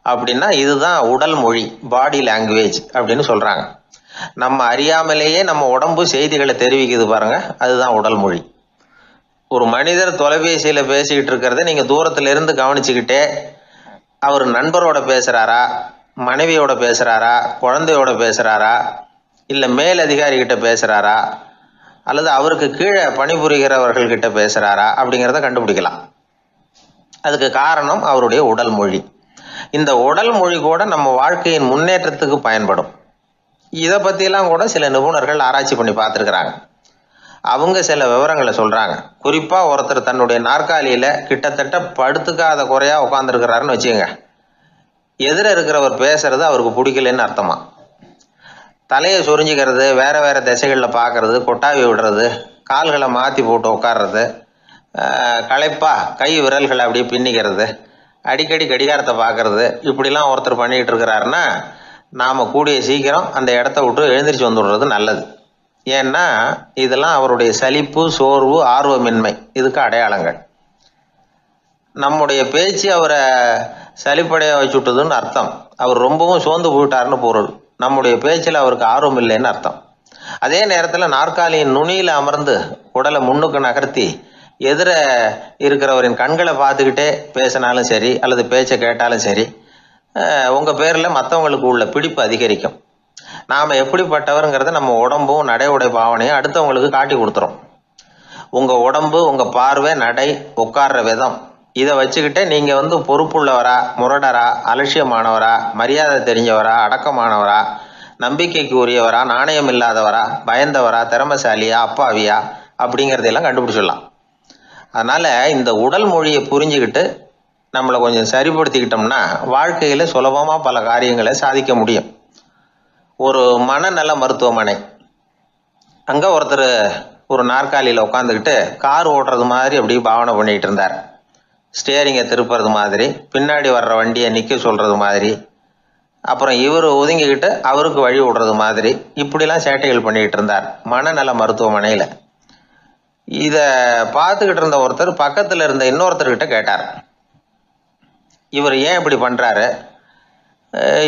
அப்படின்னா இதுதான் உடல் மொழி, பாடி லாங்குவேஜ் அப்படின்னு சொல்கிறாங்க. நம்ம அறியாமலேயே நம்ம உடம்பு செய்திகளை தெரிவிக்குது பாருங்க, அதுதான் உடல் மொழி. ஒரு மனிதர் தொலைபேசியில் பேசிக்கிட்டு இருக்கிறத நீங்கள் தூரத்தில் இருந்து கவனிச்சுக்கிட்டே அவர் நண்பரோட பேசுகிறாரா, மனைவியோட பேசுகிறாரா, குழந்தையோட பேசுகிறாரா, இல்லை மேல் அதிகாரிகிட்ட பேசுகிறாரா, அல்லது அவருக்கு கீழே பணிபுரிகிறவர்கள்கிட்ட பேசுகிறாரா அப்படிங்கிறத கண்டுபிடிக்கலாம். அதுக்கு காரணம் அவருடைய உடல் மொழி. இந்த உடல் மொழி கூட நம்ம வாழ்க்கையின் முன்னேற்றத்துக்கு பயன்படும். இதை பற்றியெல்லாம் கூட சில நிபுணர்கள் ஆராய்ச்சி பண்ணி பார்த்துருக்குறாங்க. அவங்க சில விவரங்களை சொல்கிறாங்க. குறிப்பாக ஒருத்தர் தன்னுடைய நாற்காலியில் கிட்டத்தட்ட படுத்துக்காத குறையாக உட்காந்துருக்கிறாருன்னு வச்சுக்கோங்க. எதிர இருக்கிறவர் பேசுறது அவருக்கு பிடிக்கலன்னு அர்த்தமா. தலையை சொரிஞ்சிக்கிறது, வேறு வேறு திசைகளில் பார்க்கறது, கொட்டாவி விடுறது, கால்களை மாற்றி போட்டு உட்கார்றது, களைப்பா கை விரல்களை அப்படியே பின்னிக்கிறது, அடிக்கடி கடிகாரத்தை பார்க்கறது, இப்படிலாம் ஒருத்தர் பண்ணிகிட்டு இருக்கிறாருன்னா நாம் கூடிய சீக்கிரம் அந்த இடத்த விட்டு எழுந்திரிச்சு வந்துடுறது நல்லது. ஏன்னா இதெல்லாம் அவருடைய சலிப்பு, சோர்வு, ஆர்வமின்மை இதுக்கு அடையாளங்கள். நம்முடைய பேச்சு அவரை சலிப்படைய வச்சுட்டதுன்னு அர்த்தம். அவர் ரொம்பவும் சோர்ந்து போயிட்டாருன்னு பொருள். நம்முடைய பேச்சில் அவருக்கு ஆர்வம் இல்லைன்னு அர்த்தம். அதே நேரத்தில் நாற்காலியின் நுனியில் அமர்ந்து உடலை முன்னுக்கு நகர்த்தி எதிர இருக்கிறவரின் கண்களை பார்த்துக்கிட்டே பேசினாலும் சரி அல்லது பேச்சை கேட்டாலும் சரி, உங்கள் பேரில் மற்றவங்களுக்கு உள்ள பிடிப்பு அதிகரிக்கும். நாம் எப்படிப்பட்டவருங்கிறத நம்ம உடம்பும் நடை உடை பாவனையும் அடுத்தவங்களுக்கு காட்டி கொடுத்துரும். உங்கள் உடம்பு, உங்கள் பார்வை, நடை, உட்கார்ற விதம், இதை வச்சுக்கிட்டே நீங்கள் பொறுப்புள்ளவரா, முரடரா, அலட்சியமானவரா, மரியாதை தெரிஞ்சவரா, அடக்கமானவரா, நம்பிக்கைக்கு உரியவரா, நாணயம் இல்லாதவரா, பயந்தவரா, திறமைசாலியா, அப்பாவியா அப்படிங்கிறதையெல்லாம் கண்டுபிடிச்சிடலாம். அதனால் இந்த உடல் மொழியை புரிஞ்சுக்கிட்டு நம்மளை கொஞ்சம் சரிப்படுத்திக்கிட்டோம்னா வாழ்க்கையில் சுலபமாக பல காரியங்களை சாதிக்க முடியும். ஒரு மனநல மருத்துவமனை, அங்கே ஒருத்தர் ஒரு நாற்காலியில் உட்காந்துக்கிட்டு கார் ஓட்டுறது மாதிரி அப்படி பாவனை பண்ணிகிட்டு இருந்தார். ஸ்டியரிங்கை திருப்புறது மாதிரி, பின்னாடி வர்ற வண்டியை நிற்க சொல்கிறது மாதிரி, அப்புறம் இவர் ஒதுங்கிக்கிட்டு அவருக்கு வழி விடுறது மாதிரி, இப்படிலாம் சேட்டைகள் பண்ணிக்கிட்டு இருந்தார் மனநல மருத்துவமனையில். இதை பார்த்துக்கிட்டு இருந்த ஒருத்தர் பக்கத்தில் இருந்த இன்னொருத்தர்கிட்ட கேட்டார், இவர் ஏன் இப்படி பண்ணுறாரு,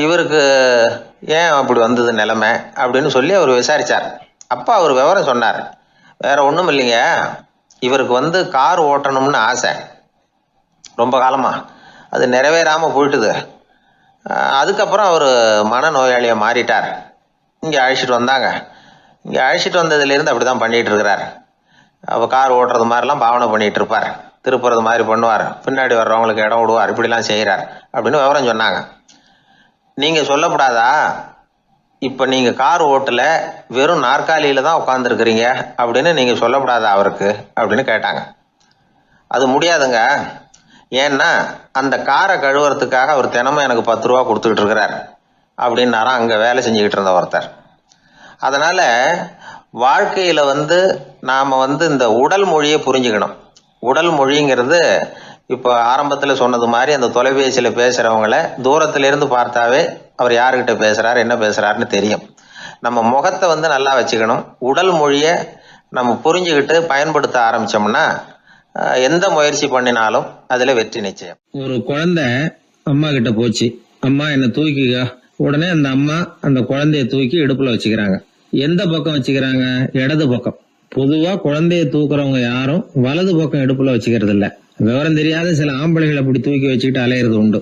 இவருக்கு ஏன் அப்படி வந்தது நிலைமை அப்படின்னு சொல்லி அவர் விசாரித்தார். அப்போ அவர் விவரம் சொன்னார். வேற ஒன்றும் இல்லைங்க, இவருக்கு கார் ஓட்டணும்னு ஆசை ரொம்ப காலமாக, அது நிறைவேறாமல் போயிட்டுது. அதுக்கப்புறம் அவர் மனநோயாளியாக மாறிட்டார். இங்கே அழைச்சிட்டு வந்தாங்க. இங்கே அழைச்சிட்டு வந்ததுலேருந்து அப்படி தான் பண்ணிகிட்டு இருக்கிறார். அவர் கார் ஓட்டுறது மாதிரிலாம் பாவனை பண்ணிகிட்டு இருப்பார், திருப்புறது மாதிரி பண்ணுவார், பின்னாடி வர்றவங்களுக்கு இடம் விடுவார், இப்படிலாம் செய்கிறார் அப்படின்னு விவரம் சொன்னாங்க. நீங்கள் சொல்லப்படாதா, இப்போ நீங்கள் கார் ஓட்டல வெறும் நாற்காலியில் தான் உட்காந்துருக்குறீங்க அப்படின்னு நீங்கள் சொல்லப்படாதா அவருக்கு அப்படின்னு கேட்டாங்க. அது முடியாதுங்க, ஏன்னா அந்த காரை கழுவுறதுக்காக அவர் தினமும் எனக்கு 10 ரூபா கொடுத்துக்கிட்டு இருக்கிறார் அப்படின்னாராம் அங்கே வேலை செஞ்சுக்கிட்டு இருந்த ஒருத்தர். அதனால் வாழ்க்கையில நாம இந்த உடல் மொழியை புரிஞ்சுக்கணும். உடல் மொழிங்கிறது இப்போ ஆரம்பத்துல சொன்னது மாதிரி அந்த தொலைபேசியில பேசுறவங்கள தூரத்துல இருந்து பார்த்தாவே அவர் யாருக்கிட்ட பேசுறாரு என்ன பேசுறாருன்னு தெரியும். நம்ம முகத்தை நல்லா வச்சுக்கணும். உடல் மொழியை நம்ம புரிஞ்சுக்கிட்டு பயன்படுத்த ஆரம்பிச்சோம்னா எந்த முயற்சி பண்ணினாலும் அதுல வெற்றி நிச்சயம். ஒரு குழந்தை அம்மா கிட்ட போச்சு, அம்மா என்ன தூக்கிக்க. உடனே அந்த அம்மா அந்த குழந்தைய தூக்கி இடுப்புல வச்சுக்கிறாங்க. எந்த பக்கம் வச்சுக்கிறாங்க? இடது பக்கம். பொதுவா குழந்தைய தூக்குறவங்க யாரும் வலது பக்கம் இடுப்புல வச்சுக்கிறது இல்ல. விவரம் தெரியாத சில ஆம்பளைகளை அப்படி தூக்கி வச்சுக்கிட்டு அலையிறது உண்டு.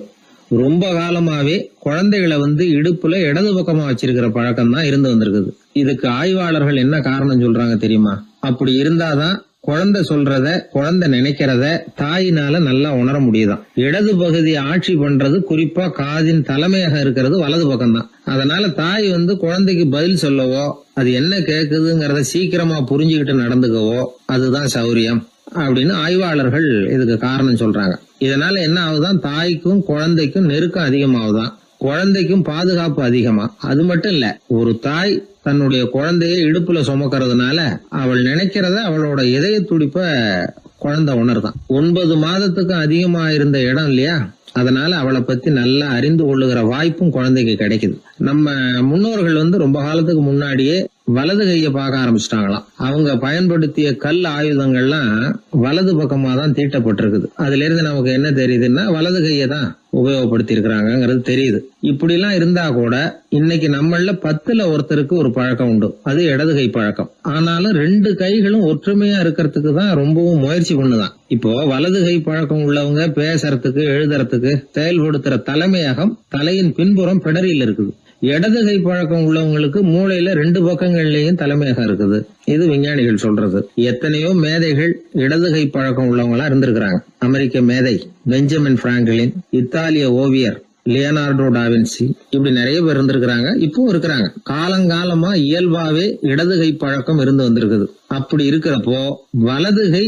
ரொம்ப காலமாவே குழந்தைகளை இடுப்புல இடது பக்கமா வச்சிருக்கிற பழக்கம் தான் இருந்து வந்திருக்குது. இதுக்கு ஆய்வாளர்கள் என்ன காரணம் சொல்றாங்க தெரியுமா? அப்படி இருந்தாதான் குழந்தை சொல்றத குழந்தை நினைக்கிறத தாயினால நல்லா உணர முடியுதாம். இடது பகுதியை ஆட்சி பண்றது குறிப்பா காதின் தலைமையாக இருக்கிறது வலது பக்கம் தான். அதனால தாய் குழந்தைக்கு பதில் சொல்லவோ அது என்ன கேக்குதுங்கிறத சீக்கிரமா புரிஞ்சுக்கிட்டு நடந்துக்கவோ அதுதான் சௌரியம் அப்படின்னு ஆய்வாளர்கள் இதுக்கு காரணம் சொல்றாங்க. இதனால என்ன ஆகுதான், தாய்க்கும் குழந்தைக்கும் நெருக்கம் அதிகமாகுதான், குழந்தைக்கும் பாதுகாப்பு அதிகமா. அது மட்டும் இல்ல, ஒரு தாய் தன்னுடைய குழந்தைய இடுப்புல சுமக்கிறதுனால அவள் நினைக்கிறத அவளோட இதய துடிப்ப குழந்தை உணர்தான். 9 மாதத்துக்கு அதிகமா இருந்த இடம் இல்லையா, அதனால அவளை பத்தி நல்லா அறிந்து கொள்ளுகிற வாய்ப்பும் குழந்தைக்கு கிடைக்குது. நம்ம முன்னோர்கள் ரொம்ப காலத்துக்கு முன்னாடியே வலது கையை பார்க்க ஆரம்பிச்சிட்டாங்களாம். அவங்க பயன்படுத்திய கல் ஆயுதங்கள்லாம் வலது பக்கமா தான் தீட்டப்பட்டிருக்குது. அதுல இருந்து நமக்கு என்ன தெரியுதுன்னா வலது கையை தான் உபயோகப்படுத்தி இருக்கிறாங்கிறது தெரியுது. இப்படி எல்லாம் இருந்தா கூட இன்னைக்கு நம்மள 10ல் ஒருத்தருக்கு ஒரு பழக்கம் உண்டு, அது இடது கை பழக்கம். ஆனாலும் 2 கைகளும் ஒற்றுமையா இருக்கிறதுக்கு தான் ரொம்பவும் முயற்சி பண்ணுதான். இப்போ வலது கை பழக்கம் உள்ளவங்க பேசுறதுக்கு எழுதுறதுக்கு செயல்படுத்துற தலைமையகம் தலையின் பின்புறம் பிடரியில் இருக்குது. இடது கை பழக்கம் உள்ளவங்களுக்கு மூளையில 2 பக்கங்கள்லயும் தலைமையகம் இருக்குது. இது விஞ்ஞானிகள் சொல்றது. எத்தனையோ மேதைகள் இடது கை பழக்கம் உள்ளவங்களா இருந்திருக்கிறாங்க. அமெரிக்க மேதை பெஞ்சமின் பிராங்க்லின், இத்தாலிய ஓவியர் லியோனார்டோ டாவின்சி, இப்படி நிறைய பேர் இருந்திருக்கிறாங்க, இப்போ இருக்கிறாங்க. காலங்காலமா இயல்பாவே இடது கை பழக்கம் இருந்து வந்திருக்குது. அப்படி இருக்கிறப்போ வலது கை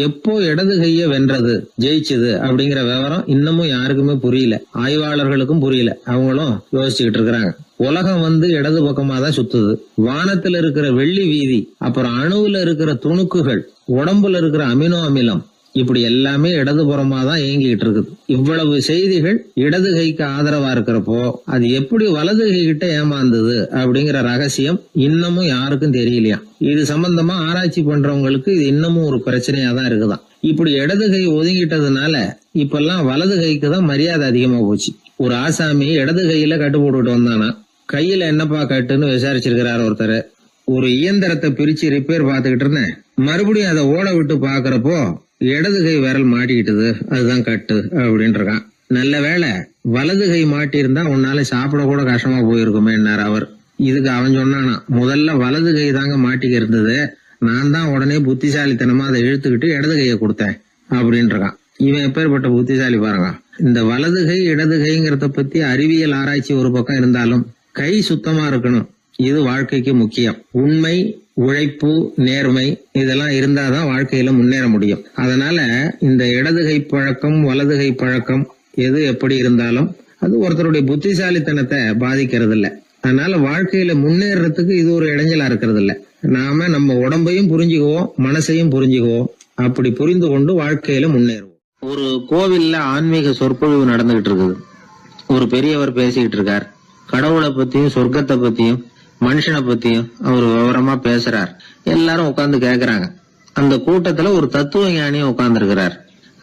எப்போ இடது கைய வென்றது, ஜெயிச்சது அப்படிங்கிற விவரம் இன்னமும் யாருக்குமே புரியல, ஆய்வாளர்களுக்கும் புரியல. அவங்களும் யோசிச்சுக்கிட்டு இருக்கிறாங்க. உலகம் இடது பக்கமா தான் சுத்துது. வானத்துல இருக்கிற வெள்ளி வீதி, அப்புறம் அணுவுல இருக்கிற துணுக்குகள், உடம்புல இருக்கிற அமினோ அமிலம், இப்படி எல்லாமே இடதுபுறமா தான் இயங்கிட்டு இருக்குது. இவ்வளவு செய்திகள் இடது கைக்கு ஆதரவா இருக்கிறப்போ அது எப்படி வலது கை கிட்ட ஏமாந்தது அப்படிங்கிற ரகசியம் இன்னமும் யாருக்கும் தெரியலையா. இது சம்பந்தமா ஆராய்ச்சி பண்றவங்களுக்கு இது இன்னமும் ஒரு பிரச்சனையா தான் இருக்குதான். இப்படி இடது கை ஒதுங்கிட்டதுனால இப்பெல்லாம் வலது கைக்கு தான் மரியாதை அதிகமா போச்சு. ஒரு ஆசாமி இடது கையில கட்டு போட்டுட்டு வந்தானா, கையில என்னப்பா கட்டுன்னு விசாரிச்சிருக்கிறார் ஒருத்தர். ஒரு இயந்திரத்தை பிரிச்சு ரிப்பேர் பார்த்துக்கிட்டு இருந்தேன், மறுபடியும் அதை ஓட விட்டு பாக்குறப்போ இடது கை விரல் மாட்டிக்கிட்டது, அதுதான் கட்டு அப்படின்னு இருக்கான். நல்ல வேளை வலது கை மாட்டி இருந்தா உன்னால சாப்பிட கூட கஷ்டமா போயிருக்குமே அவர். இதுக்கு அவன் சொன்னானா, முதல்ல வலது கை தாங்க மாட்டிக்க இருந்தது, நான் தான் உடனே புத்திசாலித்தனமா அதை இழுத்துக்கிட்டு இடது கையை கொடுத்தேன் அப்படின்னு இருக்கான். இவன் எப்பேற்பட்ட புத்திசாலி பாருங்க. இந்த வலது கை இடது கைங்கிறத பத்தி அறிவியல் ஆராய்ச்சி ஒரு பக்கம் இருந்தாலும் கை சுத்தமா இருக்கணும், இது வாழ்க்கைக்கு முக்கியம். உண்மை, உழைப்பு, நேர்மை இதெல்லாம் இருந்தாதான் வாழ்க்கையில முன்னேற முடியும். அதனால இந்த இடது கை பழக்கம் வலது கை பழக்கம் எது எப்படி இருந்தாலும் அது ஒருத்தருடைய புத்திசாலித்தனத்தை பாதிக்கிறது இல்ல. அதனால வாழ்க்கையில முன்னேறதுக்கு இது ஒரு இடைஞ்சலா இருக்கிறது இல்ல. நாம நம்ம உடம்பையும் புரிஞ்சுக்குவோம், மனசையும் புரிஞ்சுக்குவோம். அப்படி புரிந்து கொண்டு வாழ்க்கையில முன்னேறுவோம். ஒரு கோவில்ல ஆன்மீக சொற்பொழிவு நடந்துகிட்டு இருக்குது. ஒரு பெரியவர் பேசிக்கிட்டு இருக்கார். கடவுளை பத்தியும் சொர்க்கத்தை பத்தியும் மனுஷனை பத்தியும் அவர் விவரமா பேசுறார். எல்லாரும் உட்கார்ந்து கேக்குறாங்க. அந்த கூட்டத்துல ஒரு தத்துவ ஞானியும் உட்கார்ந்து இருக்கிறார்.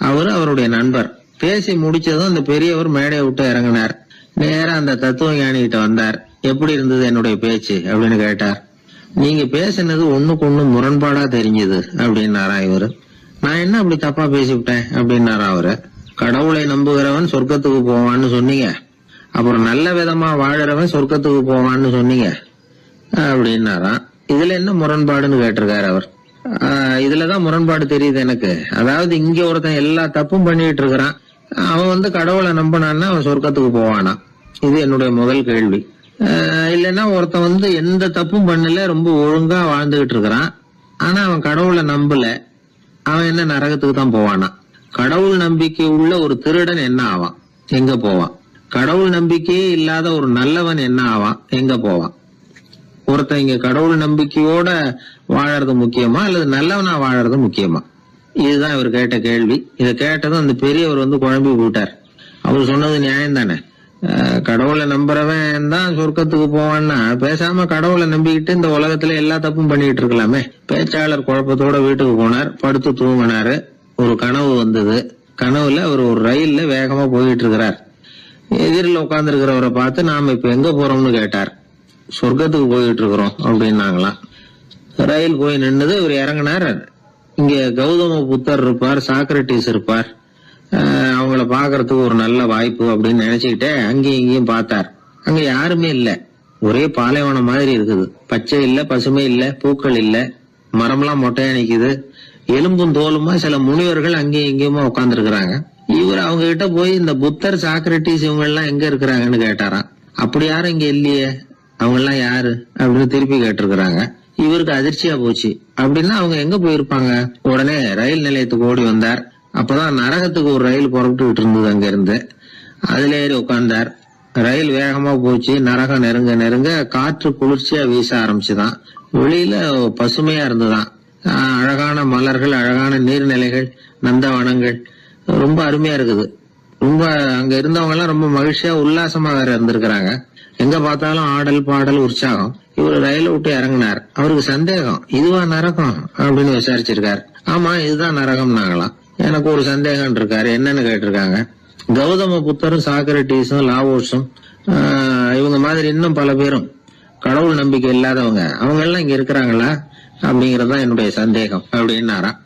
அவரு அவருடைய நண்பர். பேசி முடிச்சதும் அந்த பெரியவர் மேடையை விட்டு இறங்கினார். நேரா அந்த தத்துவ ஞானி கிட்ட வந்தார். எப்படி இருந்தது என்னுடைய பேச்சு அப்படின்னு கேட்டார். நீங்க பேசினது ஒண்ணுக்கு ஒண்ணு முரண்பாடா தெரிஞ்சது அப்படின்னாரா இவரு. நான் என்ன அப்படி தப்பா பேசிவிட்டேன் அப்படின்னாரா அவரு. கடவுளை நம்புகிறவன் சொர்க்கத்துக்கு போவான்னு சொன்னீங்க, அப்புறம் நல்ல விதமா வாழறவன் சொர்க்கத்துக்கு போவான்னு சொன்னீங்க அப்படின்னாராம். இதுல என்ன முரண்பாடுன்னு கேட்டிருக்காரு அவர். இதுலதான் முரண்பாடு தெரியுது எனக்கு. அதாவது இங்க ஒருத்தன் எல்லா தப்பும் பண்ணிட்டு இருக்கிறான், அவன் கடவுளை நம்பினான்னா அவன் சொர்க்கத்துக்கு போவானா, இது என்னுடைய முதல் கேள்வி. இல்லைன்னா ஒருத்தன் எந்த தப்பும் பண்ணல, ரொம்ப ஒழுங்கா வாழ்ந்துகிட்டு இருக்கிறான், ஆனா அவன் கடவுளை நம்பல, அவன் என்ன நரகத்துக்கு தான் போவானா. கடவுள் நம்பிக்கை உள்ள ஒரு திருடன் என்ன ஆவான், எங்க போவான். கடவுள் நம்பிக்கையே இல்லாத ஒரு நல்லவன் என்ன ஆவான், எங்க போவான். ஒருத்தன் இங்க கடவுள் நம்பிக்கையோட வாழறது முக்கியமா அல்லது நல்லவனா வாழறது முக்கியமா? இதுதான் இவர் கேட்ட கேள்வி. இதை கேட்டதும் அந்த பெரியவர் குழம்பி போட்டார். அவர் சொன்னது நியாயம் தானே. கடவுளை நம்புறவன் தான் சொர்க்கத்துக்கு போவான்னா பேசாம கடவுளை நம்பிக்கிட்டு இந்த உலகத்துல எல்லா தப்பும் பண்ணிட்டு இருக்கலாமே. பேச்சாளர் குழப்பத்தோட வீட்டுக்கு போனார், படுத்து தூங்கினாரு. ஒரு கனவு வந்தது. கனவுல அவர் ஒரு ரயில்ல வேகமா போயிட்டு இருக்கிறார். எதிரில் உட்கார்ந்து இருக்கிறவரை பார்த்து நாம இப்ப எங்க போறோம்னு கேட்டார். சொர்க்கத்துக்கு போயிட்டு இருக்கிறோம் அப்படின்னாங்களாம். ரயில் போய் நின்னுது. இவர் இறங்கினார். இங்க கௌதம புத்தர் இருப்பார், சாக்ரட்டிஸ் இருப்பார், அவங்கள பாக்குறதுக்கு ஒரு நல்ல வாய்ப்பு அப்படின்னு நினைச்சுக்கிட்டே அங்கேயும் இங்கேயும் பார்த்தார். அங்க யாருமே இல்ல. ஒரே பாலைவனம் மாதிரி இருக்குது. பச்சை இல்ல, பசுமை இல்ல, பூக்கள் இல்ல, மரம்லாம் மொட்டையா நிக்குது. எலும்பும் தோலுமா சில முனிவர்கள் அங்கேயும் இங்கேயுமா உட்கார்ந்து இருக்கிறாங்க. இவர் அவங்க கிட்ட போய் இந்த புத்தர், சாக்ரட்டிஸ் இவங்க எல்லாம் எங்க இருக்கிறாங்கன்னு கேட்டாராம். அப்படி யாரும் இங்க இல்லையே, அவங்க எல்லாம் யாரு அப்படின்னு திருப்பி கேட்டிருக்கிறாங்க. இவருக்கு அதிர்ச்சியா போச்சு. அப்படின்னா அவங்க எங்க போயிருப்பாங்க? உடனே ரயில் நிலையத்துக்கு ஓடி வந்தார். அப்பதான் நரகத்துக்கு ஒரு ரயில் புறப்பட்டு இருந்தது. அங்க இருந்து அதுல ஏறி உட்கார்ந்தார். ரயில் வேகமா போச்சு. நரகம் நெருங்க நெருங்க காற்று குளிர்ச்சியா வீச ஆரம்பிச்சுதான். வெளியில பசுமையா இருந்துதான். அழகான மலர்கள், அழகான நீர்நிலைகள், நந்தவனங்கள், ரொம்ப அருமையா இருக்குது. ரொம்ப அங்க இருந்தவங்க எல்லாம் ரொம்ப மகிழ்ச்சியா உல்லாசமா வேற இருந்திருக்கிறாங்க. எங்க பார்த்தாலும் ஆடல் பாடல் உற்சாகம். இவர் ரயில விட்டு இறங்கினார். அவருக்கு சந்தேகம், இதுவா நரகம் அப்படின்னு விசாரிச்சிருக்காரு. ஆமா, இதுதான் நரகம்னாங்களாம். எனக்கு ஒரு சந்தேகம் இருக்காரு. என்னன்னு கேட்டிருக்காங்க. கௌதம புத்தரும், சாக்ரட்டிஸும், லாவோஸும் இவங்க மாதிரி இன்னும் பல பேரும் கடவுள் நம்பிக்கை இல்லாதவங்க, அவங்க எல்லாம் இங்க இருக்கிறாங்களா அப்படிங்கறதுதான் என்னுடைய சந்தேகம் அப்படின்னாராம்.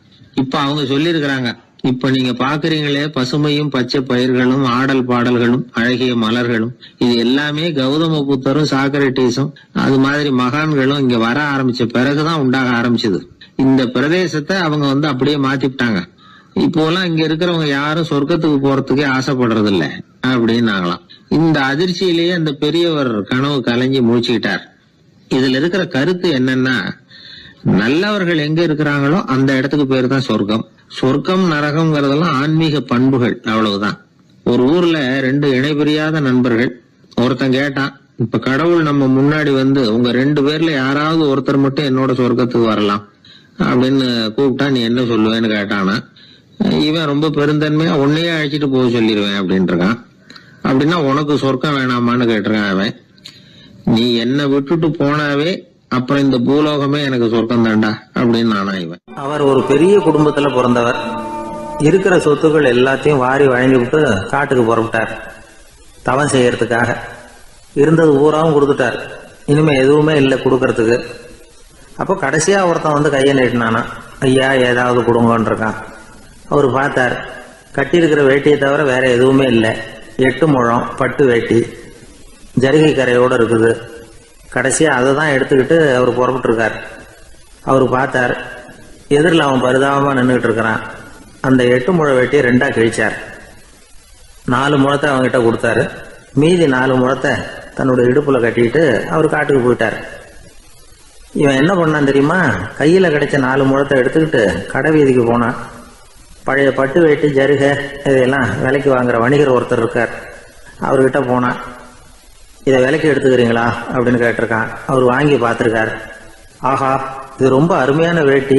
இப்ப அவங்க சொல்லியிருக்கிறாங்க, இப்ப நீங்க பாக்குறீங்களே பசுமையும் பச்சை பயிர்களும் ஆடல் பாடல்களும் அழகிய மலர்களும், இது எல்லாமே கௌதம புத்தரும் சாக்ரட்டிஸும் அது மாதிரி மகான்களும் இங்க வர ஆரம்பிச்ச பிறகுதான் உண்டாக ஆரம்பிச்சது. இந்த பிரதேசத்தை அவங்க அப்படியே மாத்திவிட்டாங்க. இப்போலாம் இங்க இருக்கிறவங்க யாரும் சொர்க்கத்துக்கு போறதுக்கே ஆசைப்படுறது இல்ல அப்படின்னாங்களாம். இந்த அதிர்ச்சியிலேயே அந்த பெரியவர் கனவு கலைஞ்சி மூச்சுக்கிட்டார். இதுல இருக்கிற கருத்து என்னன்னா, நல்லவர்கள் எங்க இருக்கிறாங்களோ அந்த இடத்துக்கு பேரு தான் சொர்க்கம். சொர்க்கம் நரகம்ங்கிறதெல்லாம் ஆன்மீக பண்புகள், அவ்வளவுதான். ஒரு ஊர்ல ரெண்டு இணைபிரியாத நண்பர்கள். ஒருத்தன் கேட்டான், இப்ப கடவுள் நம்ம முன்னாடி உங்க 2 பேர்ல யாராவது ஒருத்தர் மட்டும் என்னோட சொர்க்கத்துக்கு வரலாம் அப்படின்னு கூப்பிட்டா நீ என்ன சொல்லுவேன்னு கேட்டானா. இவன் ரொம்ப பெருந்தன்மையா உன்னையே அழைச்சிட்டு போக சொல்லிடுவேன் அப்படின்னு இருக்கான். அப்படின்னா உனக்கு சொர்க்கம் வேணாமான்னு கேட்டிருக்கான் அவன். நீ என்னை விட்டுட்டு போனாவே அப்புறம் இந்த பூலோகமே எனக்கு சொர்க்கம் தாண்டா அப்படின்னு நானா இவன். அவர் ஒரு பெரிய குடும்பத்துல பிறந்தவர். இருக்கிற சொத்துக்கள் எல்லாத்தையும் வாரி வழங்கி விட்டு காட்டுக்கு புறப்பட்டார் தவம் செய்யறதுக்காக. இருந்தது பூராவும் கொடுத்துட்டார். இனிமே எதுவுமே இல்லை கொடுக்கறதுக்கு. அப்போ கடைசியா ஒருத்தன் கையை நீட்டினானா, ஐயா ஏதாவது கொடுங்கன்னு இருக்கான். அவர் பார்த்தார், கட்டி இருக்கிற வேட்டியை தவிர வேற எதுவுமே இல்லை. 8 முழம் பட்டு வேட்டி, ஜரிகை கரையோடு இருக்குது. கடைசியா அதை தான் எடுத்துக்கிட்டு அவர் புறப்பட்டு இருக்கார். அவர் பார்த்தார், எதிரில் அவன் பரிதாபமா நின்றுட்டு இருக்கிறான். அந்த 8 முழ வேட்டியை 2ஆ கிழிச்சார். 4 முழத்தை அவங்ககிட்ட கொடுத்தாரு. மீதி 4 முழத்தை தன்னுடைய இடுப்புல கட்டிட்டு அவர் காட்டுக்கு போயிட்டார். இவன் என்ன பண்ணான் தெரியுமா? கையில கிடைச்ச 4 முழத்தை எடுத்துக்கிட்டு கடை வீதிக்கு போனான். பழைய பட்டு வேட்டி, ஜருகை இதெல்லாம் விலைக்கு வாங்குற வணிகர் ஒருத்தர் இருக்கார். அவர்கிட்ட போனான். இதை விலைக்கு எடுத்துக்கிறீங்களா அப்படின்னு கேட்டிருக்கான். அவர் வாங்கி பார்த்துருக்கார். ஆஹா, இது ரொம்ப அருமையான வேட்டி,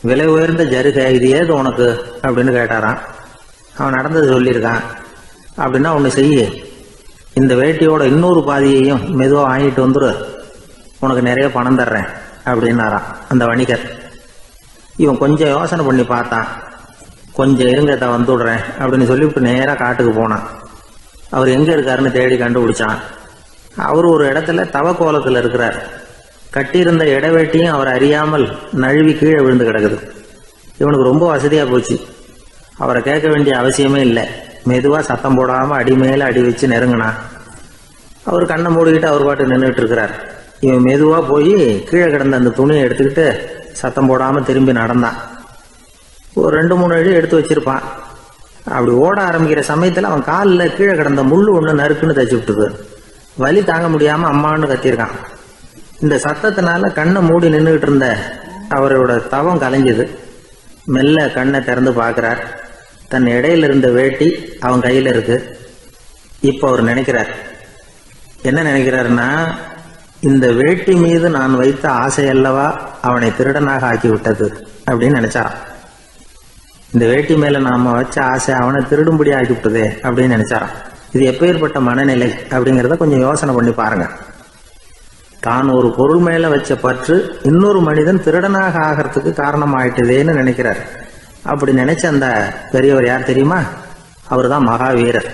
விலை உயர்ந்த ஜருகை, இது ஏது உனக்கு அப்படின்னு கேட்டாரான். அவன் நடந்தது சொல்லியிருக்கான். அப்படின்னா ஒன்று செய்ய, இந்த வேட்டியோட இன்னொரு பாதியையும் மெதுவாக வாங்கிட்டு வந்துரு, உனக்கு நிறைய பணம் தர்றேன் அப்படின்னாரான் அந்த வணிகர். இவன் கொஞ்சம் யோசனை பண்ணி பார்த்தான். கொஞ்சம் இருங்கத்தை வந்துடுறேன் அப்படின்னு சொல்லிவிட்டு நேராக காட்டுக்கு போனான். அவர் எங்கே இருக்காருன்னு தேடி கண்டுபிடிச்சான். அவர் ஒரு இடத்துல தவக்கோலத்தில் இருக்கிறார். கட்டியிருந்த இடவேட்டியும் அவர் அறியாமல் நழுவி கீழே விழுந்து கிடக்குது. இவனுக்கு ரொம்ப வசதியாக போச்சு. அவரை கேட்க வேண்டிய அவசியமே இல்லை. மெதுவாக சத்தம் போடாமல் அடி மேலே அடி வச்சு நெருங்கினான். அவர் கண்ணை மூடிக்கிட்டு அவர் பாட்டு நின்றுட்டு இருக்கிறார். இவன் மெதுவாக போய் கீழே கிடந்த அந்த துணியை எடுத்துக்கிட்டு சத்தம் போடாமல் திரும்பி நடந்தான். ஒரு 2-3 அடி எடுத்து வச்சிருப்பான். அப்படி ஓட ஆரம்பிக்கிற சமயத்தில் அவன் காலில் கீழே கிடந்த முள்ளு ஒன்று நறுக்குன்னு தச்சு விட்டுது. வலி தாங்க முடியாமல் அம்மான்னு கத்தியிருக்கான். இந்த சத்தத்தினால கண்ணை மூடி நின்றுகிட்டு இருந்த அவரோட தவம் கலைஞ்சது. மெல்ல கண்ணை திறந்து பார்க்குறார். தன் இடையில இருந்த வேட்டி அவன் கையில் இருக்கு. இப்போ அவர் நினைக்கிறார், என்ன நினைக்கிறாருன்னா, இந்த வேட்டி மீது நான் வைத்த ஆசையல்லவா அவனை திருடனாக ஆக்கிவிட்டது அப்படின்னு நினைச்சாராம். இந்த வேட்டி மேல நாம வச்ச ஆசை அவனை திருடும்படி ஆக்கிவிட்டதே அப்படின்னு நினைச்சாராம். இது எப்பேற்பட்ட மனநிலை அப்படிங்கிறத கொஞ்சம் யோசனை பண்ணி பாருங்க. தான் ஒரு பொருள் மேல வச்ச பற்று இன்னொரு மனிதன் திருடனாக ஆகிறதுக்கு காரணம் ஆயிட்டுதேன்னு நினைக்கிறார். அப்படி நினைச்ச அந்த பெரியவர் யார் தெரியுமா? அவர் தான் மகாவீரர்.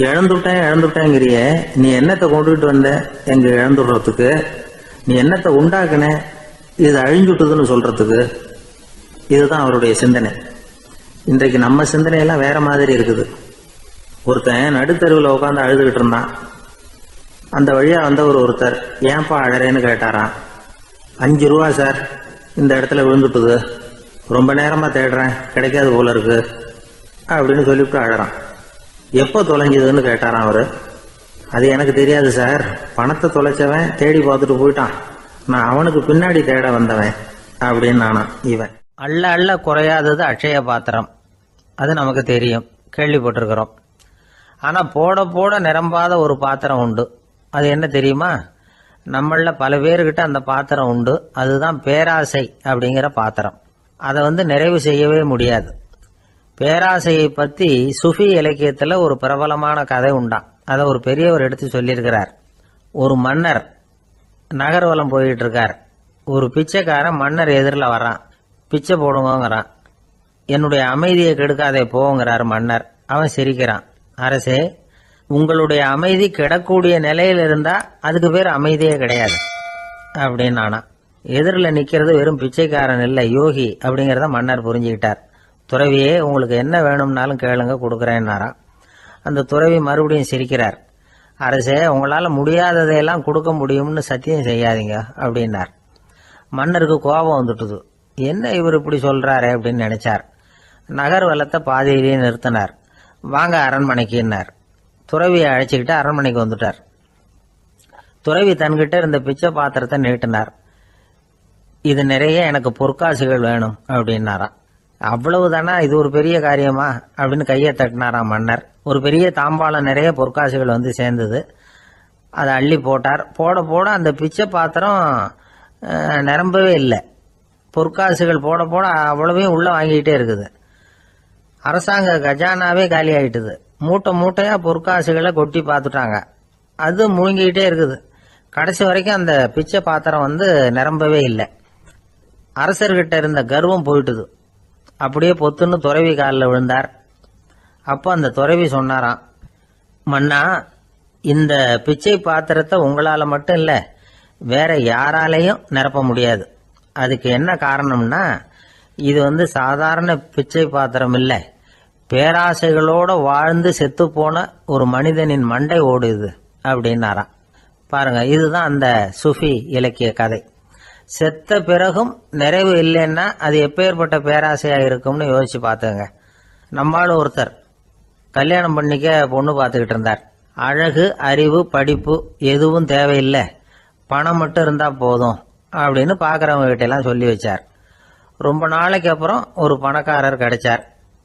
இழந்துட்டேங்கிறிய, நீ என்னத்தை கொண்டுகிட்டு வந்த எங்க இழந்துடுறதுக்கு? நீ என்னத்தை உண்டாக்குன இது அழிஞ்சுட்டுதுன்னு சொல்றதுக்கு? இதுதான் அவருடைய சிந்தனை. இன்றைக்கு நம்ம சிந்தனையெல்லாம் வேற மாதிரி இருக்குது. ஒருத்தன் நடுத்தருவில் உட்காந்து அழுதுகிட்டு இருந்தான். அந்த வழியா வந்தவர் ஒருத்தர், ஏன்பா அழறேன்னு கேட்டாராம். 5 ரூபா சார், இந்த இடத்துல விழுந்துட்டுது, ரொம்ப நேரமா தேடுறேன், கிடைக்காது போல இருக்கு அப்படின்னு சொல்லிவிட்டு அழறான். எப்போ தொலைஞ்சதுன்னு கேட்டாராம் அவரு. அது எனக்கு தெரியாது சார், பணத்தை தொலைச்சவன் தேடி பார்த்துட்டு போயிட்டான், நான் அவனுக்கு பின்னாடி தேட வந்தவன் அப்படின்னு நானா. இவன் அள்ள அள்ள குறையாதது அட்சய பாத்திரம், அது நமக்கு தெரியும், கேள்விப்பட்டிருக்கிறோம். ஆனா போட போட நிரம்பாத ஒரு பாத்திரம் உண்டு. அது என்ன தெரியுமா? நம்மள பல பேர்கிட்ட அந்த பாத்திரம் உண்டு. அதுதான் பேராசை அப்படிங்கிற பாத்திரம். அதை நிறைவு செய்யவே முடியாது. பேராசையை பத்தி சுஃபி இலக்கியத்துல ஒரு பிரபலமான கதை உண்டாம். அதை ஒரு பெரியவர் எடுத்து சொல்லியிருக்கிறார். ஒரு மன்னர் நகர்வலம் போயிட்டு இருக்கார். ஒரு பிச்சைக்காரன் மன்னர் எதிரில் வரான். பிச்சை போடுங்கிறான். என்னுடைய அமைதியை கெடுக்காதே போங்கிறார் மன்னர். அவன் சிரிக்கிறான். அரசே, உங்களுடைய அமைதி கெடக்கூடிய நிலையில் இருந்தா அதுக்கு பேர் அமைதியே கிடையாது அப்படின்னு ஆனா. எதிரில் நிக்கிறது வெறும் பிச்சைக்காரன் இல்லை, யோகி அப்படிங்கிறத மன்னர் புரிஞ்சுக்கிட்டார். துறவியே, உங்களுக்கு என்ன வேணும்னாலும் கேளுங்க, கொடுக்குறேன்னாராம். அந்த துறவி மறுபடியும் சிரிக்கிறார். அரசே, உங்களால் முடியாததையெல்லாம் கொடுக்க முடியும்னு சத்தியம் செய்யாதீங்க அப்படின்னார். மன்னருக்கு கோபம் வந்துட்டுது. என்ன இவர் இப்படி சொல்றாரு அப்படின்னு நினைச்சார். நகர்வலத்தை பாதியிலேயே நிறுத்தினார். வாங்க அரண்மனைக்குன்னார். துறவியை அழைச்சிக்கிட்டு அரண்மனைக்கு வந்துட்டார். துறவி தன்கிட்ட இருந்த பிச்சை பாத்திரத்தை நீட்டினார். இது நிறைய எனக்கு பொற்காசுகள் வேணும் அப்படின்னாராம். அவ்வளவுதானா, இது ஒரு பெரிய காரியமா அப்படின்னு கையை தட்டினாராம் மன்னர். ஒரு பெரிய தாம்பாளம் நிறைய பொற்காசுகள் சேர்ந்தது. அதை அள்ளி போட்டார். போட போட அந்த பிச்சை பாத்திரம் நிரம்பவே இல்லை. பொற்காசுகள் போட போட அவ்வளவையும் உள்ள வாங்கிக்கிட்டே இருக்குது. அரசாங்க கஜானாவே காலி ஆயிட்டுது. மூட்டை மூட்டையா பொற்காசுகளை கொட்டி பார்த்துட்டாங்க. அது முழுங்கிக்கிட்டே இருக்குது. கடைசி வரைக்கும் அந்த பிச்சை பாத்திரம் நிரம்பவே இல்லை. அரசர்கிட்ட இருந்த கர்வம் போயிட்டுது. அப்படியே பொத்துன்னு துறவி காலில் விழுந்தார். அப்போ அந்த துறவி சொன்னாராம், மன்னா, இந்த பிச்சை பாத்திரத்தை உங்களால மட்டும் இல்லை, வேற யாராலையும் நிரப்ப முடியாது. அதுக்கு என்ன காரணம்னா, இது சாதாரண பிச்சை பாத்திரம் இல்லை, பேராசைகளோட வாழ்ந்து செத்து போன ஒரு மனிதனின் மண்டை ஓடுது அப்படின்னாராம். பாருங்க, இதுதான் அந்த சுஃபி இலக்கிய கதை. செத்த பிறகும் நிறைவு இல்லைன்னா அது எப்பேற்பட்ட பேராசையா இருக்கும்னு யோசிச்சு பார்த்துங்க. நம்மால் ஒருத்தர் கல்யாணம் பண்ணிக்க பொண்ணு பார்த்துக்கிட்டு இருந்தார். அழகு, அறிவு, படிப்பு எதுவும் தேவையில்லை, பணம் மட்டும் இருந்தா போதும் அப்படின்னு பார்க்குறவங்க கிட்ட எல்லாம் சொல்லி வச்சார். ரொம்ப நாளைக்கு அப்புறம் ஒரு பணக்காரர் கிடைச்சார்.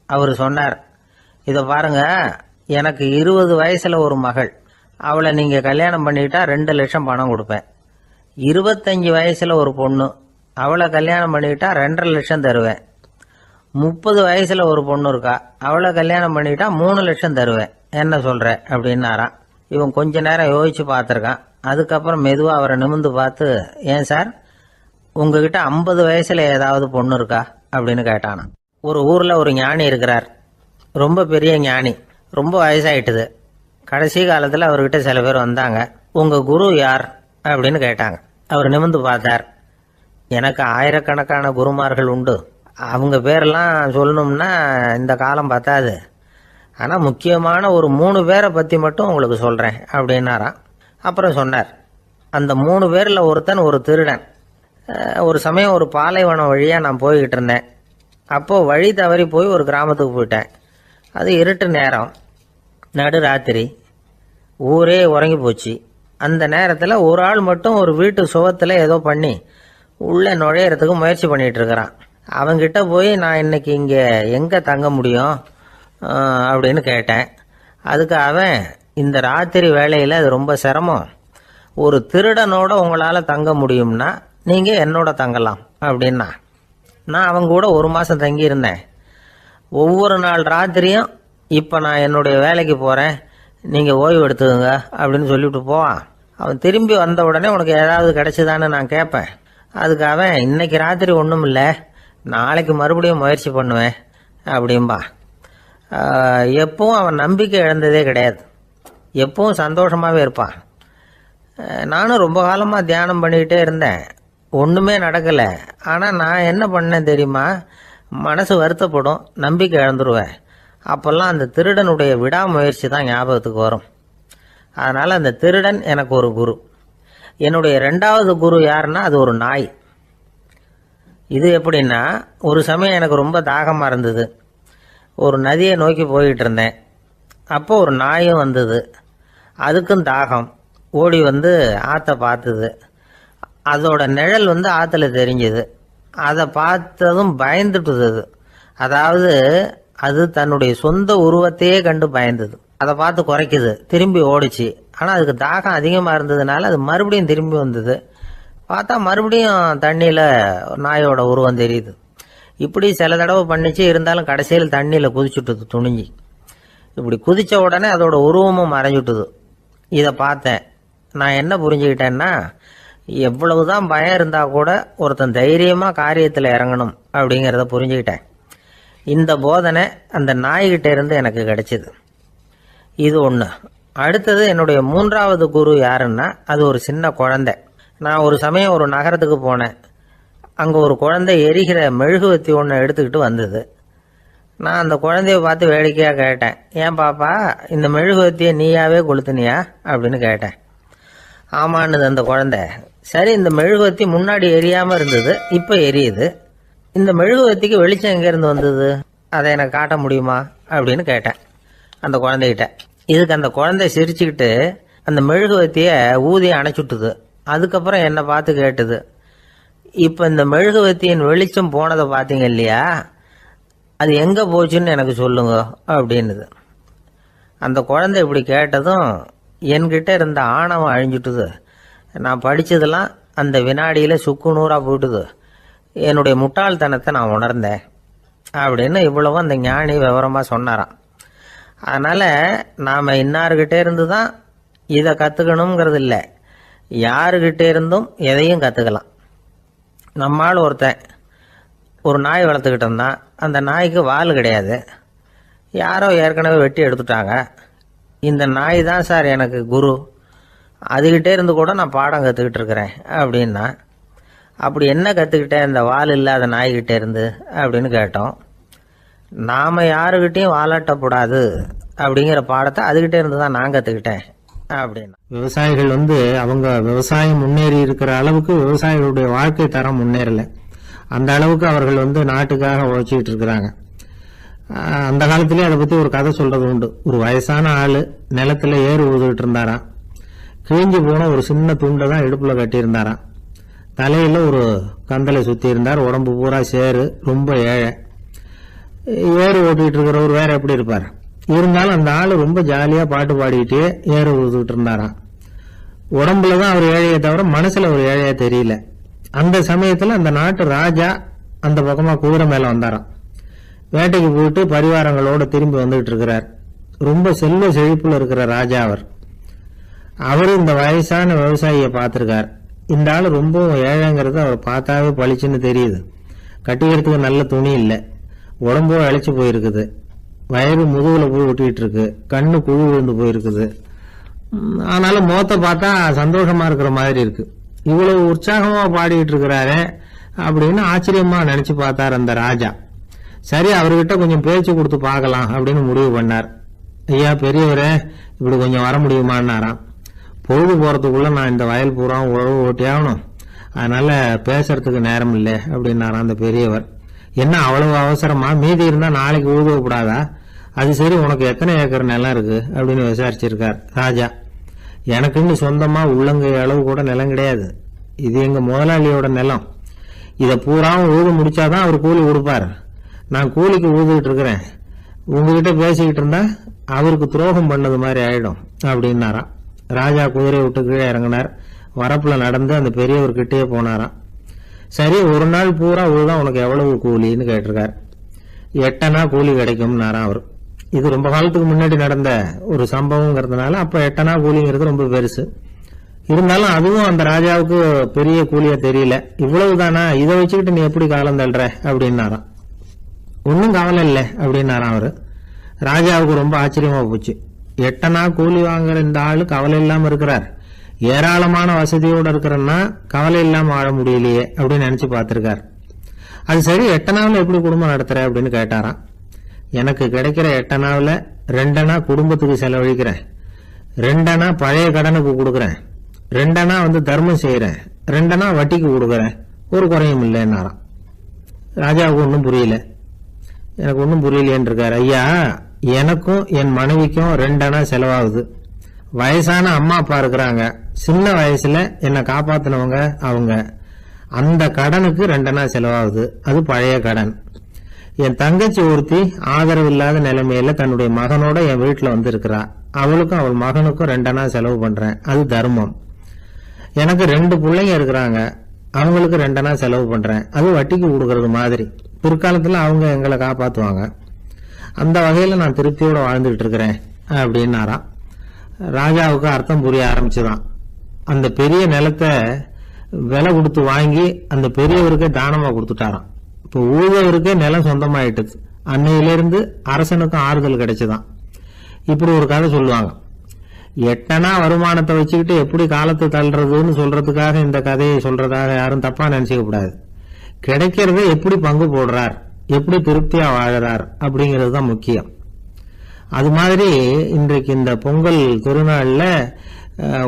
அவர் சொன்னார், இதை பாருங்க, எனக்கு 20 வயசுல ஒரு மகள், அவளை நீங்க கல்யாணம் பண்ணிக்கிட்டா 2 லட்சம் பணம் கொடுப்பேன். 25 வயசுல ஒரு பொண்ணு, அவளை கல்யாணம் பண்ணிக்கிட்டா 2.5 லட்சம் தருவேன். 30 வயசுல ஒரு பொண்ணு இருக்கா, அவளை கல்யாணம் பண்ணிக்கிட்டா 3 லட்சம் தருவேன். என்ன சொல்ற அப்படின்னாராம். இவன் கொஞ்ச நேரம் யோசிச்சு பார்த்துருக்கான். அதுக்கப்புறம் மெதுவாக அவரை நிமிந்து பார்த்து, ஏன் சார், உங்ககிட்ட 50 வயசுல ஏதாவது பொண்ணு இருக்கா அப்படின்னு கேட்டானா. ஒரு ஊர்ல ஒரு ஞானி இருக்கிறார். ரொம்ப பெரிய ஞானி. ரொம்ப வயசாயிட்டுது. கடைசி காலத்தில் அவர்கிட்ட சில பேர் வந்தாங்க. உங்க குரு யார் அப்படின்னு கேட்டாங்க. அவர் நிமிந்து பார்த்தார். எனக்கு ஆயிரக்கணக்கான குருமார்கள் உண்டு, அவங்க பேரெல்லாம் சொல்லணும்னா இந்த காலம் பத்தாது, ஆனால் முக்கியமான ஒரு 3 பேரை பற்றி மட்டும் உங்களுக்கு சொல்கிறேன் அப்படின்னாராம். அப்புறம் சொன்னார், அந்த 3 பேரில் ஒருத்தன் ஒரு திருடன். ஒரு சமயம் ஒரு பாலைவனம் வழியாக நான் போய்கிட்டு இருந்தேன். அப்போது வழி தவறி போய் ஒரு கிராமத்துக்கு போயிட்டேன். அது இருட்டு நேரம், நடு ராத்திரி, ஊரே உறங்கி போச்சு. அந்த நேரத்தில் ஒரு ஆள் மட்டும் ஒரு வீட்டு சுவத்தில் ஏதோ பண்ணி உள்ளே நுழையிறதுக்கு முயற்சி பண்ணிகிட்டு இருக்கிறான். அவங்கிட்ட போய் நான் இன்னைக்கு இங்கே எங்கே தங்க முடியும் அப்படின்னு கேட்டேன். அதுக்கு அவன், இந்த ராத்திரி வேளையில் அது ரொம்ப சிரமம், ஒரு திருடனோட உங்களால் தங்க முடியும்னா நீங்கள் என்னோட தங்கலாம் அப்படின்னா. நான் அவங்க கூட 1 மாதம் தங்கியிருந்தேன். ஒவ்வொரு நாள் ராத்திரியும் இப்போ நான் என்னுடைய வேலைக்கு போகிறேன், நீங்கள் ஓய்வு எடுத்துக்கோங்க அப்படின்னு சொல்லிவிட்டு போவான். அவன் திரும்பி வந்த உடனே உனக்கு ஏதாவது கிடைச்சிதான்னு நான் கேட்பேன். அதுக்கு அவன் இன்னைக்கு ராத்திரி ஒன்றும் இல்லை, நாளைக்கு மறுபடியும் முயற்சி பண்ணுவேன் அப்படின்பா. எப்பவும் அவன் நம்பிக்கை இழந்ததே கிடையாது, எப்பவும் சந்தோஷமாகவே இருப்பான். நானும் ரொம்ப காலமாக தியானம் பண்ணிக்கிட்டே இருந்தேன், ஒன்றுமே நடக்கலை. ஆனால் நான் என்ன பண்ணேன் தெரியுமா, மனசு வருத்தப்படும், நம்பிக்கை இழந்துருவேன். அப்போல்லாம் அந்த திருடனுடைய விடாமுயற்சி தான் ஞாபகத்துக்கு வரும். அதனால் அந்த திருடன் எனக்கு ஒரு குரு. என்னுடைய 2வது குரு யாருன்னா அது ஒரு நாய். இது எப்படின்னா, ஒரு சமயம் எனக்கு ரொம்ப தாகமாக இருந்தது. ஒரு நதியை நோக்கி போயிட்டு இருந்தேன். அப்போ ஒரு நாயும் வந்தது, அதுக்கும் தாகம். ஓடி வந்து ஆற்றை பார்த்தது. அதோட நிழல் வந்து ஆற்றுல தெரிஞ்சுது. அதை பார்த்ததும் பயந்துட்டுது. அதாவது அது தன்னுடைய சொந்த உருவத்தையே கண்டு பயந்தது. அதை பார்த்து குறைக்குது, திரும்பி ஓடிச்சு. ஆனால் அதுக்கு தாகம் அதிகமாக இருந்ததுனால அது மறுபடியும் திரும்பி வந்தது. பார்த்தா மறுபடியும் தண்ணியில் நாயோட உருவம் தெரியுது. இப்படி சில தடவை பண்ணிச்சு. இருந்தாலும் கடைசியில் தண்ணியில் குதிச்சுட்டுது துணிஞ்சி. இப்படி குதித்த உடனே அதோட உருவமும் மறைஞ்சுட்டுது. இதை பார்த்தேன். நான் என்ன புரிஞ்சுக்கிட்டேன்னா, எவ்வளவுதான் பயம் இருந்தால் கூட ஒருத்தன் தைரியமாக காரியத்தில் இறங்கணும் அப்படிங்கிறத புரிஞ்சுக்கிட்டேன். இந்த போதனை அந்த நாய்கிட்ட இருந்து எனக்கு கிடைச்சிது. இது ஒன்று. அடுத்தது என்னுடைய 3வது குரு யாருன்னா அது ஒரு சின்ன குழந்தை. நான் ஒரு சமயம் ஒரு நகரத்துக்கு போனேன். அங்கே ஒரு குழந்தை எரிகிற மெழுகுவத்தி ஒன்று எடுத்துக்கிட்டு வந்தது. நான் அந்த குழந்தைய பார்த்து வேடிக்கையாக கேட்டேன், ஏன் பாப்பா இந்த மெழுகுவத்தியை நீயாவே கொளுத்துனியா அப்படின்னு கேட்டேன். ஆமான்னுது அந்த குழந்தை. சரி, இந்த மெழுகுவத்தி முன்னாடி எரியாமல் இருந்தது, இப்போ எரியுது. இந்த மெழுகுவத்திக்கு வெளிச்சம் எங்கேருந்து வந்தது, அதை எனக்கு காட்ட முடியுமா அப்படின்னு கேட்டேன் அந்த குழந்தைகிட்ட. இதுக்கு அந்த குழந்தை சிரிச்சுக்கிட்டு அந்த மெழுகுவத்தியை ஊதி அணைச்சுட்டுது. அதுக்கப்புறம் என்னை பார்த்து கேட்டுது, இப்போ இந்த மெழுகுவத்தியின் வெளிச்சம் போனதை பார்த்தீங்க இல்லையா, அது எங்கே போச்சுன்னு எனக்கு சொல்லுங்க அப்படின்னுது. அந்த குழந்தை இப்படி கேட்டதும் என்கிட்ட இருந்த ஆணவம் அழிஞ்சுட்டுது. நான் படித்ததெல்லாம் அந்த வினாடியில் சுக்கு நூறாக போயிட்டுது. என்னுடைய முட்டாள்தனத்தை நான் உணர்ந்தேன் அப்படின்னு இவ்வளவு அந்த ஞானி விவரமாக சொன்னாராம். அதனால் நாம் இன்னார்கிட்டே இருந்து தான் இதை கற்றுக்கணுங்கிறது இல்லை, யாருக்கிட்டே இருந்தும் எதையும் கற்றுக்கலாம். நம்மால் ஒருத்தன் ஒரு நாய் வளர்த்துக்கிட்டு இருந்தான். அந்த நாய்க்கு வால் கிடையாது, யாரோ ஏற்கனவே வெட்டி எடுத்துட்டாங்க. இந்த நாய் தான் சார் எனக்கு குரு, அதுகிட்டே இருந்து கூட நான் பாடம் கற்றுக்கிட்டு இருக்கிறேன் அப்படின்னா. அப்படி என்ன கற்றுக்கிட்டேன் இந்த வால் இல்லாத நாய்கிட்டே இருந்து அப்படின்னு கேட்டோம். நாம் யாருக்கிட்டையும் வாலாட்டக்கூடாது அப்படிங்கிற பாடத்தை அதுகிட்டே இருந்து தான் நான் கற்றுக்கிட்டேன் அப்படின்னா. விவசாயிகள் அவங்க விவசாயம் முன்னேறி இருக்கிற அளவுக்கு விவசாயிகளுடைய வாழ்க்கை தரம் முன்னேறல. அந்த அளவுக்கு அவர்கள் நாட்டுக்காக உழைச்சிக்கிட்டு இருக்கிறாங்க. அந்த காலத்திலே அதை பற்றி ஒரு கதை சொல்றது உண்டு. ஒரு வயசான ஆள் நிலத்துல ஏறு ஊதுகிட்டு இருந்தாராம். கிழிஞ்சு போன ஒரு சின்ன துண்டை தான் இடுப்புல கட்டியிருந்தாராம். தலையில ஒரு கந்தலை சுத்தி இருந்தார். உடம்பு பூரா சேரு, ரொம்ப ஏழை. ஏறு ஓட்டிட்டு இருக்கிறவர் வேற எப்படி இருப்பார்? இருந்தாலும் அந்த ஆள் ரொம்ப ஜாலியா பாட்டு பாடிக்கிட்டே ஏறு ஊதுகிட்டு இருந்தாராம். உடம்புலதான் அவர் ஏழையை தவிர மனசுல ஒரு ஏழையா தெரியல. அந்த சமயத்துல அந்த நாட்டு ராஜா அந்த பக்கமா குதிரை மேல வந்தாராம். வேட்டைக்கு போயிட்டு பரிவாரங்களோட திரும்பி வந்துகிட்டு இருக்கிறார். ரொம்ப செல்வ செழிப்புல இருக்கிற ராஜா அவர். அவரு இந்த வயசான விவசாயியை பார்த்திருக்கார். இந்த ஆள் ரொம்ப ஏழைங்கிறது அவர் பார்த்தாவே பளிச்சுன்னு தெரியுது. கட்டிக்கிறதுக்கு நல்ல துணி இல்லை, உடம்போ இழைச்சி போயிருக்குது, வயறு முதுகுல போய் ஒட்டிட்டு இருக்கு, கண்ணு குழு விழுந்து போயிருக்குது. ஆனாலும் முகத்தை பார்த்தா சந்தோஷமா இருக்கிற மாதிரி இருக்கு. இவ்வளவு உற்சாகமா பாடிக்கிட்டு இருக்கிறாரு அப்படின்னு ஆச்சரியமா நினைச்சு பார்த்தார் அந்த ராஜா. சரி, அவர்கிட்ட கொஞ்சம் பேச்சு கொடுத்து பார்க்கலாம் அப்படின்னு முடிவு பண்ணார். ஐயா பெரியவரே, இப்படி கொஞ்சம் வர முடியுமான்னாராம். பொழுது போறதுக்குள்ள நான் இந்த வயல் பூரா உழவு ஓட்டி ஆகணும், அதனால பேசுறதுக்கு நேரம் இல்லை அப்படின்னாராம் அந்த பெரியவர். என்ன அவ்வளவு அவசரமா? மீதி இருந்தா நாளைக்கு உழுதக்கூடாதா? அது சரி, உனக்கு எத்தனை ஏக்கர் நிலம் இருக்கு அப்படின்னு விசாரிச்சிருக்கார் ராஜா. எனக்குன்னு சொந்தமா உள்ளங்கை அளவு கூட நிலம் கிடையாது. இது எங்க முதலாளியோட நிலம். இதை பூராவும் உழுது முடிச்சாதான் அவர் கூலி கொடுப்பார். நான் கூலிக்கு உழுதுகிட்டு இருக்கிறேன். உங்ககிட்ட பேசிக்கிட்டு இருந்தா அவருக்கு துரோகம் பண்ணது மாதிரி ஆயிடும் அப்படின்னாராம். ராஜா குதிரை விட்டு கீழே இறங்கினார். வரப்புல நடந்து அந்த பெரியவர்கிட்டயே போனாராம். சரி, ஒரு நாள் பூரா உழுதான் உனக்கு எவ்வளவு கூலின்னு கேட்டிருக்கார். 8 அணா கூலி கிடைக்கும்னாராம் அவர். இது ரொம்ப காலத்துக்கு முன்னாடி நடந்த ஒரு சம்பவங்கிறதுனால அப்ப 8 அணா கூலிங்கிறது ரொம்ப பெருசு. இருந்தாலும் அதுவும் அந்த ராஜாவுக்கு பெரிய கூலியா தெரியல. இவ்வளவுதானா, இதை வச்சுக்கிட்டு நீ எப்படி காலம் தள்ளுற அப்படின்னாராம். ஒன்னும் கவலை இல்லை அப்படின்னாராம் அவரு. ராஜாவுக்கு ரொம்ப ஆச்சரியமா போச்சு. 8 அணா கூலி வாங்குற இந்த ஆளு கவலை இல்லாம இருக்கிறார், ஏராளமான வசதியோட இருக்கிறன்னா கவலை இல்லாம வாழ முடியலையே அப்படின்னு நினைச்சு பார்த்திருக்கார். அது சரி, 8 அணாவில் எப்படி குடும்பம் நடத்துற அப்படின்னு கேட்டாராம். எனக்கு கிடைக்கிற 8 அணாவில் 2 அணா குடும்பத்துக்கு செலவழிக்கிறேன், 2 அணா பழைய கடனுக்கு கொடுக்குறேன், 2 அணா தர்மம் செய்யறேன், 2 அணா வட்டிக்கு கொடுக்குறேன், ஒரு குறையும் இல்லைன்னாராம். ராஜாவுக்கு ஒன்றும் புரியல. எனக்கு ஒன்றும் புரியலேன்னு இருக்காரு. ஐயா, எனக்கும் என் மனைவிக்கும் 2 அணா செலவாகுது. வயசான அம்மா அப்பா இருக்கிறாங்க, சின்ன வயசுல என்னை காப்பாத்தினவங்க அவங்க. அந்த கடனுக்கு 2 அணா செலவாகுது, அது பழைய கடன். என் தங்கச்சி ஒருத்தி ஆதரவு இல்லாத நிலைமையில தன்னுடைய மகனோட என் வீட்டுல இருக்கிறா, அவளுக்கும் அவள் மகனுக்கும் 2 அணா செலவு பண்றேன், அது தர்மம். எனக்கு 2 பிள்ளைங்க இருக்கிறாங்க, அவங்களுக்கு 2 அணா செலவு பண்றேன், அது வட்டிக்கு கொடுக்கறது மாதிரி. பிற்காலத்துல அவங்க எங்களை காப்பாத்துவாங்க. அந்த வகையில நான் திருப்தியோட வாழ்ந்துட்டு இருக்கிறேன் அப்படின்னாராம். ராஜாவுக்கு அர்த்தம் புரிய ஆரம்பிச்சுதான். அந்த பெரிய நிலத்தை விலை கொடுத்து வாங்கி அந்த பெரியவருக்கே தானமா கொடுத்துட்டாராம். இப்போ ஊழவருக்கே நிலம் சொந்தமாயிட்டுது. அன்னையிலிருந்து அரசனுக்கும் ஆறுதல் கிடைச்சுதான். இப்படி ஒரு கதை சொல்லுவாங்க. 8 அணா வருமானத்தை வச்சுக்கிட்டு எப்படி காலத்தை தள்ளுறதுன்னு சொல்றதுக்காக இந்த கதையை சொல்றதாக யாரும் தப்பா நினைச்சுக்க கூடாது. கிடைக்கிறத எப்படி பங்கு போடுறார், எப்படி திருப்தியா வாழறார் அப்படிங்கிறது தான் முக்கியம். அது மாதிரி இன்றைக்கு இந்த பொங்கல் திருநாள்ல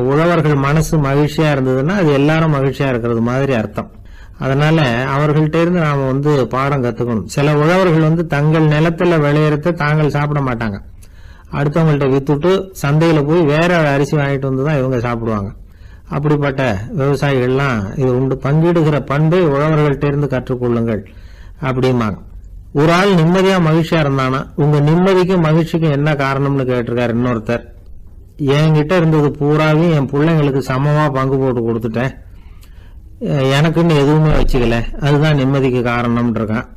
உழவர்கள் மனசு மகிழ்ச்சியா இருந்ததுன்னா அது எல்லாரும் மகிழ்ச்சியா இருக்கிறது மாதிரி அர்த்தம். அதனால அவர்கள்ட்ட இருந்து நாம பாடம் கத்துக்கணும். சில உழவர்கள் தங்கள் நிலத்துல விளையறத தாங்கள் சாப்பிட மாட்டாங்க, அடுத்தவங்கள்ட்ட வித்துட்டு சந்தையில போய் வேற அரிசி வாங்கிட்டு வந்துதான் இவங்க சாப்பிடுவாங்க. அப்படிப்பட்ட விவசாயிகள்லாம் இது உண்டு. பங்கிடுகிற பண்பை உழவர்கள்ட்ட இருந்து கற்றுக்கொள்ளுங்கள் அப்படிம்பாங்க. ஒரு ஆள் நிம்மதியா மகிழ்ச்சியா இருந்தானா, உங்க நிம்மதிக்கும் மகிழ்ச்சிக்கும் என்ன காரணம்னு கேட்டிருக்காரு இன்னொருத்தர். என்கிட்ட இருந்தது பூராவையும் என் பிள்ளைங்களுக்கு சமமா பங்கு போட்டு கொடுத்துட்டேன், எனக்குன்னு எதுவுமே வச்சுக்கல, அதுதான் நிம்மதிக்கு காரணம்னு இருக்கான்.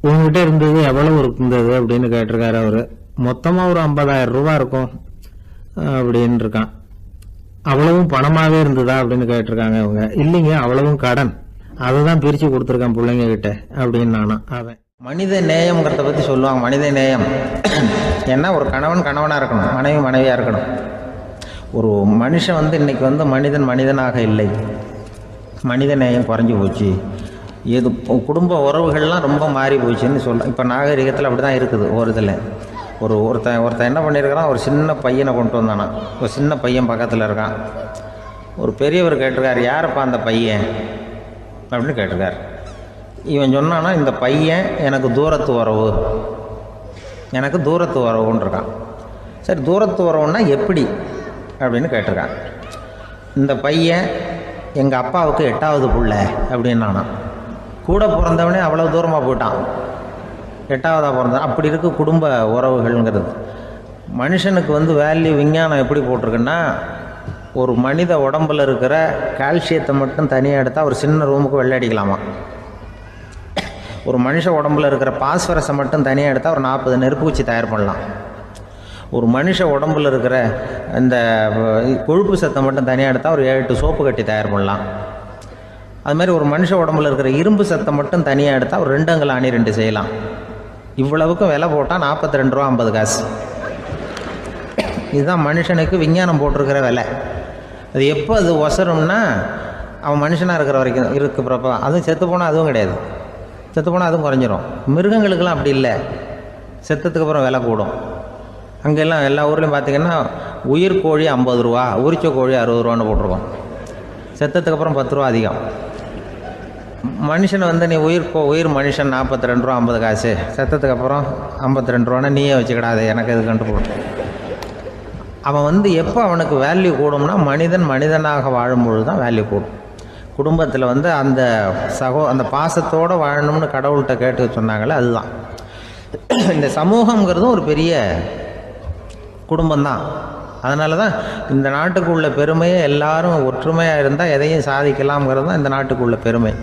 உங்ககிட்ட இருந்தது எவ்வளவு இருந்தது அப்படின்னு கேட்டிருக்காரு அவரு. மொத்தமா ஒரு 50,000 ரூபாய் இருக்கும் அப்படின்னு இருக்கான். அவ்வளவும் பணமாவே இருந்ததா அப்படின்னு கேட்டிருக்காங்க அவங்க. இல்லைங்க, அவ்வளவும் கடன், அததான் பிரிச்சு கொடுத்துருக்கான் பிள்ளைங்க கிட்ட அப்படின்னு நானா. அவன் மனித நேயம்ங்கிறத பத்தி சொல்லுவாங்க. மனித நேயம் ஏன்னா ஒரு கணவன் கணவனா இருக்கணும், மனைவி மனைவியா இருக்கணும். ஒரு மனுஷன் இன்னைக்கு மனிதன் மனிதனாக இல்லை, மனித நேயம் குறைஞ்சி போச்சு. இது குடும்ப உறவுகள்லாம் ரொம்ப மாறி போச்சுன்னு சொல்ல. இப்போ நாகரிகத்தில் அப்படி தான் இருக்குது. ஒரு இதில் ஒருத்தன் என்ன பண்ணியிருக்கிறான், ஒரு சின்ன பையனை கொண்டு வந்தானா. ஒரு சின்ன பையன் பக்கத்தில் இருக்கான். ஒரு பெரியவர் கேட்டிருக்காரு, யாரப்பா அந்த பையன் அப்படின்னு கேட்டிருக்காரு. இவன் சொன்னான்னா, இந்த பையன் எனக்கு தூரத்து உறவுன்னு இருக்கான். சரி, தூரத்து உறவுன்னா எப்படி அப்படின்னு கேட்டிருக்கான். இந்த பையன் எங்கள் அப்பாவுக்கு 8வது புள்ள அப்படின்னு நானா. கூட பிறந்தவனே அவ்வளோ தூரமாக போயிட்டான், 8வதாக பிறந்தான். அப்படி இருக்கு குடும்ப உறவுகள்ங்கிறது. மனுஷனுக்கு வேல்யூ விஞ்ஞானம் எப்படி போட்டிருக்குன்னா, ஒரு மனித உடம்புல இருக்கிற கால்சியத்தை மட்டும் தனியாக எடுத்தால் ஒரு சின்ன ரூமுக்கு வெள்ளை அடிக்கலாமா. ஒரு மனுஷ உடம்புல இருக்கிற பாஸ்பரஸை மட்டும் தனியாக எடுத்தால் ஒரு 40 நெருப்புக்குச்சி தயார் பண்ணலாம். ஒரு மனுஷ உடம்புல இருக்கிற இந்த கொழுப்பு சத்தை மட்டும் தனியாக எடுத்தால் ஒரு 7-8 சோப்பு கட்டி தயார் பண்ணலாம். அது மாதிரி ஒரு மனுஷ உடம்புல இருக்கிற இரும்பு சத்தை மட்டும் தனியாக எடுத்தால் ஒரு 2 அங்குல ஆணி 2 செய்யலாம். இவ்வளவுக்கும் விலை போட்டால் 42 ரூபா 50 காசு. இதுதான் மனுஷனுக்கு விஞ்ஞானம் போட்டிருக்கிற விலை. அது எப்போ அது ஒசரும்னா, அவன் மனுஷனாக இருக்கிற வரைக்கும் இருக்கிறப்ப. அதுவும் செத்து போனால் அதுவும் கிடையாது, செத்து போனால் அதுவும் குறைஞ்சிரும். மிருகங்களுக்கெல்லாம் அப்படி இல்லை, செத்ததுக்கு அப்புறம் விலை கூடும். அங்கெல்லாம் எல்லா ஊர்லேயும் பார்த்திங்கன்னா உயிர் கோழி 50 ரூபா, உரிச்ச கோழி 60 ரூபான்னு போட்டிருக்கோம். செத்ததுக்கு அப்புறம் 10 ரூபா அதிகம். மனுஷன் நீ உயிர் மனுஷன் 42 ரூபா 50 காசு, செத்ததுக்கு அப்புறம் 52 ரூபான்னா நீயே வச்சுக்கிடாது, எனக்கு இது கண்டுபிடும். அவன் எப்போ அவனுக்கு வேல்யூ கூடும்னா, மனிதன் மனிதனாக வாழும்பொழுது தான் வேல்யூ கூடும். குடும்பத்தில் அந்த அந்த பாசத்தோடு வாழணும்னு கடவுள்கிட்ட கேட்டு சொன்னாங்களே, அதுதான். இந்த சமூகங்கிறதும் ஒரு பெரிய குடும்பம்தான். அதனால தான் இந்த நாட்டுக்கு உள்ள பெருமையை எல்லாரும் ஒற்றுமையாக இருந்தால் எதையும் சாதிக்கலாம்ங்கிறது தான் இந்த நாட்டுக்கு உள்ள பெருமை.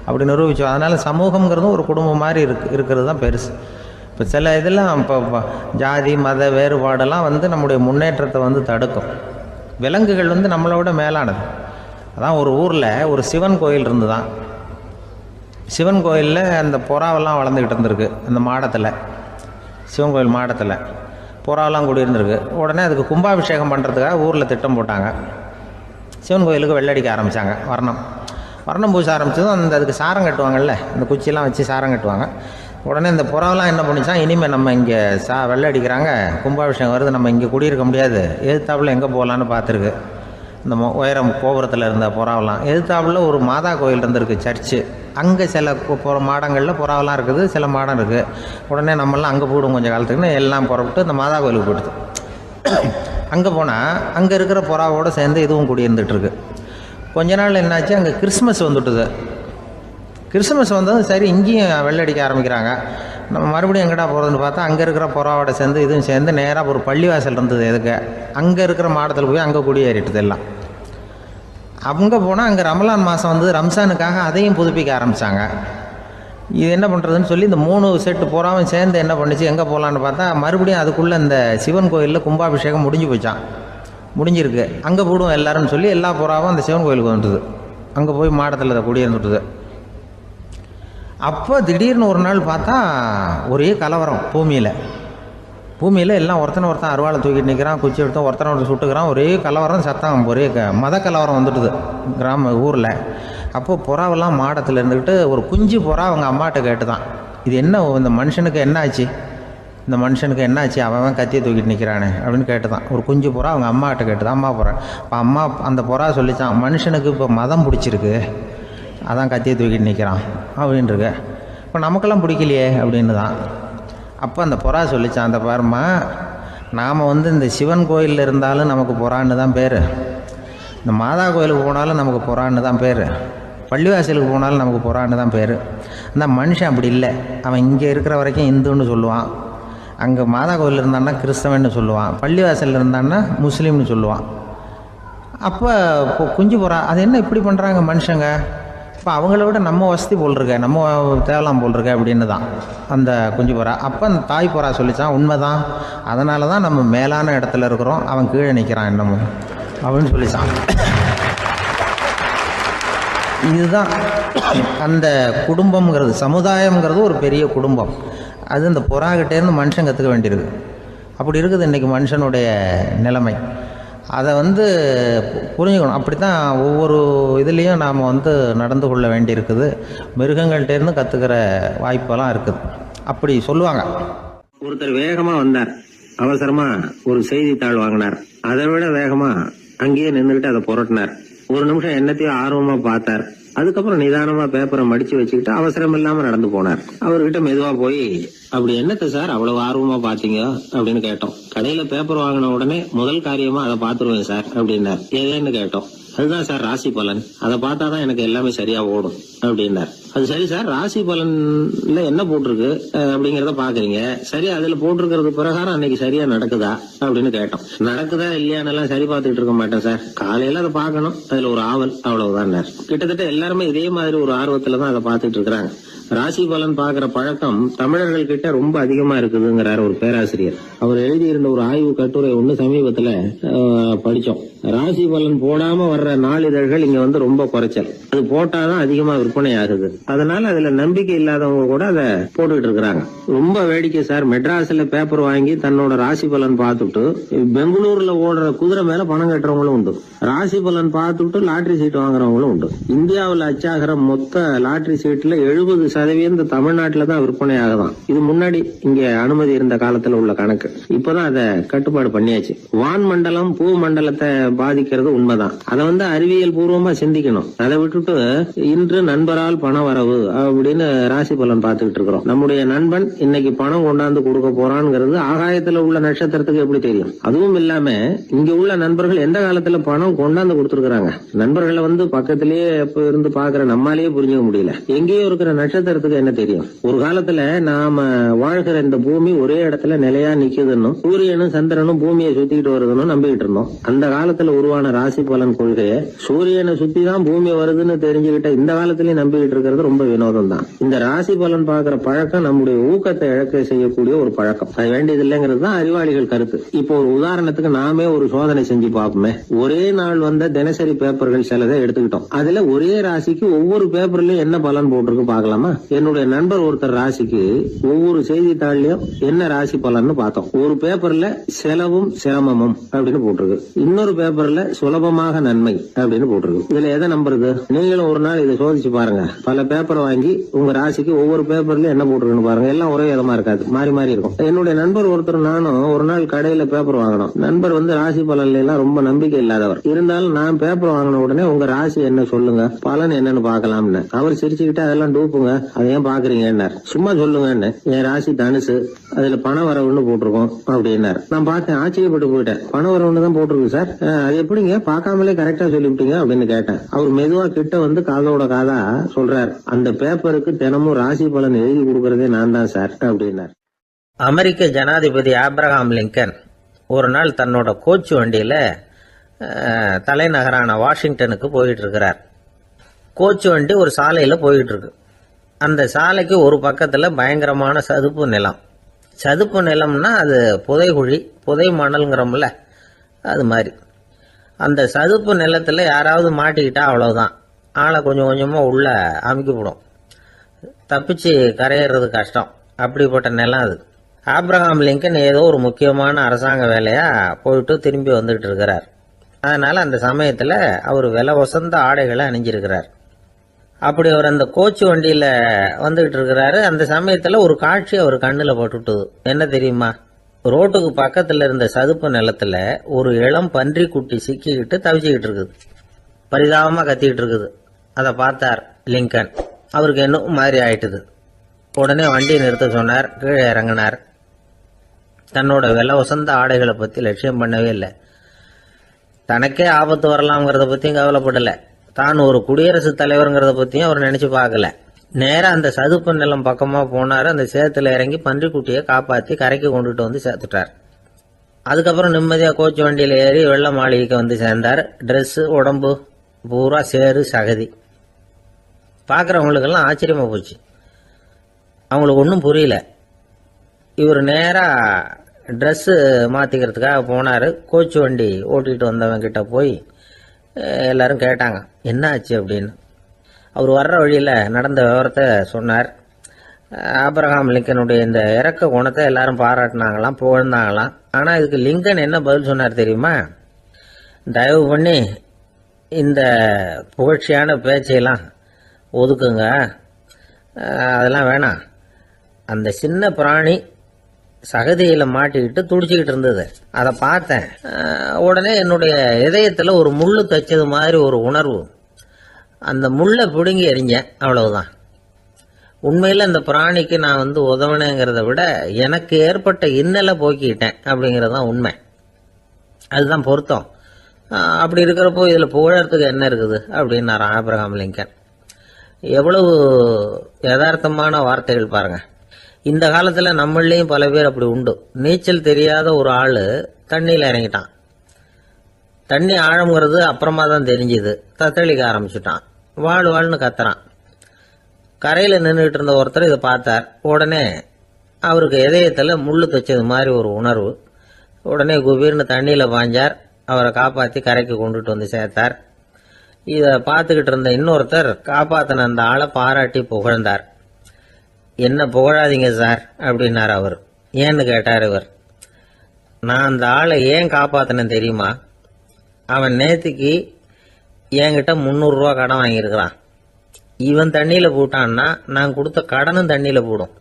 அப்படி நிரூபித்தோம். அதனால் சமூகங்கிறதும் ஒரு குடும்பம் மாதிரி இருக்கிறது தான் பெருசு. இப்போ சில இதெல்லாம் இப்போ ஜாதி மத வேறுபாடெல்லாம் நம்முடைய முன்னேற்றத்தை தடுக்கும். விலங்குகள் நம்மளோட மேலானது. அதான் ஒரு ஊரில் ஒரு சிவன் கோயில் இருந்து தான். சிவன் கோயிலில் அந்த புறாவெல்லாம் வளர்ந்துக்கிட்டு இருந்திருக்கு. அந்த மாடத்தில், சிவன் கோயில் மாடத்தில் புறாவெல்லாம் கூடியிருந்திருக்கு. உடனே அதுக்கு கும்பாபிஷேகம் பண்ணுறதுக்காக ஊரில் திட்டம் போட்டாங்க. சிவன் கோயிலுக்கு வெள்ளடிக்க ஆரம்பித்தாங்க. வர்ணம் பூச ஆரம்பித்ததும் அதுக்கு சாரம் கட்டுவாங்கல்ல, அந்த குச்சியெல்லாம் வச்சு சாரம் கட்டுவாங்க. உடனே இந்த புறாவெல்லாம் என்ன பண்ணிச்சான், இனிமேல் நம்ம இங்கே வெள்ளை அடிக்கிறாங்க, கும்பாபிஷேகம் வருது, நம்ம இங்கே குடியிருக்க முடியாது, எதிர்த்தாப்புல எங்கே போகலான்னு பார்த்துருக்கு. இந்த உயரம் கோபுரத்தில் இருந்த புறாவெல்லாம் எதிர்த்தாப்புல ஒரு மாதா கோயில் இருந்திருக்கு, சர்ச்சு. அங்கே சில மாடங்களில் புறாவெல்லாம் இருக்குது, சில மாடம் இருக்குது. உடனே நம்மளாம் அங்கே போயிடும் கொஞ்சம் காலத்துக்குன்னு எல்லாம் புறப்பட்டு இந்த மாதா கோயிலுக்கு போயிடுது. அங்கே போனால் அங்கே இருக்கிற புறாவோடு சேர்ந்து இதுவும் குடியிருந்துகிட்ருக்கு. கொஞ்ச நாள் என்னாச்சு, அங்கே கிறிஸ்மஸ் வந்துட்டுது. கிறிஸ்மஸ் வந்ததும் சரி இங்கேயும் வெள்ளடிக்க ஆரம்பிக்கிறாங்க. நம்ம மறுபடியும் எங்கடா போகிறதுன்னு பார்த்தா அங்கே இருக்கிற புறாவோட சேர்ந்து இதுவும் சேர்ந்து நேராக ஒரு பள்ளிவாசல் இருந்தது. எதுக்கு அங்கே இருக்கிற மாடத்தில் போய் அங்கே குடியேறிட்டுது எல்லாம். அங்கே போனால் அங்கே ரமலான் மாதம் ரம்ஜானுக்காக அதையும் புதுப்பிக்க ஆரம்பித்தாங்க. இது என்ன பண்ணுறதுன்னு சொல்லி இந்த 3 செட்டு புறாவும் சேர்ந்து என்ன பண்ணிச்சு, எங்கே போகலான்னு பார்த்தா மறுபடியும் அதுக்குள்ளே இந்த சிவன் கோயிலில் கும்பாபிஷேகம் முடிஞ்சு போச்சான். முடிஞ்சிருக்கு, அங்கே போடுவோம் எல்லாருன்னு சொல்லி எல்லா புறாவும் அந்த சிவன் கோயிலுக்கு வந்துட்டுது. அங்கே போய் மாடத்தில் அதை குடியிருந்துட்டுது. அப்போ திடீர்னு ஒரு நாள் பார்த்தா ஒரே கலவரம் பூமியில் எல்லாம் ஒருத்தன் அருவாளை தூக்கிட்டு நிற்கிறான், குச்சி எடுத்து ஒருத்தனை சுட்டுக்கிறான். ஒரே கலவரம், சத்தம், ஒரே மத கலவரம் வந்துட்டுது ஊரில். அப்போது புறாவெல்லாம் மாடத்தில் இருந்துக்கிட்டு ஒரு குஞ்சு புறா அவங்க அம்மாட்ட கேட்டு தான், இது என்ன, இந்த மனுஷனுக்கு என்ன ஆச்சு, இந்த மனுஷனுக்கு என்ன ஆச்சு, அவன் கத்தியை தூக்கிட்டு நிற்கிறானே அப்படின்னு கேட்டு தான். ஒரு குஞ்சு புறா அவங்க அம்மாட்ட கேட்டு தான், அம்மா புறா. இப்போ அம்மா அந்த புறா சொல்லித்தான், மனுஷனுக்கு இப்போ மதம் பிடிச்சிருக்கு, அதான் கத்தியை தூக்கிட்டு நிற்கிறான் அப்படின்ருக்கு. இப்போ நமக்கெல்லாம் பிடிக்கலையே அப்படின்னு தான். அப்போ அந்த புறா சொல்லித்தான், அந்த பாருமா, நாம் இந்த சிவன் கோயிலில் இருந்தாலும் நமக்கு புறான்னு தான் பேர், இந்த மாதா கோயிலுக்கு போனாலும் நமக்கு புறான்னு தான் பேர், பள்ளிவாசலுக்கு போனாலும் நமக்கு புறான்னு தான் பேர். அந்த மனுஷன் அப்படி இல்லை. அவன் இங்கே இருக்கிற வரைக்கும் இந்துன்னு சொல்லுவான், அங்கே மாதா கோயில் இருந்தான்னா கிறிஸ்தவன்னு சொல்லுவான், பள்ளிவாசலில் இருந்தான்னா முஸ்லீம்னு சொல்லுவான். அப்போ குஞ்சு புறா அது என்ன இப்படி பண்ணுறாங்க மனுஷங்க, இப்போ அவங்கள விட நம்ம வசதி போல் இருக்க, நம்ம தேவலாம் போல் இருக்க அப்படின்னு தான் அந்த குஞ்சு புறா. அப்போ அந்த தாய் புறா சொல்லித்தான், உண்மைதான், அதனால தான் நம்ம மேலான இடத்துல இருக்கிறோம், அவன் கீழே நிற்கிறான் என்னமோ அப்படின்னு சொல்லித்தான். இதுதான் அந்த குடும்பம்ங்கிறது, சமுதாயம்ங்கிறது ஒரு பெரிய குடும்பம். அது இந்த புறாகிட்டேருந்து மனுஷன் கற்றுக்க வேண்டியிருக்கு. அப்படி இருக்குது இன்றைக்கி மனுஷனுடைய நிலைமை. அதை புரிஞ்சுக்கணும். அப்படி தான் ஒவ்வொரு இதுலேயும் நாம் நடந்து கொள்ள வேண்டியிருக்குது. மிருகங்கள்டேருந்து கற்றுக்கிற வாய்ப்பெல்லாம் இருக்குது. அப்படி சொல்லுவாங்க. ஒருத்தர் வேகமா வந்தார், அவசரமா ஒரு செய்தித்தாள் வாங்கினார், அதை விட வேகமா அங்கேயே நின்றுகிட்டு அதை புரட்டினார். ஒரு நிமிஷம் என்னத்தையும் ஆர்வமா பார்த்தார். அதுக்கப்புறம் நிதானமா பேப்பரை மடிச்சு வச்சுக்கிட்டு அவசரம் இல்லாம நடந்து போனார். அவர்கிட்ட மெதுவா போய், அப்படி என்னத்த சார் அவ்வளவு ஆர்வமா பாத்தீங்க அப்படின்னு கேட்டோம். கடையில பேப்பர் வாங்கின உடனே முதல் காரியமா அதை பாத்துருவேன் சார் அப்படின்னார். ஏன்னு கேட்டோம். அதுதான் சார் ராசி பலன், அதை பார்த்தாதான் எனக்கு எல்லாமே சரியா ஓடும் அப்படின்னார். அது சரி சார், ராசி பலன்ல என்ன போட்டிருக்கு அப்படிங்கறத பாக்குறீங்க, சரி அதுல போட்டிருக்கிறது பிரகாரம் அன்னைக்கு சரியா நடக்குதா அப்படின்னு கேட்டோம். நடக்குதா இல்லையான்னு எல்லாம் சரி பார்த்துட்டு இருக்க மாட்டேன் சார், காலையில அதை பார்க்கணும், அதுல ஒரு ஆவல், அவ்வளவுதான். கிட்டத்தட்ட எல்லாருமே இதே மாதிரி ஒரு ஆர்வத்துலதான் அதை பார்த்துட்டு இருக்கிறாங்க. ராசி பலன் பாக்குற பழக்கம் தமிழர்கள் கிட்ட ரொம்ப அதிகமா இருக்குதுங்கிறார் ஒரு பேராசிரியர். அவர் எழுதியிருந்த ஒரு ஆய்வு கட்டுரை ஒண்ணு சமீபத்துல படிச்சோம். ராசி பலன் போடாம வர்ற நாளிதழ்கள் இங்க ரொம்ப குறைச்சல், அது போட்டாதான் அதிகமா விற்பனை ஆகுது. அதனால அதுல நம்பிக்கை இல்லாதவங்க கூட அதை போட்டுக்கிட்டு இருக்கிறாங்க. ரொம்ப வேடிக்கை சார், மெட்ராஸ்ல பேப்பர் வாங்கி தன்னோட ராசி பலன் பார்த்துட்டு பெங்களூர்ல ஓடுற குதிரை மேல பணம் கட்டுறவங்களும் உண்டு. ராசி பலன் பார்த்துட்டு லாட்டரி சீட் வாங்குறவங்களும் உண்டு. இந்தியாவில் அச்சாகிற மொத்த லாட்டரி சீட்ல 70% தமிழ்நாட்டுல தான் விற்பனை ஆகுதான். இது முன்னாடி இங்க அனுமதி இருந்த காலத்துல உள்ள கணக்கு. இப்பதான் அதை கட்டுப்பாடு பண்ணியாச்சு. வான் மண்டலம் பூ மண்டலத்தை பாதிக்கிறது உண்மைதான். அதை அறிவியல் பூர்வமா சிந்திக்கணும். அதை விட்டுட்டு இன்று நண்பரால் பணம் வரவு அப்படின்னு ராசி பலன் பார்த்துக்கிட்டு இருக்கிறோம். நம்முடைய நண்பன் இன்னைக்கு பணம் கொண்டாந்து கொடுக்க போறான்ங்கிறது ஆகாயத்துல உள்ள நட்சத்திரத்துக்கு எப்படி தெரியும்? அதுவும் இல்லாம இங்க உள்ள நண்பர்கள் எந்த காலத்துல பணம் கொண்டாந்து கொடுத்துருக்காங்க. நண்பர்களை பக்கத்திலேயே எப்ப இருந்து பாக்குற நம்மாலேயே புரிஞ்சுக்க முடியல. எங்கேயோ இருக்கிற நட்சத்திரத்துக்கு என்ன தெரியும்? ஒரு காலத்துல நாம வாழ்கிற இந்த பூமி ஒரே இடத்துல நிலையா நிக்குதுன்னு, சூரியனும் சந்திரனும் பூமியை சுத்திட்டு வருதுன்னு நம்பிக்கிட்டு இருந்தோம். அந்த காலத்துல உருவான ராசி பலன் கொள்கையை சூரியனை சுத்தி தான் பூமி வருதுன்னு தெரிஞ்சுக்கிட்ட இந்த காலத்திலயும் நம்பிக்கிட்டு இருக்கிறது ரொம்ப வினோதம் தான். இந்த ராசி பலன் பாக்குற பழக்கம் நம்முடைய ஊக்கத்தை இழக்க செய்யக்கூடிய ஒரு பழக்கம். அது வேண்டியது இல்லைங்கிறது தான் அறிவாளிகள் கருத்து. இப்போ ஒரு உதாரணத்துக்கு நாமே ஒரு சோதனை செஞ்சு பார்ப்போமே. ஒரே நாள் வந்த தினசரி பேப்பர்கள் சிலதை எடுத்துக்கிட்டோம். அதுல ஒரே ராசிக்கு ஒவ்வொரு பேப்பர்லயும் என்ன பலன் போட்டிருக்கு பாக்கலாமா? என்னுடைய நண்பர் ஒருத்தர் ராசிக்கு ஒவ்வொரு செய்தித்தாள்லயும் என்ன ராசி பலன்னு பார்த்தோம். ஒரு பேப்பர்ல செலவும் சிரமமும் அப்படின்னு போட்டிருக்கு, இன்னொரு பேப்பர்ல சுலபமாக நன்மை அப்படின்னு போட்டிருக்கு. இதுல எதை நம்புறது? நீங்களும் ஒரு நாள் இதை சோதிச்சு பாருங்க. பல பேப்பரை வாங்கி உங்க ராசிக்கு ஒவ்வொரு பேப்பர்ல என்ன போட்டிருக்குன்னு பாருங்க. எல்லாம் ஒரே விதமா இருக்காது, மாறி மாறி இருக்கும். என்னுடைய நண்பர் ஒருத்தர் நானும் ஒரு நாள் கடையில பேப்பர் வாங்கினோம். நண்பர் ராசி பலன்ல எல்லாம் ரொம்ப நம்பிக்கை இல்லாதவர். இருந்தாலும் நான் பேப்பர் வாங்கின உடனே உங்க ராசி என்ன சொல்லுங்க, பலன் என்னன்னு பாக்கலாம்னு. அவர் சிரிச்சுக்கிட்டு அதெல்லாம் டூப்புங்க, அதை ஏன் பாக்குறீங்கன்னார். சும்மா சொல்லுங்கன்னு. என் ராசி தனுசு, அதுல பண வரவுன்னு போட்டிருக்கோம் அப்படின்னாரு. நான் பார்த்தேன், ஆச்சரியப்பட்டு போயிட்டேன். பண வரவுன்னு தான் போட்டிருக்கு சார், அது எப்படிங்க பாக்காமலே கரெக்டா சொல்லிவிட்டீங்க அப்படின்னு கேட்டேன். அவர் மெதுவா கிட்ட காதோட காதா சொல்றார், அந்த பேப்பருக்கு தினமும் ராசி பலன் எழுதி கொடுக்கறதே நான் தான் சார் அப்படின்னார். அமெரிக்க ஜனாதிபதி ஆப்ரஹாம் லிங்கன் ஒரு நாள் தன்னோட கோச்சு வண்டியில தலைநகரான வாஷிங்டனுக்கு போயிட்டு இருக்கிறார். கோச்சு வண்டி ஒரு சாலையில போயிட்டு இருக்கு. அந்த சாலைக்கு ஒரு பக்கத்துல பயங்கரமான சதுப்பு நிலம். சதுப்பு நிலம்னா அது புதைகுழி, புதை மணல்ங்கிறோம்ல, அது மாதிரி. அந்த சதுப்பு நிலத்துல யாராவது மாட்டிக்கிட்டா அவ்வளவுதான், ஆளை கொஞ்சம் கொஞ்சமா உள்ள அமுக்கிவிடும். தப்பிச்சு கரையேறது கஷ்டம். அப்படிப்பட்ட நிலம் அது. ஆப்ரஹாம் லிங்கன் ஏதோ ஒரு முக்கியமான அரசாங்க வேலையா போயிட்டு திரும்பி வந்துகிட்டு இருக்கிறார். அதனால அந்த சமயத்துல அவர் விலை வசந்த ஆடைகளை அணிஞ்சிருக்கிறார். அப்படி அவர் அந்த கோச்சு வண்டியில வந்துகிட்டு இருக்கிறாரு. அந்த சமயத்துல ஒரு காட்சி அவர் கண்ணுல பட்டுட்டுது. என்ன தெரியுமா? ரோட்டுக்கு பக்கத்துல இருந்த சதுப்பு நிலத்துல ஒரு இளம் பன்றி குட்டி சிக்கிக்கிட்டு தவிச்சுக்கிட்டு இருக்குது. பரிதாபமா கத்திக்கிட்டு இருக்குது. அதை பார்த்தார் லிங்கன். அவருக்கு என்ன மாதிரி ஆயிட்டுது. உடனே வண்டியை நிறுத்த சொன்னார். கீழே இறங்கினார். தன்னோட விலை வசந்த ஆடைகளை பத்தி லட்சியம் பண்ணவே இல்லை. தனக்கே ஆபத்து வரலாம்ங்கிறத பத்தியும் கவலைப்படல. தான் ஒரு குடியரசுத் தலைவருங்கிறத பத்தியும் அவர் நினைச்சு பார்க்கல. நேரம் அந்த சதுப்பு நிலம் பக்கமா போனாரு. அந்த சேத்துல இறங்கி பன்றிக்குட்டியை காப்பாத்தி கரைக்கு கொண்டுட்டு வந்து சேர்த்துட்டார். அதுக்கப்புறம் நிம்மதியா கோச்சு வண்டியில ஏறி வெள்ள மாளிகைக்கு வந்து சேர்ந்தார். ட்ரெஸ், உடம்பு பூரா சேரு சகதி. பாக்குறவங்களுக்கெல்லாம் ஆச்சரியமா போச்சு. அவங்களுக்கு ஒன்றும் புரியல. இவர் நேரா ட்ரெஸ்ஸு மாத்திக்கிறதுக்காக போனாரு. கோச்சு வண்டி ஓட்டிட்டு வந்தவன் கிட்ட போய் எல்லாரும் கேட்டாங்க, என்ன ஆச்சு அப்படின்னு. அவர் வர்ற வழியில நடந்த விவரத்தை சொன்னார். ஆப்ரஹாம் லிங்கனுடைய இந்த இறக்க குணத்தை எல்லாரும் பாராட்டினாங்களாம், புகழ்ந்தாங்களாம். ஆனா இதுக்கு லிங்கன் என்ன பதில் சொன்னார் தெரியுமா? தயவு பண்ணி இந்த புகழ்ச்சியான பேச்சையெல்லாம் ஒதுக்குங்க, அதெல்லாம் வேணாம். அந்த சின்ன பிராணி சகதியில மாட்டிக்கிட்டு துடிச்சுக்கிட்டு இருந்தது, அதை பார்த்தேன். உடனே என்னுடைய இதயத்துல ஒரு முள்ளு தைச்சது மாதிரி ஒரு உணர்வு. அந்த முள்ளை பிடுங்கி எறிஞ்சேன், அவ்வளவுதான். உண்மையில அந்த பிராணிக்கு நான் உதவினேங்கிறத விட எனக்கு ஏற்பட்ட இன்னலை போக்கிட்டேன் அப்படிங்கறதுதான் உண்மை. அதுதான் பொருத்தம். அப்படி இருக்கிறப்போ இதுல புகழறதுக்கு என்ன இருக்குது அப்படின்னாரு ஆப்ரஹாம் லிங்கன். எவ்வளவு யதார்த்தமான வார்த்தைகள் பாருங்க. இந்த காலத்துல நம்மளையும் பல பேர் அப்படி உண்டு. நீச்சல் தெரியாத ஒரு ஆளு தண்ணியில இறங்கிட்டான். தண்ணி ஆழம்ங்கிறது அப்புறமா தான் தெரிஞ்சுது. தத்தளிக்க ஆரம்பிச்சுட்டான். வாழ்னு கத்துறான். கரையில நின்றுட்டு இருந்த ஒருத்தர் இதை பார்த்தார். உடனே அவருக்கு இதயத்துல முள்ளு தைச்சது மாதிரி ஒரு உணர்வு. உடனே குபீர்னு தண்ணியில பாஞ்சார். அவரை காப்பாத்தி கரைக்கு கொண்டுட்டு வந்து சேர்த்தார். இத பார்த்துக்கிட்டு இருந்த இன்னொருத்தர் காப்பாத்தின அந்த ஆளை பாராட்டி புகழ்ந்தார். என்ன புகழாதீங்க சார் அப்படின்னார் அவர். ஏன்னு கேட்டார் இவர். நான் அந்த ஆளை ஏன் காப்பாத்தினேன் தெரியுமா? அவன் நேத்துக்கு என்கிட்ட 300 ரூபா கடன் வாங்கியிருக்கிறான். இவன் தண்ணியில போட்டான்னா நான் கொடுத்த கடனும் தண்ணியில போடும்.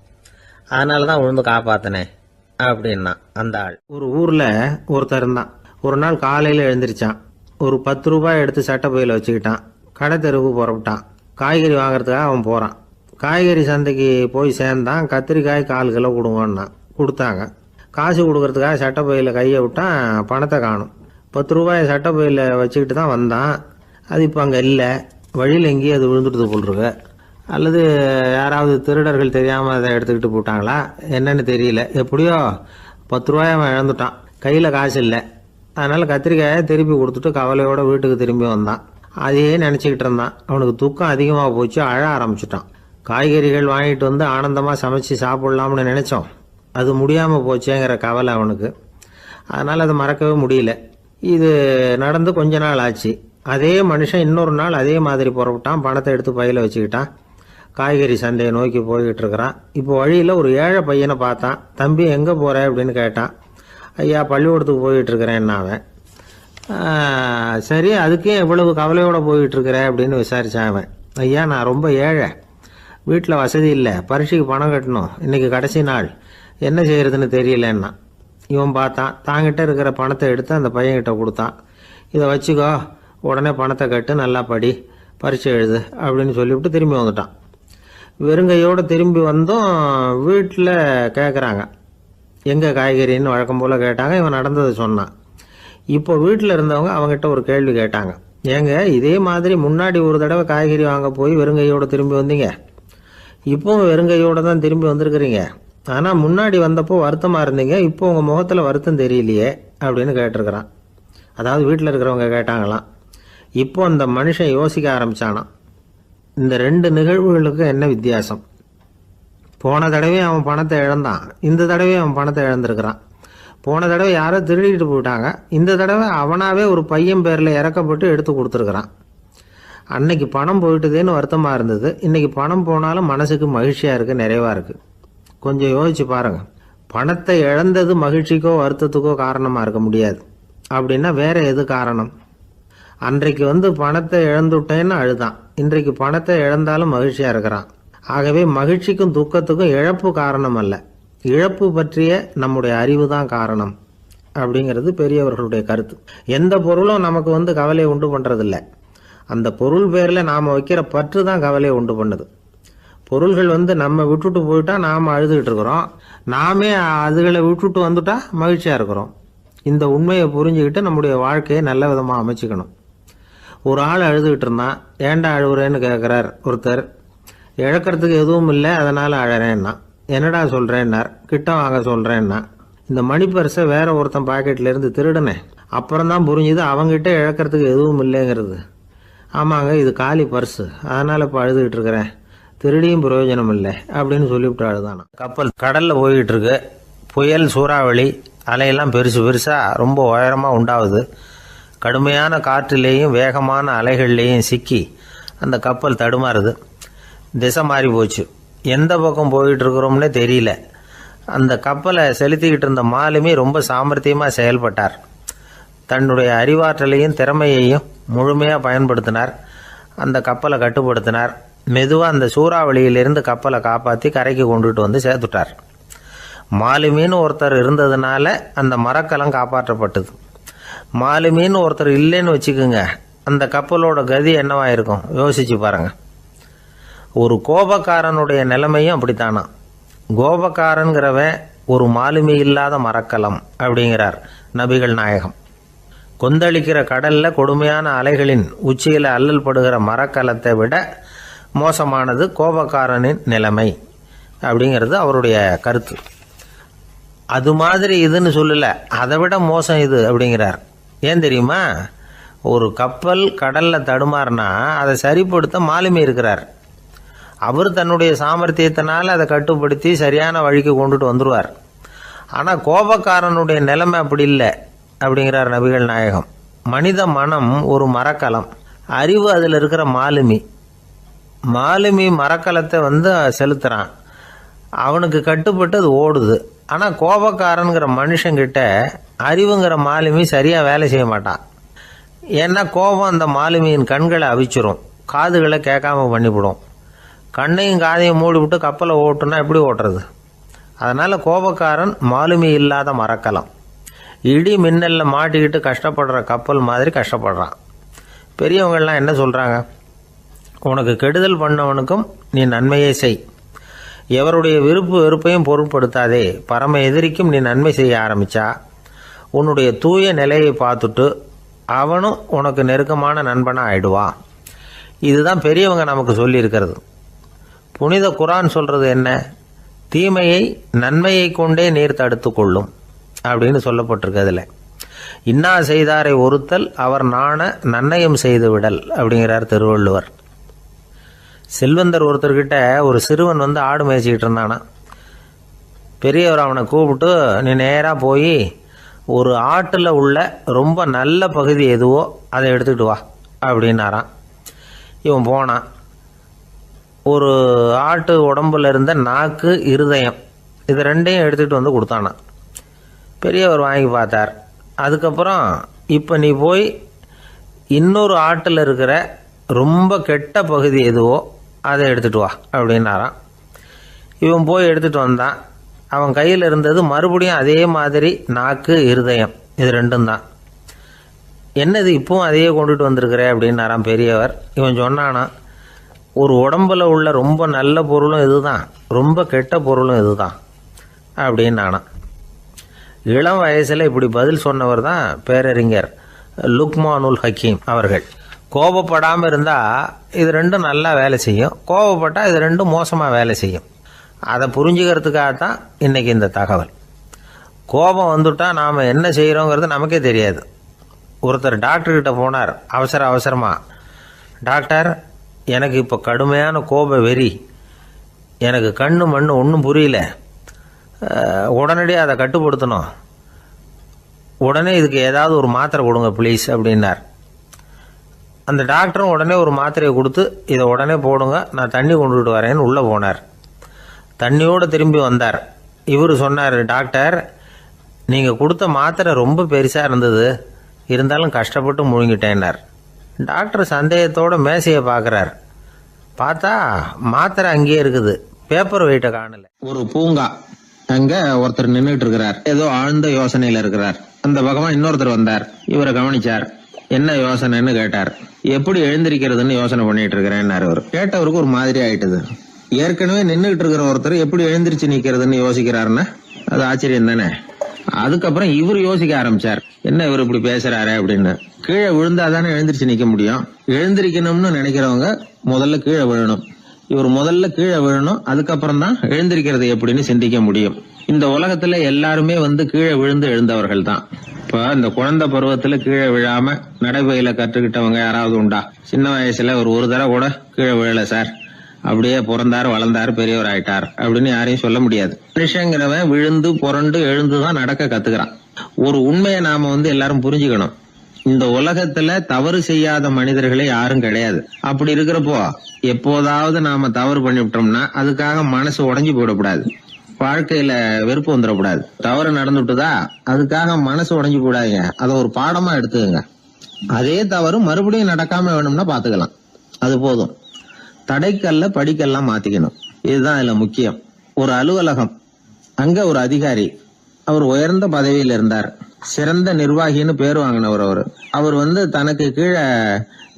அதனாலதான் விழுந்து காப்பாத்தினேன் அப்படின்னா அந்த ஆள். ஒரு ஊர்ல ஒருத்தர் இருந்தான். ஒரு நாள் காலையில எழுந்திருச்சான். ஒரு 10 ரூபாய் எடுத்து சட்டை பையில வச்சுக்கிட்டான். கடை தெருவுக்கு புறப்பட்டான். காய்கறி வாங்குறதுக்காக அவன் போகிறான். காய்கறி சந்தைக்கு போய் சேர்ந்தான். கத்திரிக்காய் 4 கிலோ கொடுங்கன்னா கொடுத்தாங்க. காசு கொடுக்கறதுக்காக சட்டப்பையில் கையை விட்டான். பணத்தை காணும். 10 ரூபாயை சட்டப்பையில் வச்சுக்கிட்டு தான் வந்தான். அது இப்போ அங்கே இல்லை. வழியில் எங்கேயும் அது விழுந்துடுது போல் இருக்கு. அல்லது யாராவது திருடர்கள் தெரியாமல் அதை எடுத்துக்கிட்டு போட்டாங்களா என்னன்னு தெரியல. எப்படியோ 10 ரூபாயை அவன் இழந்துட்டான். கையில் காசு இல்லை. அதனால் கத்திரிக்காயை திருப்பி கொடுத்துட்டு கவலையோட வீட்டுக்கு திரும்பி வந்தான். அதையே நினச்சிக்கிட்டு இருந்தான். அவனுக்கு துக்கம் அதிகமாக போச்சு. அழ ஆரம்பிச்சிட்டான். காய்கறிகள் வாங்கிட்டு வந்து ஆனந்தமாக சமைச்சு சாப்பிட்லாம்னு நினச்சோம். அது முடியாமல் போச்சேங்கிற கவலை அவனுக்கு. அதனால் அதை மறக்கவே முடியல. இது நடந்து கொஞ்ச நாள் ஆச்சு. அதே மனுஷன் இன்னொரு நாள் அதே மாதிரி புறப்பட்டான். பணத்தை எடுத்து பையில் வச்சுக்கிட்டான். காய்கறி சந்தையை நோக்கி போய்கிட்டு இருக்கிறான். இப்போ வழியில் ஒரு ஏழை பையனை பார்த்தான். தம்பி எங்கே போகிற அப்படின்னு கேட்டான். ஐயா பள்ளிக்கூடத்துக்கு போய்கிட்டு இருக்கிறேன் அவன். சரி அதுக்கே எவ்வளவு கவலையோடு போய்கிட்டு இருக்கிற அப்படின்னு விசாரித்தான் அவன். ஐயா நான் ரொம்ப ஏழை, வீட்டில் வசதி இல்லை, பரீட்சைக்கு பணம் கட்டணும், இன்றைக்கி கடைசி நாள், என்ன செய்கிறதுன்னு தெரியலன்னா. இவன் பார்த்தான். தாங்கிட்ட இருக்கிற பணத்தை எடுத்து அந்த பையன்கிட்ட கொடுத்தான். இதை வச்சுக்கோ, உடனே பணத்தை கட்டு, நல்லா படி, பரீட்சை எழுது அப்படின்னு சொல்லிவிட்டு திரும்பி வந்துட்டான். வெறுங்கையோடு திரும்பி வந்தோம். வீட்டில் கேட்குறாங்க எங்கே காய்கறின்னு வழக்கம் போல் கேட்டாங்க. இவன் நடந்ததை சொன்னான். இப்போ வீட்டில் இருந்தவங்க அவங்ககிட்ட ஒரு கேள்வி கேட்டாங்க. ஏங்க இதே மாதிரி முன்னாடி ஒரு தடவை காய்கறி வாங்க போய் வெறுங்கையோடு திரும்பி வந்தீங்க, இப்போவும் வெறுங்கையோடு தான் திரும்பி வந்திருக்கிறீங்க. ஆனால் முன்னாடி வந்தப்போ வருத்தமாக இருந்தீங்க, இப்போ உங்கள் முகத்தில் வருத்தம் தெரியலையே அப்படின்னு கேட்டிருக்கிறான். அதாவது வீட்டில் இருக்கிறவங்க கேட்டாங்களாம். இப்போ அந்த மனுஷன் யோசிக்க ஆரம்பித்தானான். இந்த 2 நிகழ்வுகளுக்கு என்ன வித்தியாசம்? போன தடவை அவன் பணத்தை இழந்தான், இந்த தடவை அவன் பணத்தை இழந்திருக்கிறான். போன தடவை யாரோ திருடிட்டு போயிட்டாங்க, இந்த தடவை அவனாவே ஒரு பையன் பேரில் இறக்கப்பட்டு எடுத்து கொடுத்துருக்குறான். அன்னைக்கு பணம் போயிட்டுதேன்னு வருத்தமாக இருந்தது, இன்னைக்கு பணம் போனாலும் மனசுக்கு மகிழ்ச்சியாக இருக்குது, நிறைவாக இருக்குது. கொஞ்சம் யோசிச்சு பாருங்கள். பணத்தை இழந்தது மகிழ்ச்சிக்கோ வருத்தத்துக்கோ காரணமாக இருக்க முடியாது. அப்படின்னா வேற எது காரணம்? அன்றைக்கு பணத்தை இழந்துட்டேன்னு அழுதான், இன்றைக்கு பணத்தை இழந்தாலும் மகிழ்ச்சியாக இருக்கிறான். ஆகவே மகிழ்ச்சிக்கும் துக்கத்துக்கும் இழப்பு காரணம் அல்ல, இழப்பு பற்றிய நம்முடைய அறிவு தான் காரணம் அப்படிங்கிறது பெரியவர்களுடைய கருத்து. எந்த பொருளும் நமக்கு கவலையை உண்டு பண்ணுறதில்ல, அந்த பொருள் பேரில் நாம் வைக்கிற பற்று தான் கவலையை உண்டு பண்ணுது. பொருள்கள் நம்ம விட்டுட்டு போயிட்டா நாம் அழுதுகிட்டு இருக்கிறோம், நாமே அதுகளை விட்டுட்டு வந்துட்டா மகிழ்ச்சியாக இருக்கிறோம். இந்த உண்மையை புரிஞ்சுக்கிட்டு நம்முடைய வாழ்க்கையை நல்ல விதமாக அமைச்சிக்கணும். ஒரு ஆள் அழுதுகிட்டு இருந்தான். ஏன்டா அழுகுறேன்னு கேட்குறார் ஒருத்தர். இழக்கிறதுக்கு எதுவும் இல்லை அதனால் அழறேன்னா. என்னடா சொல்கிறேன்னார். கிட்ட வாங்க சொல்கிறேன்னா. இந்த மணி பர்ஸை வேற ஒருத்தன் பாக்கெட்லேருந்து திருடுனேன், அப்புறம் தான் புரிஞ்சுது அவங்ககிட்ட இழக்கிறதுக்கு எதுவும் இல்லைங்கிறது. ஆமாங்க இது காலி பர்ஸு, அதனால் இப்போ அழுதுகிட்டு இருக்கிறேன், திருடியும் பிரயோஜனம் இல்லை அப்படின்னு சொல்லிவிட்டு அழுதானா. கப்பல் கடலில் போய்கிட்டு இருக்கு. புயல், சூறாவளி, அலையெல்லாம் பெருசு பெருசாக ரொம்ப உயரமாக உண்டாகுது. கடுமையான காற்றிலேயும் வேகமான அலைகள்லேயும் சிக்கி அந்த கப்பல் தடுமாறுது. திசை மாறி போச்சு. எந்த பக்கம் போயிட்டு இருக்கிறோம்னே தெரியல. அந்த கப்பலை செலுத்திக்கிட்டு இருந்த மாலுமி ரொம்ப சாமர்த்தியமாக செயல்பட்டார். தன்னுடைய அறிவாற்றலையும் திறமையையும் முழுமையாக பயன்படுத்தினார். அந்த கப்பலை கட்டுப்படுத்தினார். மெதுவாக அந்த சூறாவளியிலிருந்து கப்பலை காப்பாற்றி கரைக்கு கொண்டுட்டு சேர்த்துட்டார். மாலுமின்னு ஒருத்தர் இருந்ததுனால அந்த மரக்கலம் காப்பாற்றப்பட்டது. மாலுமின்னு ஒருத்தர் இல்லைன்னு வச்சுக்கோங்க, அந்த கப்பலோட கதி என்னவா இருக்கும் யோசிச்சு பாருங்க. ஒரு கோபக்காரனுடைய நிலைமையும் அப்படித்தானா. கோபக்காரன்கிறவன் ஒரு மாலுமி இல்லாத மரக்கலம் அப்படிங்கிறார் நபிகள் நாயகம். கொந்தளிக்கிற கடல்ல கொடுமையான அலைகளின் உச்சியில் அல்லல் படுகிற மரக்கலத்தை விட மோசமானது கோபக்காரனின் நிலைமை அப்படிங்கிறது அவருடைய கருத்து. அது மாதிரி இதுன்னு சொல்லல, அதை விட மோசம் இது அப்படிங்கிறார். ஏன் தெரியுமா? ஒரு கப்பல் கடல்ல தடுமாறினா அதை சரிப்படுத்த மாலுமி இருக்கிறார். அவர் தன்னுடைய சாமர்த்தியத்தினால அதை கட்டுப்படுத்தி சரியான வழிக்கு கொண்டுட்டு வந்துடுவார். ஆனால் கோபக்காரனுடைய நிலைமை அப்படி இல்லை அப்படிங்கிறார் நபிகள் நாயகம். மனித மனம் ஒரு மரக்கலம், அறிவு அதில் இருக்கிற மாலுமி. மாலுமி மரக்கலத்தை செலுத்துறான், அவனுக்கு கட்டுப்பட்டு அது ஓடுது. ஆனால் கோபக்காரனுங்கிற மனுஷங்கிட்ட அறிவுங்கிற மாலுமி சரியாக வேலை செய்ய மாட்டான். ஏன்னா கோபம் அந்த மாலுமியின் கண்களை அவிச்சிரும், காதுகளை கேட்காம பண்ணிவிடும். கண்ணையும் காதையும் மூடிவிட்டு கப்பலை ஓட்டுனா எப்படி ஓட்டுறது? அதனால் கோபக்காரன் மாலுமி இல்லாத மரக்கலம். இடி மின்னலில் மாட்டிக்கிட்டு கஷ்டப்படுற கப்பல் மாதிரி கஷ்டப்படுறான். பெரியவங்கள்லாம் என்ன சொல்கிறாங்க? உனக்கு கெடுதல் பண்ணவனுக்கும் நீ நன்மையை செய். எவருடைய விருப்பு வெறுப்பையும் பொருட்படுத்தாதே. பரம எதிரிக்கும் நீ நன்மை செய்ய ஆரம்பிச்சா உன்னுடைய தூய நிலையை பார்த்துட்டு அவனும் உனக்கு நெருக்கமான நண்பனாக ஆயிடுவான். இதுதான் பெரியவங்க நமக்கு சொல்லியிருக்கிறது. புனித குரான் சொல்றது என்ன? தீமையை நன்மையை கொண்டே நீர் தடுத்து கொள்ளும் அப்படின்னு சொல்லப்பட்டிருக்கு. அதில் இன்னா செய்தாரை ஒருத்தல் அவர் நாண நன்னயம் செய்து விடல் அப்படிங்கிறார் திருவள்ளுவர். செல்வந்தர் ஒருத்தர்கிட்ட ஒரு சிறுவன் வந்து ஆடு மேய்ச்சிக்கிட்டு இருந்தானா. பெரியவர் அவனை கூப்பிட்டு, நீ நேராக போய் ஒரு ஆட்டில் உள்ள ரொம்ப நல்ல பகுதி எதுவோ அதை எடுத்துக்கிட்டு வா அப்படின்னாரான். இவன் போனான். ஒரு ஆட்டு உடம்புல இருந்த நாக்கு, இருதயம், இது ரெண்டையும் எடுத்துகிட்டு வந்து கொடுத்தானான். பெரியவர் வாங்கி பார்த்தார். அதுக்கப்புறம் இப்போ நீ போய் இன்னொரு ஆட்டில் இருக்கிற ரொம்ப கெட்ட பகுதி எதுவோ அதை எடுத்துகிட்டு வா அப்படின்னாரான். இவன் போய் எடுத்துகிட்டு வந்தான். அவன் கையில் இருந்தது மறுபடியும் அதே மாதிரி நாக்கு, இருதயம், இது ரெண்டும் தான். என்னது இப்பவும் அதையே கொண்டுட்டு வந்திருக்கிற அப்படின்னாரான் பெரியவர். இவன் சொன்னானா, ஒரு உடம்புல உள்ள ரொம்ப நல்ல பொருளும் இதுதான், ரொம்ப கெட்ட பொருளும் இதுதான் அப்படின்னானா. இளம் வயசில் இப்படி பதில் சொன்னவர் தான் பேரறிஞர் லுக்மானுல் ஹக்கீம் அவர்கள். கோபப்படாமல் இருந்தால் இது ரெண்டும் நல்லா வேலை செய்யும், கோபப்பட்டால் இது ரெண்டும் மோசமாக வேலை செய்யும். அதை புரிஞ்சுக்கிறதுக்காகத்தான் இன்றைக்கி இந்த தகவல். கோபம் வந்துட்டால் நாம் என்ன செய்கிறோங்கிறது நமக்கே தெரியாது. ஒருத்தர் டாக்டர்கிட்ட போனார் அவசரமாக. டாக்டர், எனக்கு இப்போ கடுமையான கோப வெறி, எனக்கு கண்ணு மண்ணு ஒன்றும் புரியல, உடனடியாக அதை கட்டுப்படுத்தணும், உடனே இதுக்கு ஏதாவது ஒரு மாத்திரை கொடுங்க ப்ளீஸ் அப்படின்னார். அந்த டாக்டரும் உடனே ஒரு மாத்திரையை கொடுத்து, இதை உடனே போடுங்க, நான் தண்ணி கொண்டுகிட்டு வரேன்னு உள்ளே போனார். தண்ணியோடு திரும்பி வந்தார். இவர் சொன்னார், டாக்டர், நீங்கள் கொடுத்த மாத்திரை ரொம்ப பெருசாக இருந்தது, இருந்தாலும் கஷ்டப்பட்டு முழுங்கிட்டேன்னார். டாக்டர் சந்தேகத்தோட மேசையை பார்க்குறார். பார்த்தா மாத்திரை அங்கேயே இருக்குது, பேப்பர் வெயிட்டை காணல. ஒரு பூங்கா, அங்க ஒருத்தர் நின்றுட்டு இருக்கிறார். ஏதோ ஆழ்ந்த யோசனையில இருக்கிறார். அந்த பக்கமா இன்னொருத்தர் வந்தார். இவரை கவனிச்சார். என்ன யோசனைன்னு கேட்டார். எப்படி எழுந்திருக்கிறதுன்னு யோசனை பண்ணிட்டு இருக்கிறேன்னாரு. அவர் கேட்டவருக்கு ஒரு மாதிரி ஆயிட்டது. ஏற்கனவே நின்றுகிட்டு இருக்கிற ஒருத்தர் எப்படி எழுந்திருச்சு நிக்கிறதுன்னு யோசிக்கிறாருன்னா அது ஆச்சரியம் தானே. அதுக்கப்புறம் இவர் யோசிக்க ஆரம்பிச்சார், என்ன இவர் இப்படி பேசுறாரு அப்படின்னு. கீழே விழுந்தாதானே எழுந்திருச்சு நிக்க முடியும். எழுந்திருக்கணும்னு நினைக்கிறவங்க முதல்ல கீழே விழணும். இவர் முதல்ல கீழே விழணும், அதுக்கப்புறம் தான் எழுந்திருக்கிறது எப்படின்னு சிந்திக்க முடியும். இந்த உலகத்துல எல்லாருமே கீழே விழுந்து எழுந்தவர்கள் தான். இப்ப இந்த குழந்தை பருவத்துல கீழே விழாம நடைபயில கற்றுக்கிட்டவங்க யாராவது உண்டா? சின்ன வயசுல ஒரு தடவை கூட கீழே விழல சார், அப்படியே பிறந்தாரு வளர்ந்தாரு பெரியவர் ஆயிட்டார் அப்படின்னு யாரையும் சொல்ல முடியாது. மனுஷங்கிறவன் விழுந்து புரண்டு எழுந்துதான் நடக்க கத்துக்கிறான். ஒரு உண்மையை நாம எல்லாரும் புரிஞ்சுக்கணும். இந்த உலகத்துல தவறு செய்யாத மனிதர்களே யாரும் கிடையாது. அப்படி இருக்கிறப்போ எப்போதாவது நாம தவறு பண்ணிவிட்டோம்னா அதுக்காக மனசு உடைஞ்சு போயிடக்கூடாது, வாழ்க்கையில வெறுப்பு வந்துடக்கூடாது. தவறு நடந்துட்டுதா அதுக்காக மனசு உடைஞ்சு போடாதீங்க, அதை ஒரு பாடமா எடுத்துக்கங்க. அதே தவறு மறுபடியும் நடக்காம வேணும்னா பாத்துக்கலாம், அது போதும். தடைக்கல்ல படிக்கெல்லாம் மாத்திக்கணும், இதுதான் இதுல முக்கியம். ஒரு அலுவலகம், அங்க ஒரு அதிகாரி, அவர் உயர்ந்த பதவியில் இருந்தார், சிறந்த நிர்வாகின்னு பேர் வாங்கினவர். அவர் தனக்கு கீழே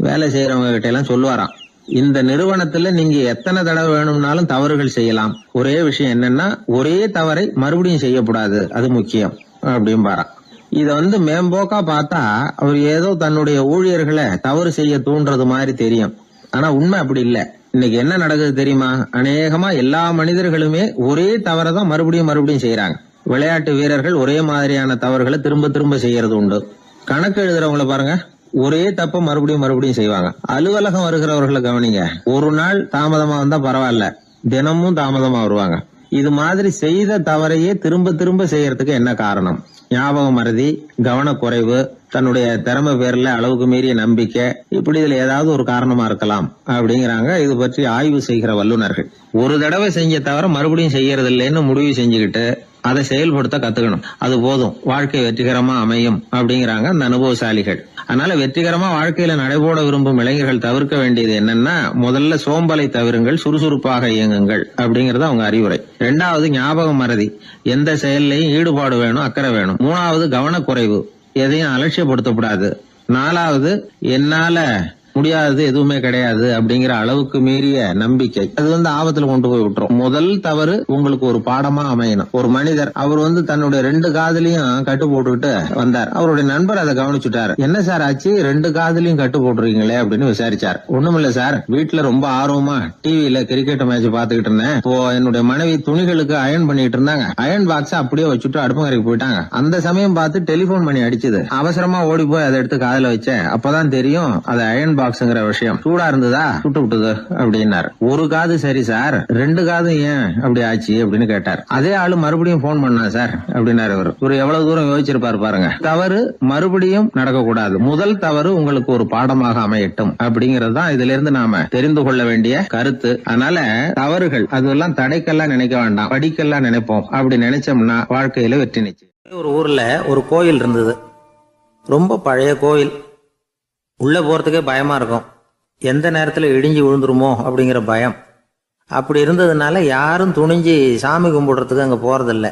வேலை செய்யறவங்க கிட்ட எல்லாம் சொல்லுவாராம், இந்த நிறுவனத்துல நீங்க எத்தனை தடவை வேணும்னாலும் தவறுகள் செய்யலாம், ஒரே விஷயம் என்னன்னா ஒரே தவறை மறுபடியும் செய்யக்கூடாது, அது முக்கியம் அப்படின்பாராம். இத மேம்போக்கா பார்த்தா அவர் ஏதோ தன்னுடைய ஊழியர்களை தவறு செய்ய தூண்டுறது மாதிரி தெரியும். ஆனா உண்மை அப்படி இல்லை. இன்னைக்கு என்ன நடக்குது தெரியுமா? அநேகமா எல்லா மனிதர்களுமே ஒரே தவறை தான் மறுபடியும் செய்யறாங்க. விளையாட்டு வீரர்கள் ஒரே மாதிரியான தவறுகளை திரும்ப திரும்ப செய்யறது உண்டு. கணக்கு எழுதுறவங்கள பாருங்க, ஒரே தப்ப மறுபடியும் செய்வாங்க. அலுவலகம் வருகிறவர்களை கவனிங்க, ஒரு நாள் தாமதமா வந்தா பரவாயில்ல, தினமும் தாமதமா வருவாங்க. இது மாதிரி செய்த தவறையே திரும்ப திரும்ப செய்யறதுக்கு என்ன காரணம்? ஞாபக மறதி, கவனக்குறைவு, தன்னுடைய திறமை பேர்ல அளவுக்கு மீறிய நம்பிக்கை, இப்படி இதுல ஏதாவது ஒரு காரணமா இருக்கலாம் அப்படிங்கிறாங்க இது பற்றி ஆய்வு செய்கிற வல்லுநர்கள். ஒரு தடவை செஞ்ச தவிர மறுபடியும் செய்யறது இல்லைன்னு முடிவு செஞ்சுக்கிட்டு அதை செயல்படுத்த கத்துக்கணும், அது போதும், வாழ்க்கை வெற்றிகரமா அமையும் அப்படிங்கிறாங்க அந்த அனுபவசாலிகள். அதனால வெற்றிகரமா வாழ்க்கையில நடைபோட விரும்பும் இளைஞர்கள் தவிர்க்க வேண்டியது என்னன்னா, முதல்ல சோம்பலை தவிருங்கள், சுறுசுறுப்பாக இயங்குங்கள் அப்படிங்கறது அவங்க அறிவுரை. 2வது ஞாபக மறதி, எந்த செயல்லையும் ஈடுபாடு வேணும், அக்கறை வேணும். 3வது கவனக்குறைவு, எதையும் அலட்சியப்படுத்தக்கூடாது. 4வது என்னால முடியாதது எதுவுமே கிடையாது அப்படிங்கிற அளவுக்கு மீறிய நம்பிக்கை அது ஆபத்துல கொண்டு போய் விட்டுரும். முதல் தவறு உங்களுக்கு ஒரு பாடமா அமையணும். ஒரு மனிதர் அவர் தன்னுடைய 2 காதலையும் கட்டு போட்டுக்கிட்டு வந்தார். அவருடைய நண்பர் அதை கவனிச்சுட்டாரு. என்ன சார் ஆச்சு, 2 காதலையும் கட்டு போட்டுருக்கீங்களே அப்படின்னு விசாரிச்சார். ஒண்ணுமில்ல சார், வீட்டுல ரொம்ப ஆர்வமா டிவியில கிரிக்கெட் மேட்ச் பாத்துக்கிட்டு இருந்தேன். இப்போ என்னுடைய மனைவி துணிகளுக்கு அயன் பண்ணிட்டு இருந்தாங்க. அயன் பாக்ஸ் அப்படியே வச்சுட்டு அடுப்பங்கரைக்கு போயிட்டாங்க. அந்த சமயம் பார்த்து டெலிபோன் பண்ணி அடிச்சது. அவசரமா ஓடி போய் அதை எடுத்து காதுல வச்சேன். அப்பதான் தெரியும் அது அயன் பாக்ஸ்ங்கிற விஷயம். சூடா இருந்ததா, சுட்டு விட்டுது அப்படின்னாரு. ஒரு காது சரி சார், 2 காது ஏன் அப்படி ஆச்சு அப்படின்னு கேட்டார். அதே ஆளு மறுபடியும் போன் பண்ணா சார் அப்படின்னாரு. இவர் எவ்வளவு தூரம் யோசிச்சிருப்பாரு பாருங்க. தவறு மறுபடியும் நடக்கக்கூடாது. முதல் தவறு உங்களுக்கு ஒரு பாடமாக அமையட்டும் அப்படிங்கிறது தான் இதுல இருந்து நாம தெரிந்து கொள்ள வேண்டிய கருத்து. அதனால தவறுகள் அதெல்லாம் தடைக்கெல்லாம் நினைக்க வேண்டாம், படிக்கெல்லாம் நினைப்போம். அப்படி நினைச்சோம்னா வாழ்க்கையில வெற்றி நிச்சயம். ஒரு ஊர்ல ஒரு கோயில் இருந்தது. ரொம்ப பழைய கோயில். உள்ள போறதுக்கே பயமா இருக்கும். எந்த நேரத்துல இடிஞ்சு விழுந்துருமோ அப்படிங்கிற பயம். அப்படி இருந்ததுனால யாரும் துணிஞ்சு சாமி கும்பிடுறதுக்கு அங்க போறதில்ல.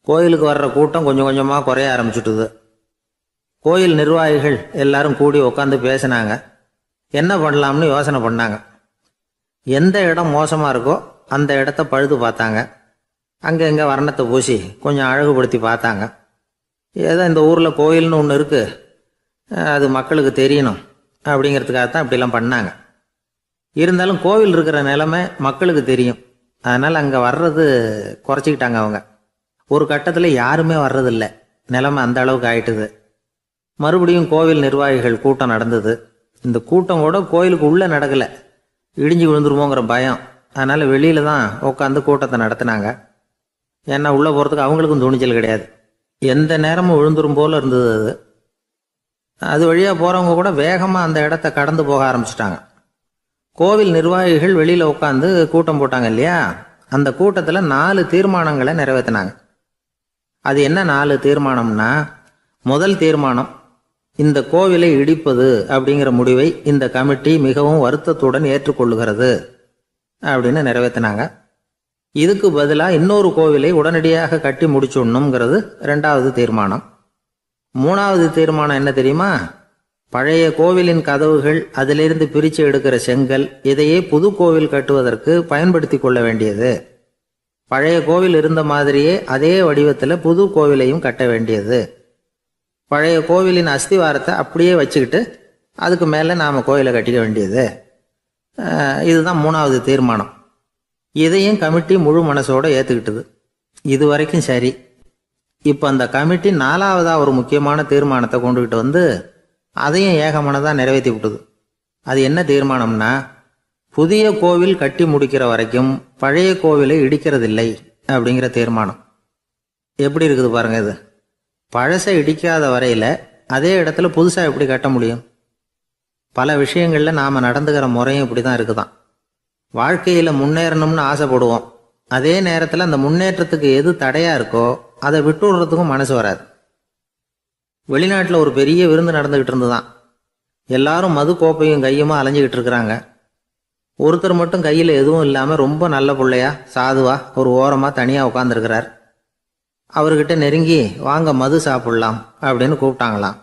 கோயிலுக்கு வர்ற கூட்டம் கொஞ்சம் கொஞ்சமா குறைய ஆரம்பிச்சுட்டுது. கோயில் நிர்வாகிகள் எல்லாரும் கூடி உட்காந்து பேசினாங்க. என்ன பண்ணலாம்னு யோசனை பண்ணாங்க. எந்த இடம் மோசமா இருக்கோ அந்த இடத்த பழுது பார்த்தாங்க. அங்கே எங்கே வர்ணத்தை பூசி கொஞ்சம் அழகுபடுத்தி பார்த்தாங்க. ஏதோ இந்த ஊரில் கோயில்னு ஒன்று இருக்குது, அது மக்களுக்கு தெரியணும் அப்படிங்கிறதுக்காகத்தான் இப்படிலாம் பண்ணாங்க. இருந்தாலும் கோவில் இருக்கிற நிலைமை மக்களுக்கு தெரியும். அதனால் அங்கே வர்றது குறைச்சிக்கிட்டாங்க அவங்க. ஒரு கட்டத்தில் யாருமே வர்றதில்லை. நிலைமை அந்த அளவுக்கு ஆயிட்டுது. மறுபடியும் கோவில் நிர்வாகிகள் கூட்டம் நடந்தது. இந்த கூட்டம் கூட கோயிலுக்கு உள்ளே நடக்கலை. இடிஞ்சு விழுந்துருமோங்கிற பயம். அதனால் வெளியில தான் உட்காந்து கூட்டத்தை நடத்தினாங்க. ஏன்னா உள்ளே போகிறதுக்கு அவங்களுக்கும் துணிச்சல் கிடையாது. எந்த நேரமும் விழுந்துரும் போல இருந்தது. அது வழியாக போகிறவங்க கூட வேகமாக அந்த இடத்த கடந்து போக ஆரம்பிச்சிட்டாங்க. கோவில் நிர்வாகிகள் வெளியில் உட்காந்து கூட்டம் போட்டாங்க இல்லையா, அந்த கூட்டத்தில் 4 தீர்மானங்களை நிறைவேற்றினாங்க. அது என்ன 4 தீர்மானம்னா, முதல் தீர்மானம், இந்த கோவிலை இடிப்பது அப்படிங்கிற முடிவை இந்த கமிட்டி மிகவும் வருத்தத்துடன் ஏற்றுக்கொள்ளுகிறது அப்படின்னு நிறைவேற்றினாங்க. இதுக்கு பதிலாக இன்னொரு கோவிலை உடனடியாக கட்டி முடிச்சுடணுங்கிறது 2வது தீர்மானம். 3வது தீர்மானம் என்ன தெரியுமா? பழைய கோவிலின் கதவுகள், அதிலிருந்து பிரித்து எடுக்கிற செங்கல், இதையே புது கோவில் கட்டுவதற்கு பயன்படுத்தி கொள்ள வேண்டியது. பழைய கோவில் இருந்த மாதிரியே அதே வடிவத்தில் புது கோவிலையும் கட்ட வேண்டியது. பழைய கோவிலின் அஸ்திவாரத்தை அப்படியே வச்சுக்கிட்டு அதுக்கு மேலே நாம் கோயிலை கட்டிக்க வேண்டியது. இதுதான் 3வது தீர்மானம். இதையும் கமிட்டி முழு மனசோட ஏற்றுக்கிட்டது. இது வரைக்கும் சரி. இப்போ அந்த கமிட்டி 4வதாக ஒரு முக்கியமான தீர்மானத்தை கொண்டுகிட்டு வந்து அதையும் ஏகமனதாக நிறைவேற்றி விட்டது. அது என்ன தீர்மானம்னா, புதிய கோவில் கட்டி முடிக்கிற வரைக்கும் பழைய கோவிலை இடிக்கிறதில்லை அப்படிங்கிற தீர்மானம். எப்படி இருக்குது பாருங்க இது. பழசை இடிக்காத வரையில் அதே இடத்துல புதுசாக எப்படி கட்ட முடியும்? பல விஷயங்களில் நாம் நடந்துக்கிற முறையும் இப்படி தான் இருக்குதான். வாழ்க்கையில் முன்னேறணும்னு ஆசைப்படுவோம். அதே நேரத்தில் அந்த முன்னேற்றத்துக்கு எது தடையாக இருக்கோ அதை விட்டு விடுறதுக்கும் மனசு வராது. வெளிநாட்டில் ஒரு பெரிய விருந்து நடந்துக்கிட்டு இருந்துதான். எல்லாரும் மது கோப்பையும் கையுமா அலைஞ்சிக்கிட்டு இருக்கிறாங்க. ஒருத்தர் மட்டும் கையில் எதுவும் இல்லாமல் ரொம்ப நல்ல பிள்ளையா சாதுவா ஒரு ஓரமாக தனியாக உட்காந்துருக்கிறார். அவர்கிட்ட நெருங்கி வாங்க மது சாப்பிடலாம் அப்படின்னு கூப்பிட்டாங்களாம்.